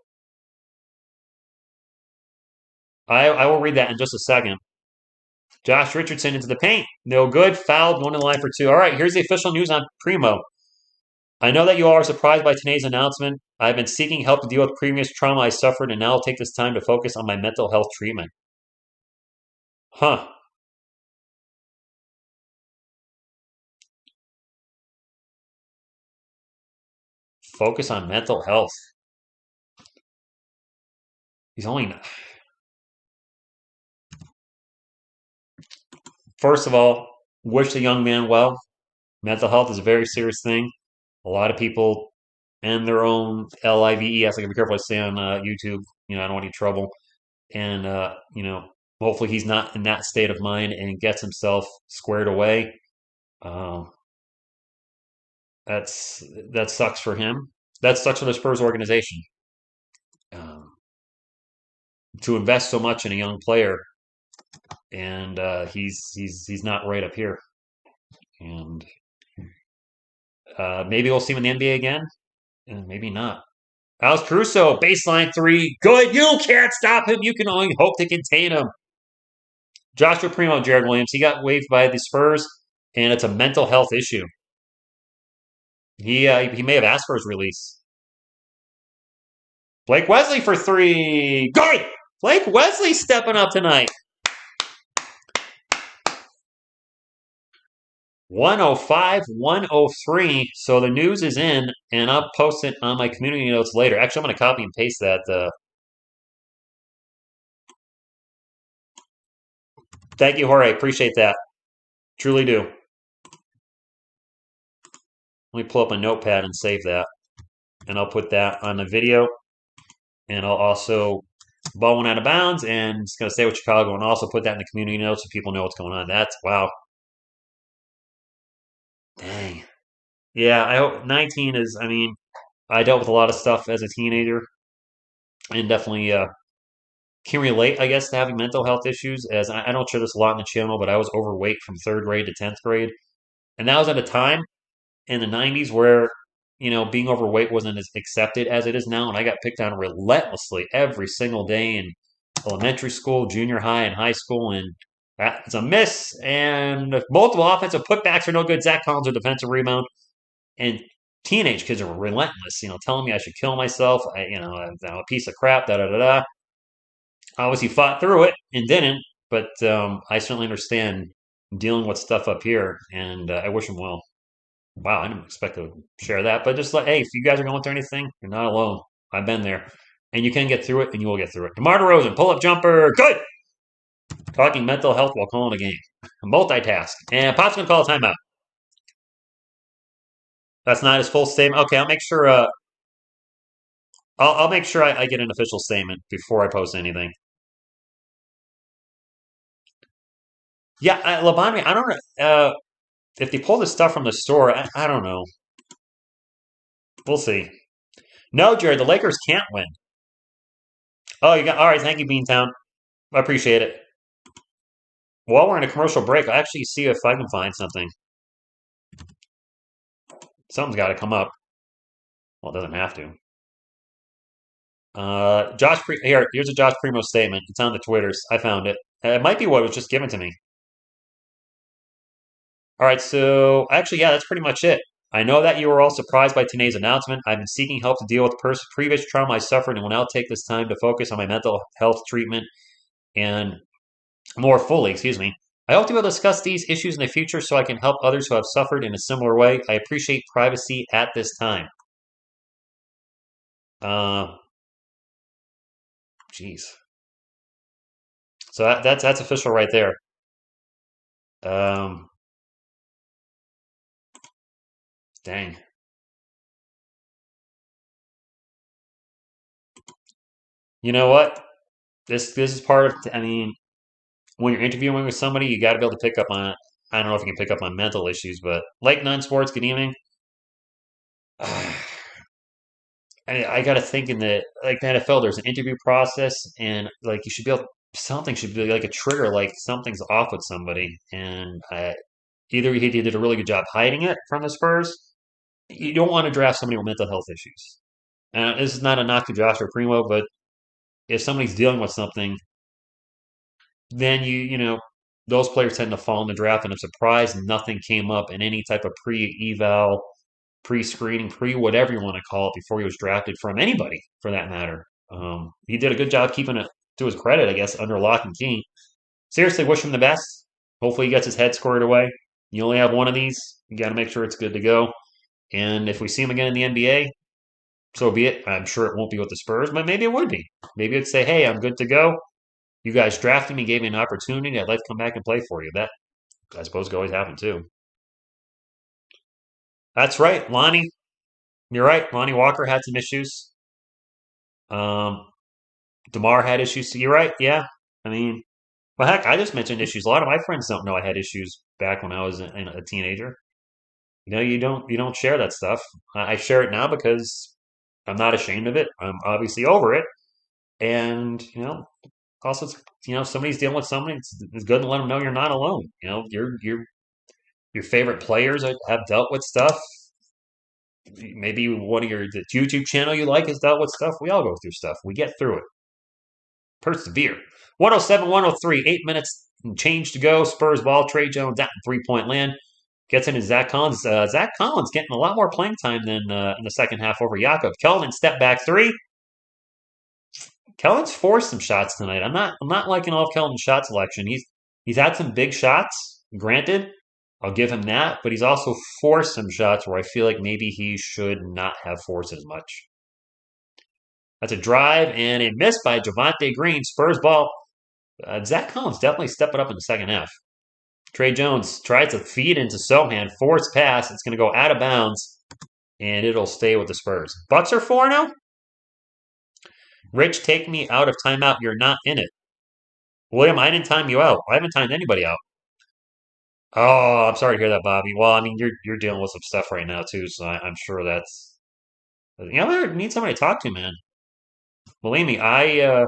I will read that in just a second. Josh Richardson into the paint. No good. Fouled. Going to the line for two. All right, here's the official news on Primo. I know that you all are surprised by today's announcement. I've been seeking help to deal with previous trauma I suffered, and now I'll take this time to focus on my mental health treatment. Huh. Focus on mental health. He's only. First of all, wish the young man well. Mental health is a very serious thing. A lot of people end their own lives. I gotta be careful what I say on YouTube. I don't want any trouble. And hopefully he's not in that state of mind and gets himself squared away. Um, that sucks for him. That sucks for the Spurs organization. Um, to invest so much in a young player, and he's not right up here. And maybe we'll see him in the NBA again, and maybe not. Alex Caruso, baseline three, good. You can't stop him. You can only hope to contain him. Joshua Primo, Jared Williams, he got waived by the Spurs, and it's a mental health issue. He may have asked for his release. Blake Wesley for three. Good! Blake Wesley stepping up tonight. 105, 103. So the news is in, and I'll post it on my community notes later. Actually, I'm going to copy and paste that. Thank you, Jorge. Appreciate that. Truly do. Let me pull up a notepad and save that. And I'll put that on the video. And I'll also ball one out of bounds, and it's going to stay with Chicago, and also put that in the community notes so people know what's going on. That's wow. Dang. Yeah, I hope 19 is. I mean, I dealt with a lot of stuff as a teenager, and definitely can relate, I guess, to having mental health issues. As I don't share this a lot in the channel, but I was overweight from third grade to 10th grade, and that was at a time in the 90s where being overweight wasn't as accepted as it is now, and I got picked on relentlessly every single day in elementary school, junior high, and high school, and that's a miss. And multiple offensive putbacks are no good. Zach Collins, a defensive rebound, and teenage kids are relentless, telling me I should kill myself. I'm a piece of crap. Da da da da. Obviously, fought through it and didn't, but I certainly understand dealing with stuff up here, and I wish them well. Wow, I didn't expect to share that, but just like, hey, if you guys are going through anything, you're not alone. I've been there, and you can get through it, and you will get through it. DeMar DeRozan, pull-up jumper, good. Talking mental health while calling a game, multitask, and Pop's gonna call a timeout. That's not his full statement. Okay, I'll make sure. I'll make sure I get an official statement before I post anything. Yeah, Labonte, I don't know if they pull this stuff from the store. I don't know. We'll see. No, Jared, the Lakers can't win. Oh, you got all right. Thank you, Beantown. I appreciate it. While we're in a commercial break, I'll actually see if I can find something. Something's got to come up. Well, it doesn't have to. Here's a Josh Primo statement. It's on the Twitters. I found it. It might be what was just given to me. All right, so actually, yeah, that's pretty much it. I know that you were all surprised by today's announcement. I've been seeking help to deal with previous trauma I suffered and will now take this time to focus on my mental health treatment and more fully, excuse me. I hope to be able to discuss these issues in the future so I can help others who have suffered in a similar way. I appreciate privacy at this time. Uh, Jeez. So that's official right there. Um, Dang. You know what? This is part of. I mean, when you're interviewing with somebody, you got to be able to pick up on. I don't know if you can pick up on mental issues, but like Nine Sports, good evening. I got to think in the like the NFL, there's an interview process, and like you should be able. Something should be like a trigger, like something's off with somebody, and either he did a really good job hiding it from the Spurs. You don't want to draft somebody with mental health issues. This is not a knock to Joshua Primo, but if somebody's dealing with something, then those players tend to fall in the draft. And I'm surprised nothing came up in any type of pre-eval, pre-screening, pre-whatever you want to call it before he was drafted from anybody for that matter. He did a good job keeping it to his credit, I guess, under lock and key. Seriously, wish him the best. Hopefully, he gets his head squared away. You only have one of these. You got to make sure it's good to go. And if we see him again in the NBA, so be it. I'm sure it won't be with the Spurs, but maybe it would be. Maybe it'd say, hey, I'm good to go. You guys drafted me, gave me an opportunity. I'd like to come back and play for you. That, I suppose, could always happen too. That's right, Lonnie. You're right. Lonnie Walker had some issues. Um, DeMar had issues. So you're right. Yeah. I mean, well, heck, I just mentioned issues. A lot of my friends don't know I had issues back when I was a teenager. You don't share that stuff. I share it now because I'm not ashamed of it. I'm obviously over it, and also, somebody's dealing with something. It's good to let them know you're not alone. Your favorite players have dealt with stuff. Maybe one of the YouTube channel you like has dealt with stuff. We all go through stuff. We get through it. Persevere. 107, 103, 8 minutes and change to go. Spurs ball. Trey Jones at 3-point land. Gets into Zach Collins. Zach Collins getting a lot more playing time than in the second half over Yakov. Keldon step back three. Kellen's forced some shots tonight. I'm not liking all of Kellen's shot selection. He's had some big shots, granted. I'll give him that, but he's also forced some shots where I feel like maybe he should not have forced as much. That's a drive and a miss by Javonte Green. Spurs ball. Zach Collins definitely stepping up in the second half. Trey Jones tries to feed into Sohan. Forced pass. It's going to go out of bounds, and it'll stay with the Spurs. Bucks are 4-0. Rich, take me out of timeout. You're not in it. William, I didn't time you out. I haven't timed anybody out. Oh, I'm sorry to hear that, Bobby. Well, I mean, you're dealing with some stuff right now too, so I'm sure that's I need somebody to talk to, man. Believe me, I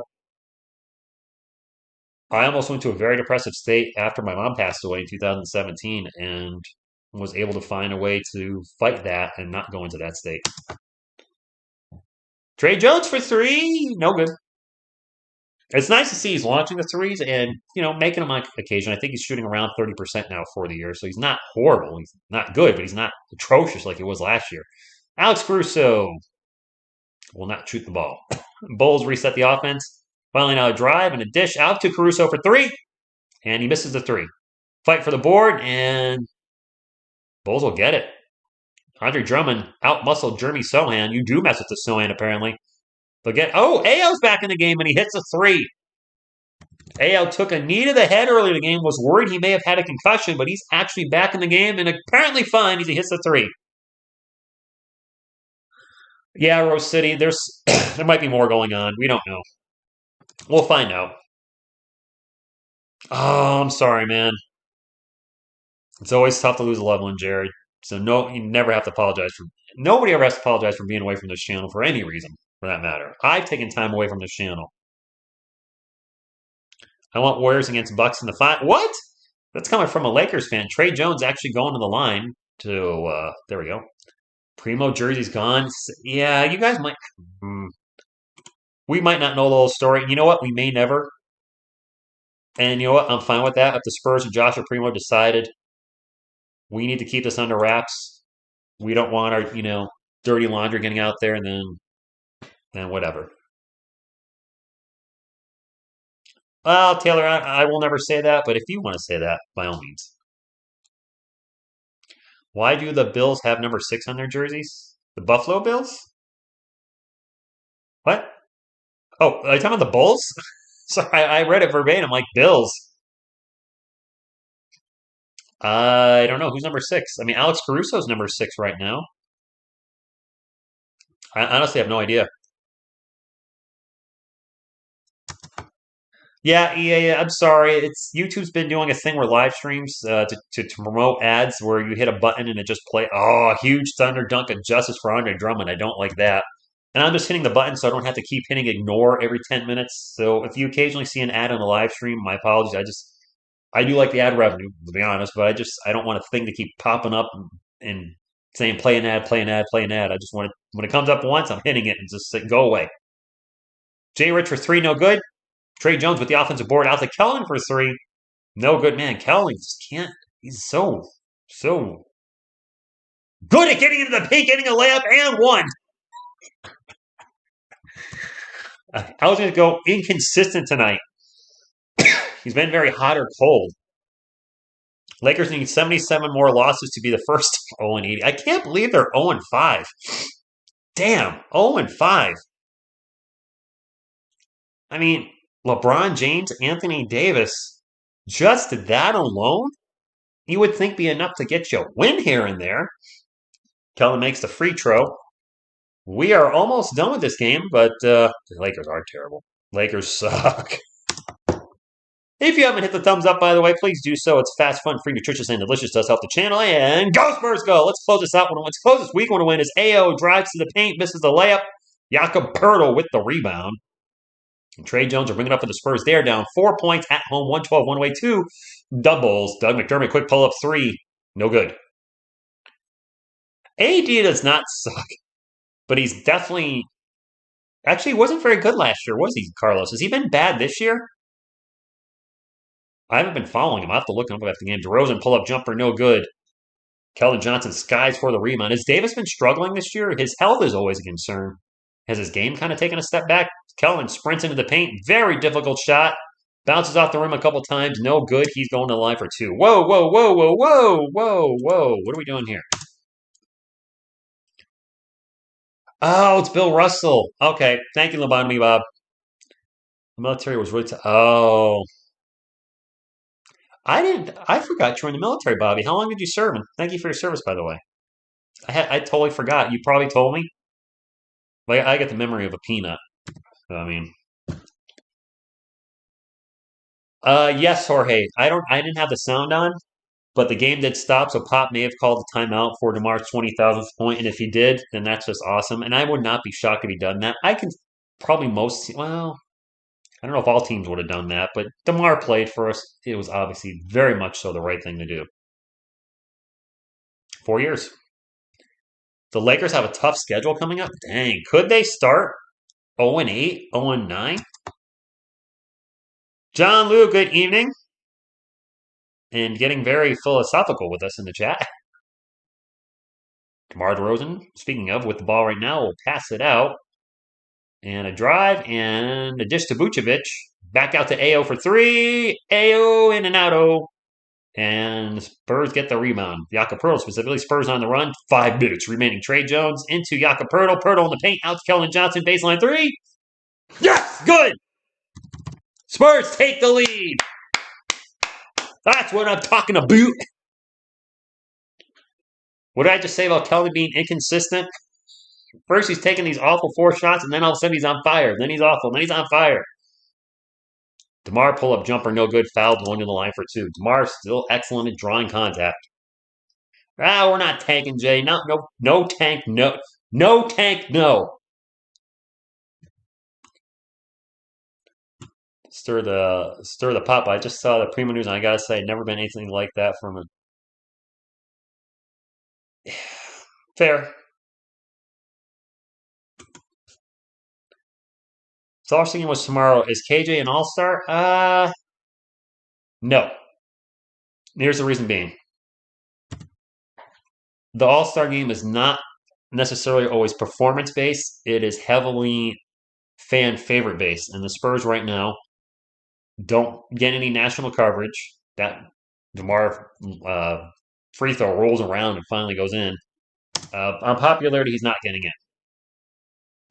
almost went to a very depressive state after my mom passed away in 2017, and was able to find a way to fight that and not go into that state. Trey Jones for three, no good. It's nice to see he's launching the threes and making them on occasion. I think he's shooting around 30% now for the year, so he's not horrible. He's not good, but he's not atrocious like he was last year. Alex Caruso will not shoot the ball. Bulls reset the offense. Finally, now a drive and a dish out to Caruso for three, and he misses the three. Fight for the board, and Bulls will get it. Andre Drummond out-muscled Jeremy Sohan. You do mess with the Sohan, apparently. Ayo's back in the game, and he hits a three. Ayo took a knee to the head early in the game, was worried he may have had a concussion, but he's actually back in the game and apparently fine as he hits the three. Yeah, Rose City, there might be more going on. We don't know. We'll find out. Oh, I'm sorry, man. It's always tough to lose a loved one, Jared. So no, you never have to apologize for. Nobody ever has to apologize for being away from this channel for any reason, for that matter. I've taken time away from this channel. I want Warriors against Bucks in the final. What? That's coming from a Lakers fan. Trey Jones actually going to the line to. There we go. Primo jersey's gone. Yeah, you guys might. We might not know the whole story. You know what? We may never. And you know what? I'm fine with that. If the Spurs and Joshua Primo decided we need to keep this under wraps, we don't want our dirty laundry getting out there, and then whatever. Well, Taylor, I will never say that, but if you want to say that, by all means. Why do the Bills have number 6 on their jerseys? The Buffalo Bills? What? Oh, are you talking about the Bulls? Sorry, I read it verbatim, like Bills. I don't know. Who's number 6? I mean, Alex Caruso's number 6 right now. I honestly have no idea. Yeah, I'm sorry. It's YouTube's been doing a thing where live streams to promote ads where you hit a button and it just play. Oh, huge thunder dunk of justice for Andre Drummond. I don't like that. And I'm just hitting the button so I don't have to keep hitting ignore every 10 minutes. So if you occasionally see an ad on the live stream, my apologies. I do like the ad revenue, to be honest, but I don't want a thing to keep popping up and saying play an ad, play an ad, play an ad. I just want it when it comes up once, I'm hitting it and just say, go away. Jay Rich for 3, no good. Trey Jones with the offensive board out to Kellen for 3. No good, man. Kellen just can't. He's so good at getting into the paint, getting a layup, and one. I was going to go inconsistent tonight. He's been very hot or cold. Lakers need 77 more losses to be the first 0-80. I can't believe they're 0-5. Damn, 0-5. I mean, LeBron James, Anthony Davis, just that alone, you would think be enough to get you a win here and there. Kellen makes the free throw. We are almost done with this game, but the Lakers are terrible. Lakers suck. If you haven't hit the thumbs up, by the way, please do so. It's fast, fun, free, nutritious, and delicious. Does help the channel. And go Spurs, go! Let's close this out. Let's close this week. Want to win is Ayo drives to the paint, misses the layup. Jakob Poeltl with the rebound. And Trey Jones are bringing up for the Spurs. They are down 4 points at home, 112, one way, 2 doubles. Doug McDermott, quick pull-up 3. No good. AD does not suck, but he's definitely... Actually, he wasn't very good last year, was he, Carlos? Has he been bad this year? I haven't been following him. I'll have to look him up after the game. DeRozan pull-up jumper, no good. Keldon Johnson skies for the rebound. Has Davis been struggling this year? His health is always a concern. Has his game kind of taken a step back? Kellen sprints into the paint. Very difficult shot. Bounces off the rim a couple times. No good. He's going to the line for two. Whoa, whoa, whoa, whoa, whoa, whoa, whoa. What are we doing here? Oh, it's Bill Russell. Okay. Thank you, Lobotomy Bob. The military was really. Oh. I didn't. I forgot you were in the military, Bobby. How long did you serve? And thank you for your service, by the way. I totally forgot. You probably told me. Like I get the memory of a peanut. I mean, yes, Jorge. I didn't have the sound on, but the game did stop, so Pop may have called a timeout for DeMar's 20,000th point, and if he did, then that's just awesome. And I would not be shocked if he done that. I can probably well, I don't know if all teams would have done that, but DeMar played for us. It was obviously very much so the right thing to do. 4 years. The Lakers have a tough schedule coming up. Dang, could they start 0-8, 0-9? John Lou, good evening. And getting very philosophical with us in the chat. DeMar DeRozan, speaking of, with the ball right now, will pass it out. And a drive and a dish to Vucevic. Back out to AO for three. AO in and out. And Spurs get the rebound. Jakob Poeltl specifically. Spurs on the run. 5 minutes remaining. Trey Jones into Jakob Poeltl. Poeltl in the paint. Out to Keldon Johnson. Baseline three. Yes! Good! Spurs take the lead. That's what I'm talking about. What did I just say about Keldon being inconsistent? First, he's taking these awful 4 shots, and then all of a sudden he's on fire. Then he's awful. Then he's on fire. DeMar pull-up jumper, no good. Foul, going to the line for 2. DeMar still excellent at drawing contact. We're not tanking, Jay. No tank, no. No tank, no. Stir the pot. I just saw the Primo News, and I gotta say, never been anything like that from a fair. So I was thinking was tomorrow. Is KJ an all-star? No. Here's the reason being. The all-star game is not necessarily always performance-based. It is heavily fan favorite based. And the Spurs right now don't get any national coverage. That DeMar free throw rolls around and finally goes in. On popularity, he's not getting it.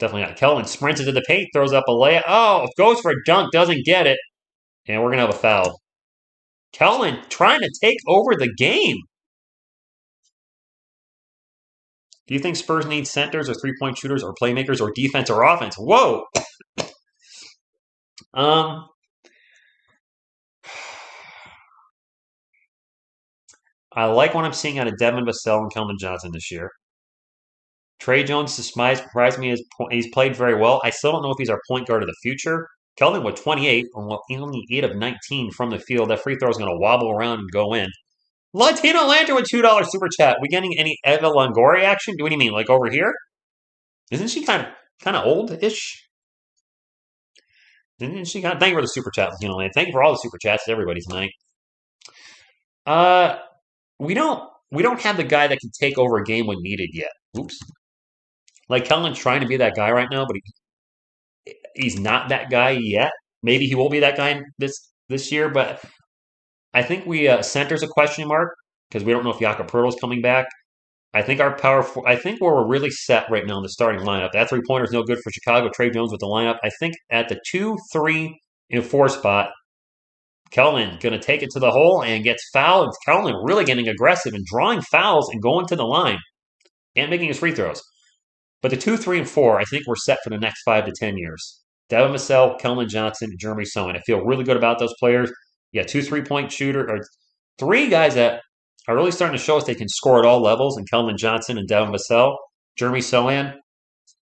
Definitely not. Keldon sprints into the paint, throws up a layup. Oh, goes for a dunk, doesn't get it. And we're going to have a foul. Keldon trying to take over the game. Do you think Spurs need centers or three-point shooters or playmakers or defense or offense? Whoa! I like what I'm seeing out of Devin Vassell and Keldon Johnson this year. Trey Jones surprised me. He's played very well. I still don't know if he's our point guard of the future. Keldon with 28, only 8 of 19 from the field. That free throw is going to wobble around and go in. Latino Lantern with $2 super chat. We getting any Eva Longoria action? What do you mean, like over here? Isn't she kind of old-ish? Isn't she kind of? Thank you for the super chat, Latino Lantern. Thank you for all the super chats to everybody tonight. We don't have the guy that can take over a game when needed yet. Oops. Like Keldon's trying to be that guy right now, but he's not that guy yet. Maybe he will be that guy this year, but I think we center's a question mark because we don't know if Jakob Poeltl is coming back. I think I think where we're really set right now in the starting lineup. That 3-pointer is no good for Chicago. Trey Jones with the lineup. I think at the 2, 3, and 4 spot, Keldon going to take it to the hole and gets fouled. Keldon really getting aggressive and drawing fouls and going to the line and making his free throws. But the 2, 3, and 4, I think we're set for the next 5 to 10 years. Devin Vassell, Keldon Johnson, and Jeremy Sohan. I feel really good about those players. Yeah, 2 3-point shooter, or 3 guys that are really starting to show us they can score at all levels, and Keldon Johnson and Devin Vassell. Jeremy Sohan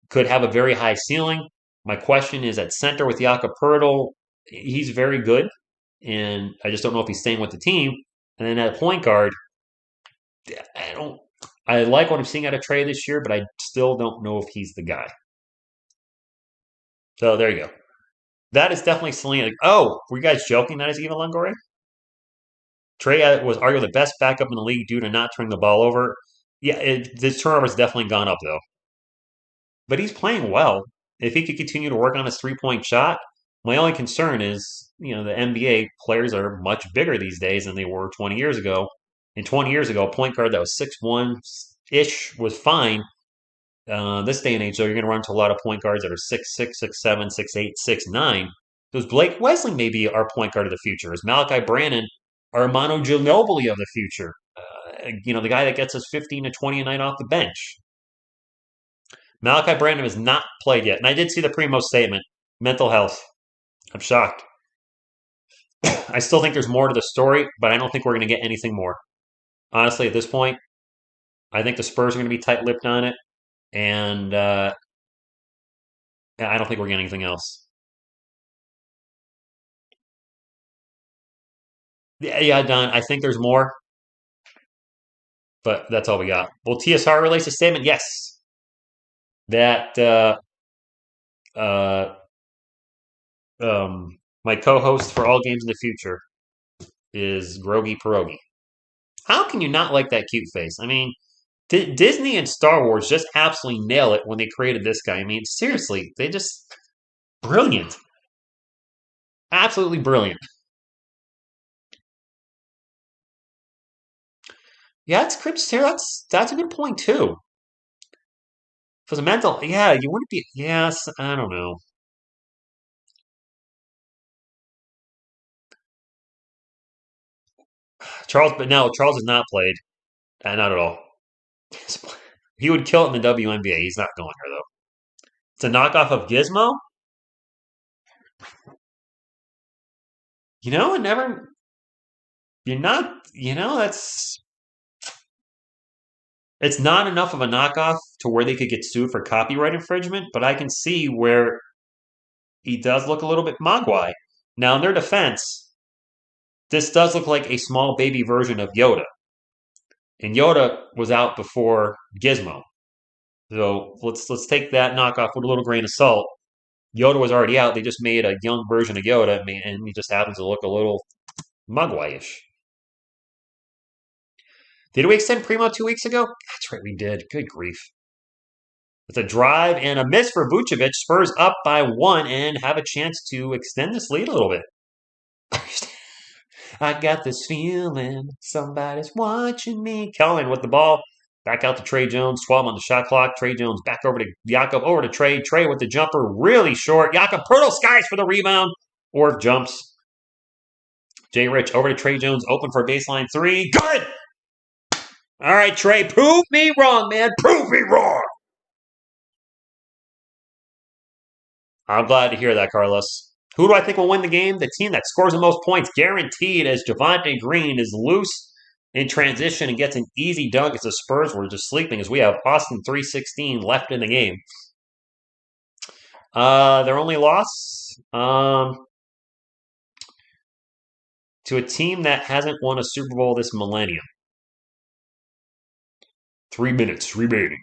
could have a very high ceiling. My question is at center with Jakob Poeltl. He's very good, and I just don't know if he's staying with the team. And then at point guard, I like what I'm seeing out of Trey this year, but I still don't know if he's the guy. So there you go. That is definitely Selena. Oh, were you guys joking that is Eva Longoria? Trey was arguably the best backup in the league due to not turning the ball over. Yeah, his turnover's definitely gone up, though. But he's playing well. if he could continue to work on his 3-point shot, my only concern is, the NBA players are much bigger these days than they were 20 years ago. And 20 years ago, a point guard that was 6'1" ish was fine. This day and age, though, you're going to run into a lot of point guards that are 6'6", 6'7", 6'8", 6'9". Because Blake Wesley may be our point guard of the future. Is Malachi Brannon our Manu Ginobili of the future? The guy that gets us 15 to 20 a night off the bench. Malachi Branham has not played yet. And I did see the Primo statement. Mental health. I'm shocked. I still think there's more to the story, but I don't think we're going to get anything more. Honestly, at this point, I think the Spurs are going to be tight-lipped on it. And I don't think we're getting anything else. Yeah, Don, I think there's more, but that's all we got. Will TSR release a statement? Yes. That uh, my co-host for all games in the future is Grogi Pierogi. How can you not like that cute face? I mean, Disney and Star Wars just absolutely nail it when they created this guy. I mean, seriously, they just brilliant, absolutely brilliant. Yeah, it's Crips here. That's a good point too. For the mental, yeah, you wouldn't be. Yes, I don't know. Charles, but no, Charles has not played. Not at all. He would kill it in the WNBA. He's not going there though. It's a knockoff of Gizmo. It never. You're not. That's. It's not enough of a knockoff to where they could get sued for copyright infringement, but I can see where he does look a little bit Mogwai. Now, in their defense, this does look like a small baby version of Yoda. And Yoda was out before Gizmo. So let's take that knockoff with a little grain of salt. Yoda was already out. They just made a young version of Yoda, and he just happens to look a little Mogwai-ish. Did we extend Primo 2 weeks ago? That's right, we did. Good grief. It's a drive and a miss for Vucevic. Spurs up by 1 and have a chance to extend this lead a little bit. I got this feeling somebody's watching me. Kellen with the ball. Back out to Trey Jones. 12 on the shot clock. Trey Jones back over to Jakob. Over to Trey. Trey with the jumper. Really short. Jakob Pertl skies for the rebound. Or jumps. Jay Rich over to Trey Jones. Open for a baseline 3. Good! All right, Trey. Prove me wrong, man. Prove me wrong. I'm glad to hear that, Carlos. Who do I think will win the game? The team that scores the most points, guaranteed, as Javonte Green is loose in transition and gets an easy dunk as the Spurs were just sleeping as we have Austin 3:16 left in the game. Their only loss to a team that hasn't won a Super Bowl this millennium. 3 minutes remaining.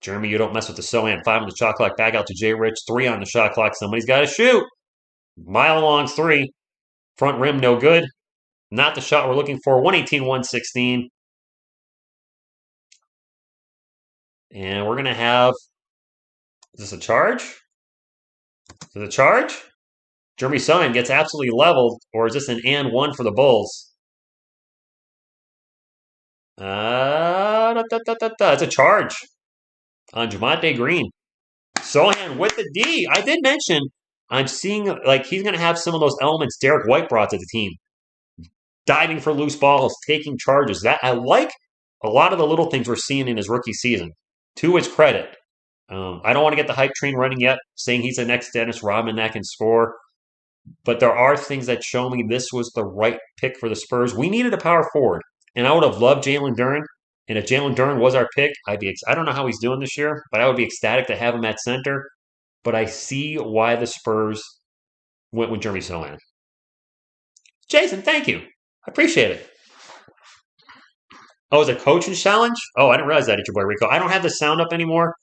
Jeremy, you don't mess with the SOAN. 5 on the shot clock. Back out to Jay Rich. 3 on the shot clock. Somebody's got to shoot. Mile long 3. Front rim, no good. Not the shot we're looking for. 118-116. And we're going to have. Is this a charge? Is it a charge? Jeremy Sohan gets absolutely leveled. Or is this an and one for the Bulls? It's a charge on Javonte Green. Sohan with the D. I did mention I'm seeing like he's going to have some of those elements Derek White brought to the team. Diving for loose balls, taking charges. That I like a lot of the little things we're seeing in his rookie season. To his credit. I don't want to get the hype train running yet, saying he's the next Dennis Rodman that can score. But there are things that show me this was the right pick for the Spurs. We needed a power forward. And I would have loved Jalen Duren. And if Jalen Duren was our pick, I don't know how he's doing this year, but I would be ecstatic to have him at center. But I see why the Spurs went with Jeremy Sohan. Jason, thank you. I appreciate it. Oh, is it a coaching challenge? Oh, I didn't realize that at your boy Rico. I don't have the sound up anymore.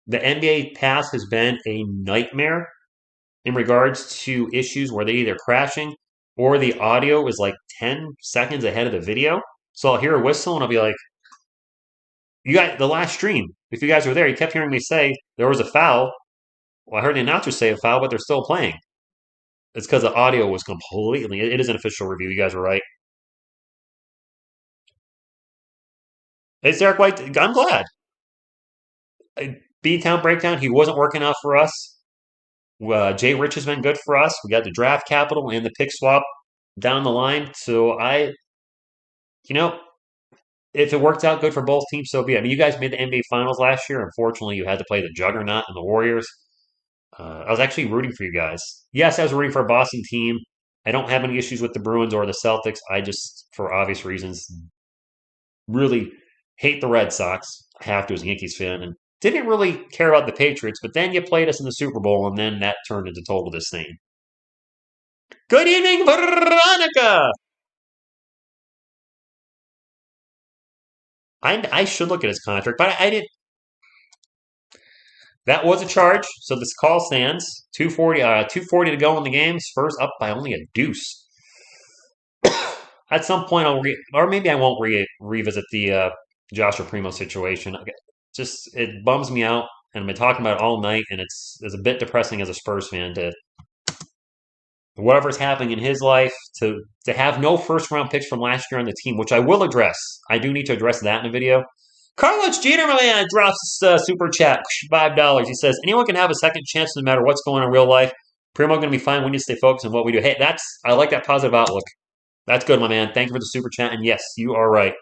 The NBA pass has been a nightmare in regards to issues where they're either crashing or the audio is like 10 seconds ahead of the video. So I'll hear a whistle and I'll be like, you got the last stream. If you guys were there, you kept hearing me say there was a foul. Well, I heard the announcers say a foul, but they're still playing. It's because the audio was completely. It is an official review. You guys were right. It's Derek White. I'm glad. B-Town breakdown. He wasn't working out for us. Jay Rich has been good for us. We got the draft capital and the pick swap down the line. So you know, if it worked out good for both teams, so be it. I mean, you guys made the NBA Finals last year. Unfortunately, you had to play the Juggernaut and the Warriors. I was actually rooting for you guys. Yes, I was rooting for a Boston team. I don't have any issues with the Bruins or the Celtics. I just, for obvious reasons, really hate the Red Sox. I have to as a Yankees fan, and didn't really care about the Patriots. But then you played us in the Super Bowl, and then that turned into total disdain. Good evening, Veronica. I should look at his contract, but I didn't. That was a charge, so this call stands. 240 to go in the game. Spurs up by only a deuce. At some point, or maybe I won't revisit the Joshua Primo situation. Just it bums me out, and I've been talking about it all night, and it's a bit depressing as a Spurs fan to whatever's happening in his life to have no first round picks from last year on the team, which I will address. I do need to address that in a video. Carlos Jeter, my man, drops super chat $5. He says anyone can have a second chance no matter what's going on in real life. Primo going to be fine. We need to stay focused on what we do. Hey, I like that positive outlook. That's good, my man. Thank you for the super chat. And yes, you are right.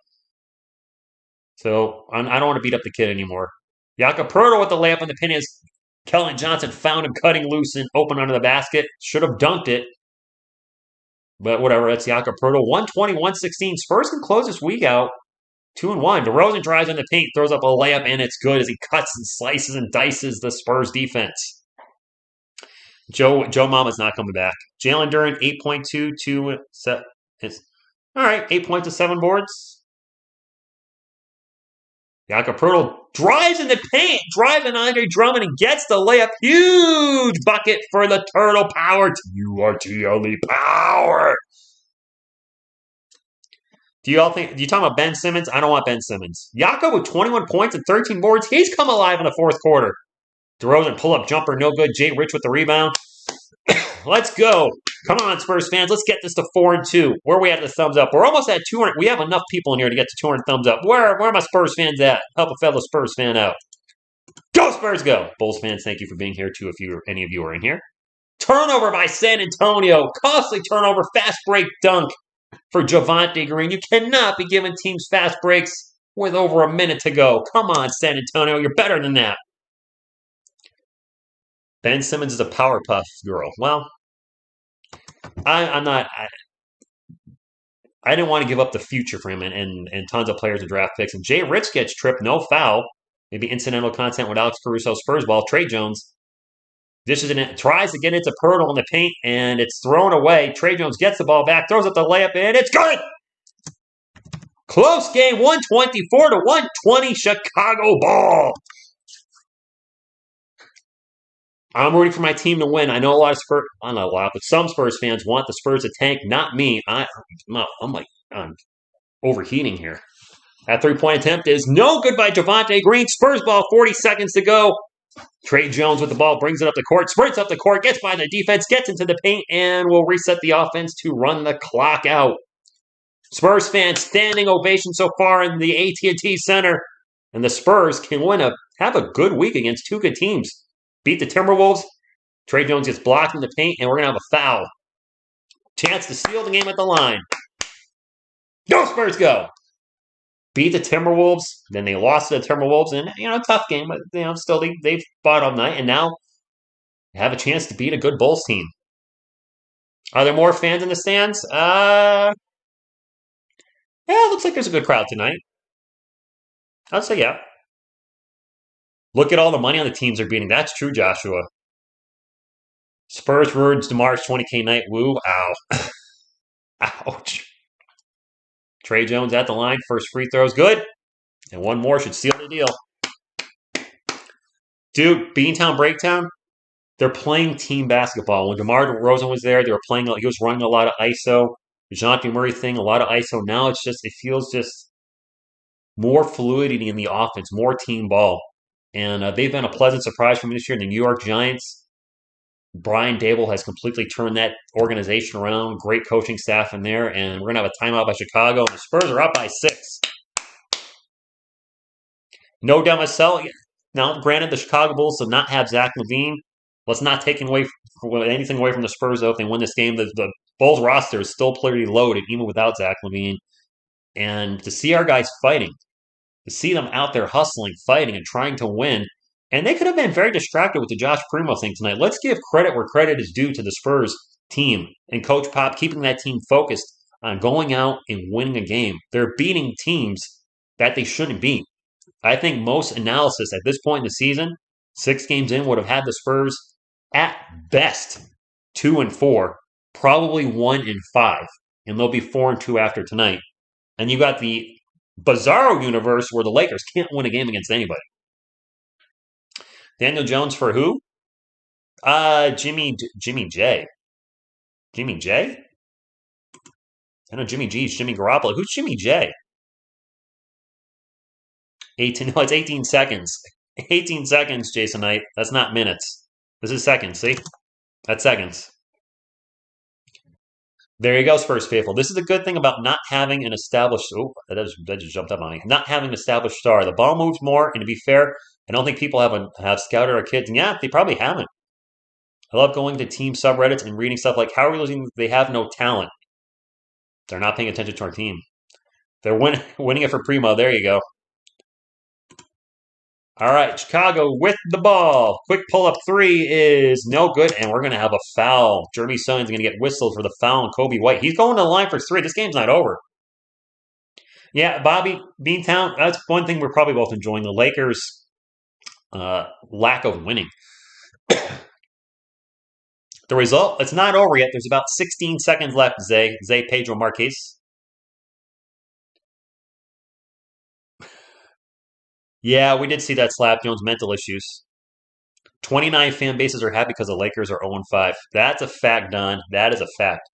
So I don't want to beat up the kid anymore. Jakob Pertl with the layup on the pin is Kellen Johnson found him cutting loose and open under the basket. Should have dunked it. But whatever, that's Jakob Pertl. 120-116. Spurs can close this week out 2-1. DeRozan drives in the paint, throws up a layup, and it's good as he cuts and slices and dices the Spurs defense. Joe Mama's not coming back. Jalen Duren, 8.2, 2, all right, 8 points to 7 boards. Jakob Pertl drives in the paint, driving Andre Drummond and gets the layup. Huge bucket for the Turtle Power. TURTLE Power. Do you talk about Ben Simmons? I don't want Ben Simmons. Jakob with 21 points and 13 boards. He's come alive in the fourth quarter. DeRozan pull-up jumper, no good. Jay Rich with the rebound. Let's go. Come on, Spurs fans. Let's get this to 4-2. Where are we at the thumbs up? We're almost at 200. We have enough people in here to get to 200 thumbs up. Where are my Spurs fans at? Help a fellow Spurs fan out. Go, Spurs, go. Bulls fans, thank you for being here, too, if any of you are in here. Turnover by San Antonio. Costly turnover. Fast break dunk for Javonte Green. You cannot be giving teams fast breaks with over a minute to go. Come on, San Antonio. You're better than that. Ben Simmons is a Powerpuff girl. Well, I'm not. I didn't want to give up the future for him and tons of players and draft picks. And Jay Rich gets tripped, no foul. Maybe incidental content with Alex Caruso Spurs ball. Trey Jones tries to get into Pertl in the paint, and it's thrown away. Trey Jones gets the ball back, throws up the layup, and it's good. Close game, 124-120, Chicago ball. I'm rooting for my team to win. I know a lot of Spurs, not a lot, but some Spurs fans want the Spurs to tank, not me. I'm overheating here. That three-point attempt is no good by Javonte Green. Spurs ball, 40 seconds to go. Trey Jones with the ball, brings it up the court, sprints up the court, gets by the defense, gets into the paint, and will reset the offense to run the clock out. Spurs fans, standing ovation so far in the AT&T Center. And the Spurs can have a good week against two good teams. Beat the Timberwolves. Trey Jones gets blocked in the paint, and we're going to have a foul. Chance to seal the game at the line. Go, Spurs, go! Beat the Timberwolves. Then they lost to the Timberwolves, and tough game, but still they've fought all night, and now have a chance to beat a good Bulls team. Are there more fans in the stands? Yeah, it looks like there's a good crowd tonight. I'd say yeah. Look at all the money on the teams they're beating. That's true, Joshua. Spurs words DeMar's 20K night. Woo. Ow. Ouch. Trey Jones at the line. First free throw is good. And one more should seal the deal. Dude, Beantown Breakdown, they're playing team basketball. When DeMar DeRozan was there, he was running a lot of ISO. The Dejounte Murray thing, a lot of ISO. Now it feels just more fluidity in the offense, more team ball. And they've been a pleasant surprise for me this year. The New York Giants, Brian Dable has completely turned that organization around. Great coaching staff in there. And we're going to have a timeout by Chicago. And the Spurs are up by 6. No Demasel. Now, granted, the Chicago Bulls did not have Zach LaVine. Let's not take anything away from the Spurs, though. If they win this game, the Bulls roster is still pretty loaded, even without Zach LaVine. And to see our guys fighting, to see them out there hustling, fighting, and trying to win, and they could have been very distracted with the Josh Primo thing tonight. Let's give credit where credit is due to the Spurs team and Coach Pop keeping that team focused on going out and winning a game. They're beating teams that they shouldn't beat. I think most analysis at this point in the season, 6 games in, would have had the Spurs at best 2-4, probably 1-5, and they'll be 4-2 after tonight. And you got the bizarro universe where the Lakers can't win a game against anybody. Daniel Jones for who? Jimmy J. Jimmy J? I know Jimmy G is Jimmy Garoppolo. Who's Jimmy J? 18. No, it's 18 seconds. 18 seconds, Jason Knight. That's not minutes. This is seconds, see? That's seconds. There you go, Spurs faithful. This is a good thing about not having an established. Oh, that just jumped up on me. Not having an established star. The ball moves more, and to be fair, I don't think people have scouted our kids. And yeah, they probably haven't. I love going to team subreddits and reading stuff like, how are we losing? They have no talent. They're not paying attention to our team. They're winning it for Primo. There you go. All right, Chicago with the ball. Quick pull-up 3 is no good, and we're going to have a foul. Jeremy Sons going to get whistled for the foul on Kobe White. He's going to the line for 3. This game's not over. Yeah, Bobby Beantown, that's one thing we're probably both enjoying. The Lakers' lack of winning. The result, it's not over yet. There's about 16 seconds left, Zay Pedro Marquez. Yeah, we did see that slap. Jones' mental issues. 29 fan bases are happy because the Lakers are 0-5. That's a fact, Don. That is a fact.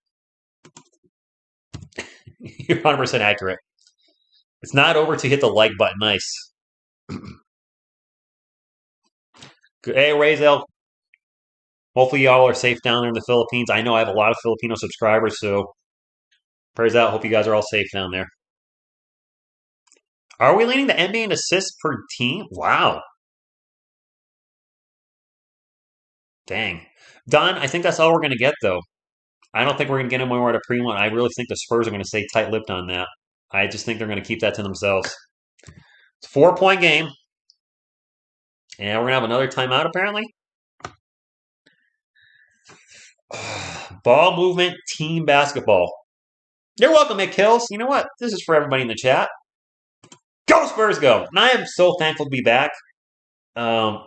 You're 100% accurate. It's not over to hit the like button. Nice. Hey, Razel. Hopefully y'all are safe down there in the Philippines. I know I have a lot of Filipino subscribers, so prayers out. Hope you guys are all safe down there. Are we leading the NBA in assists per team? Wow. Dang. Don, I think that's all we're going to get, though. I don't think we're going to get any more out of Primo. I really think the Spurs are going to stay tight-lipped on that. I just think they're going to keep that to themselves. It's a 4-point game. And we're going to have another timeout, apparently. Ball movement, team basketball. You're welcome, Mick Hills. You know what? This is for everybody in the chat. Go Spurs, go! And I am so thankful to be back. I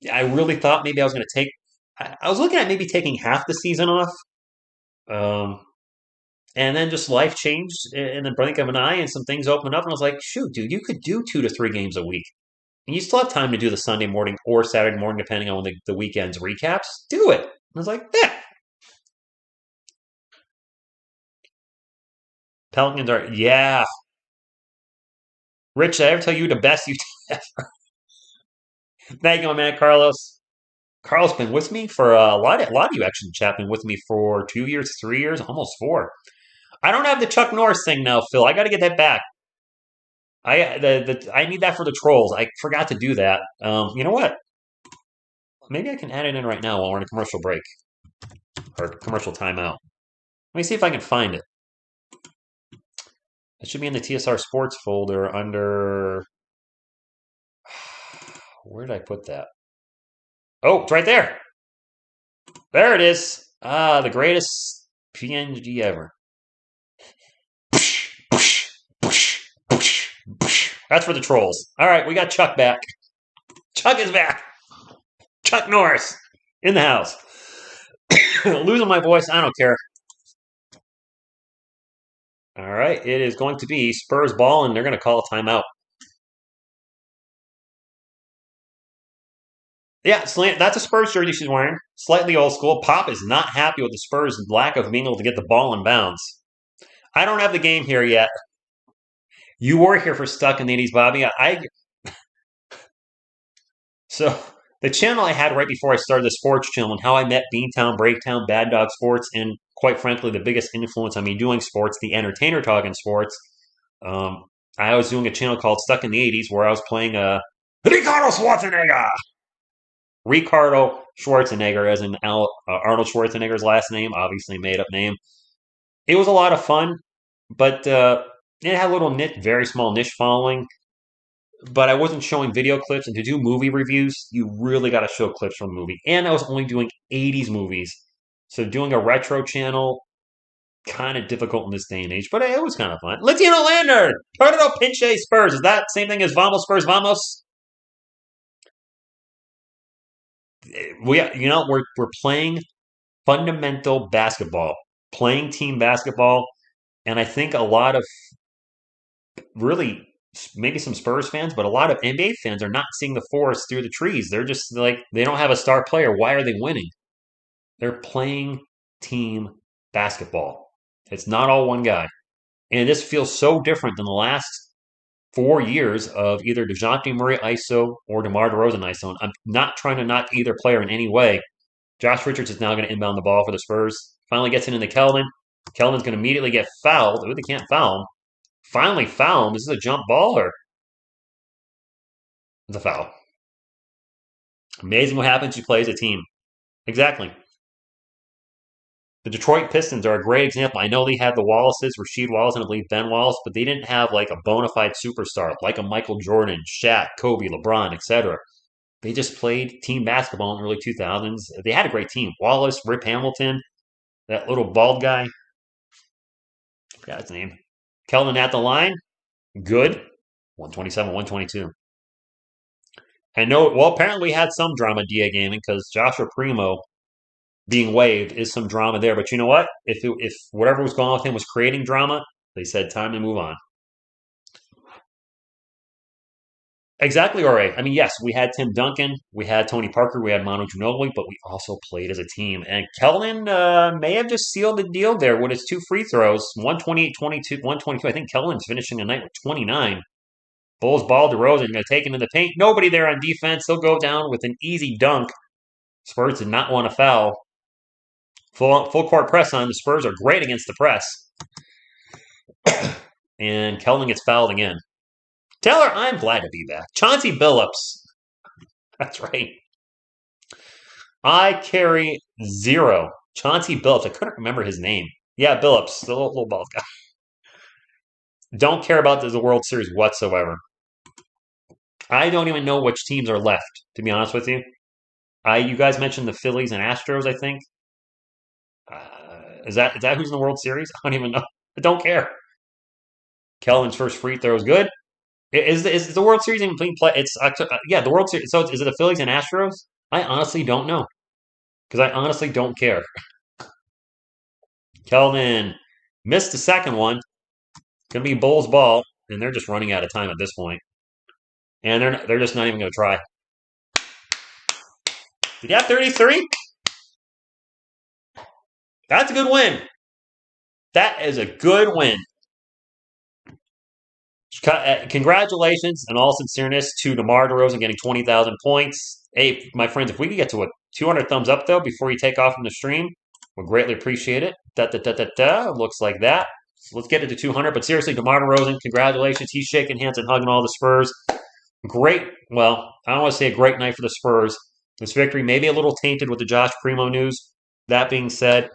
really thought maybe I was going to take. I was looking at maybe taking half the season off. And then just life changed in the blink of an eye, and some things opened up, and I was like, shoot, dude, you could do 2 to 3 games a week. And you still have time to do the Sunday morning or Saturday morning, depending on when the weekend's recaps. Do it. And I was like, yeah. Pelicans are, yeah. Rich, did I ever tell you the best you ever? Thank you, man, Carlos. Carl's been with me for a lot of you actually, chat, been with me for 2 years, 3 years, almost 4. I don't have the Chuck Norris thing now, Phil. I got to get that back. I need that for the trolls. I forgot to do that. You know what? Maybe I can add it in right now while we're in a commercial break or commercial timeout. Let me see if I can find it. It should be in the TSR Sports folder under. Where did I put that? Oh, it's right there. There it is. The greatest PNG ever. That's for the trolls. All right, we got Chuck back. Chuck is back. Chuck Norris in the house. Losing my voice, I don't care. All right, it is going to be Spurs ball, and they're going to call a timeout. Yeah, that's a Spurs jersey she's wearing. Slightly old school. Pop is not happy with the Spurs' lack of being able to get the ball in bounds. I don't have the game here yet. You were here for Stuck in the 80s, Bobby. So the channel I had right before I started the sports channel and how I met Beantown, Breaktown, Bad Dog Sports, and quite frankly, the biggest influence on me doing sports, the entertainer talking sports. Um, I was doing a channel called Stuck in the 80s where I was playing Ricardo Schwarzenegger. Ricardo Schwarzenegger, as in Arnold Schwarzenegger's last name, obviously made up name. It was a lot of fun, but it had a little niche, very small niche following. But I wasn't showing video clips, and to do movie reviews, you really got to show clips from the movie. And I was only doing 80s movies, so doing a retro channel kind of difficult in this day and age. But it was kind of fun. Latino Lander, Tornado Pinche Spurs. Is that same thing as Vamos Spurs Vamos? We're playing fundamental basketball, playing team basketball, and I think a lot of really maybe some Spurs fans, but a lot of NBA fans are not seeing the forest through the trees. They're just like they don't have a star player. Why are they winning? They're playing team basketball. It's not all one guy. And this feels so different than the last 4 years of either DeJounte Murray ISO or DeMar DeRozan ISO. And I'm not trying to knock either player in any way. Josh Richards is now going to inbound the ball for the Spurs. Finally gets it into Keldon. Keldon's going to immediately get fouled. Ooh, they can't foul him. Finally foul him. Is this a jump ball or it's a foul? Amazing what happens. You play as a team. Exactly. The Detroit Pistons are a great example. I know they had the Wallaces, Rasheed Wallace, and I believe Ben Wallace, but they didn't have like a bona fide superstar like a Michael Jordan, Shaq, Kobe, LeBron, etc. They just played team basketball in the early 2000s. They had a great team. Wallace, Rip Hamilton, that little bald guy. I forgot his name. Keldon at the line. Good. 127, 122. I know, well, apparently we had some drama DA gaming because Joshua Primo being waived is some drama there. But you know what? If whatever was going on with him was creating drama, they said time to move on. Exactly, all right. I mean, yes, we had Tim Duncan, we had Tony Parker, we had Manu Ginobili, but we also played as a team. And Keldon may have just sealed the deal there with his two free throws, 128-22, 122. I think Keldon's finishing the night with 29. Bulls ball, DeRozan going to take him in the paint. Nobody there on defense. He'll go down with an easy dunk. Spurs did not want to foul. Full court press on. The Spurs are great against the press. And Keldon gets fouled again. Taylor, I'm glad to be back. Chauncey Billups. That's right. I carry 0. Chauncey Billups. I couldn't remember his name. Yeah, Billups, the little bald guy. Don't care about the World Series whatsoever. I don't even know which teams are left, to be honest with you. You guys mentioned the Phillies and Astros, I think. Is that who's in the World Series? I don't even know. I don't care. Kelvin's first free throw is good. Is the World Series even being played? It's yeah, the World Series. So is it the Phillies and Astros? I honestly don't know because I honestly don't care. Kelvin missed the second one. Gonna be Bulls ball, and they're just running out of time at this point, and they're just not even gonna try. Did you have 33? That's a good win. That is a good win. Congratulations, in all sincereness, to DeMar DeRozan getting 20,000 points. Hey, my friends, if we could get to a 200 thumbs up, though, before you take off from the stream, we'll greatly appreciate it. Looks like that. So let's get it to 200. But seriously, DeMar DeRozan, congratulations. He's shaking hands and hugging all the Spurs. Great, well, I don't want to say a great night for the Spurs. This victory may be a little tainted with the Josh Primo news. That being said,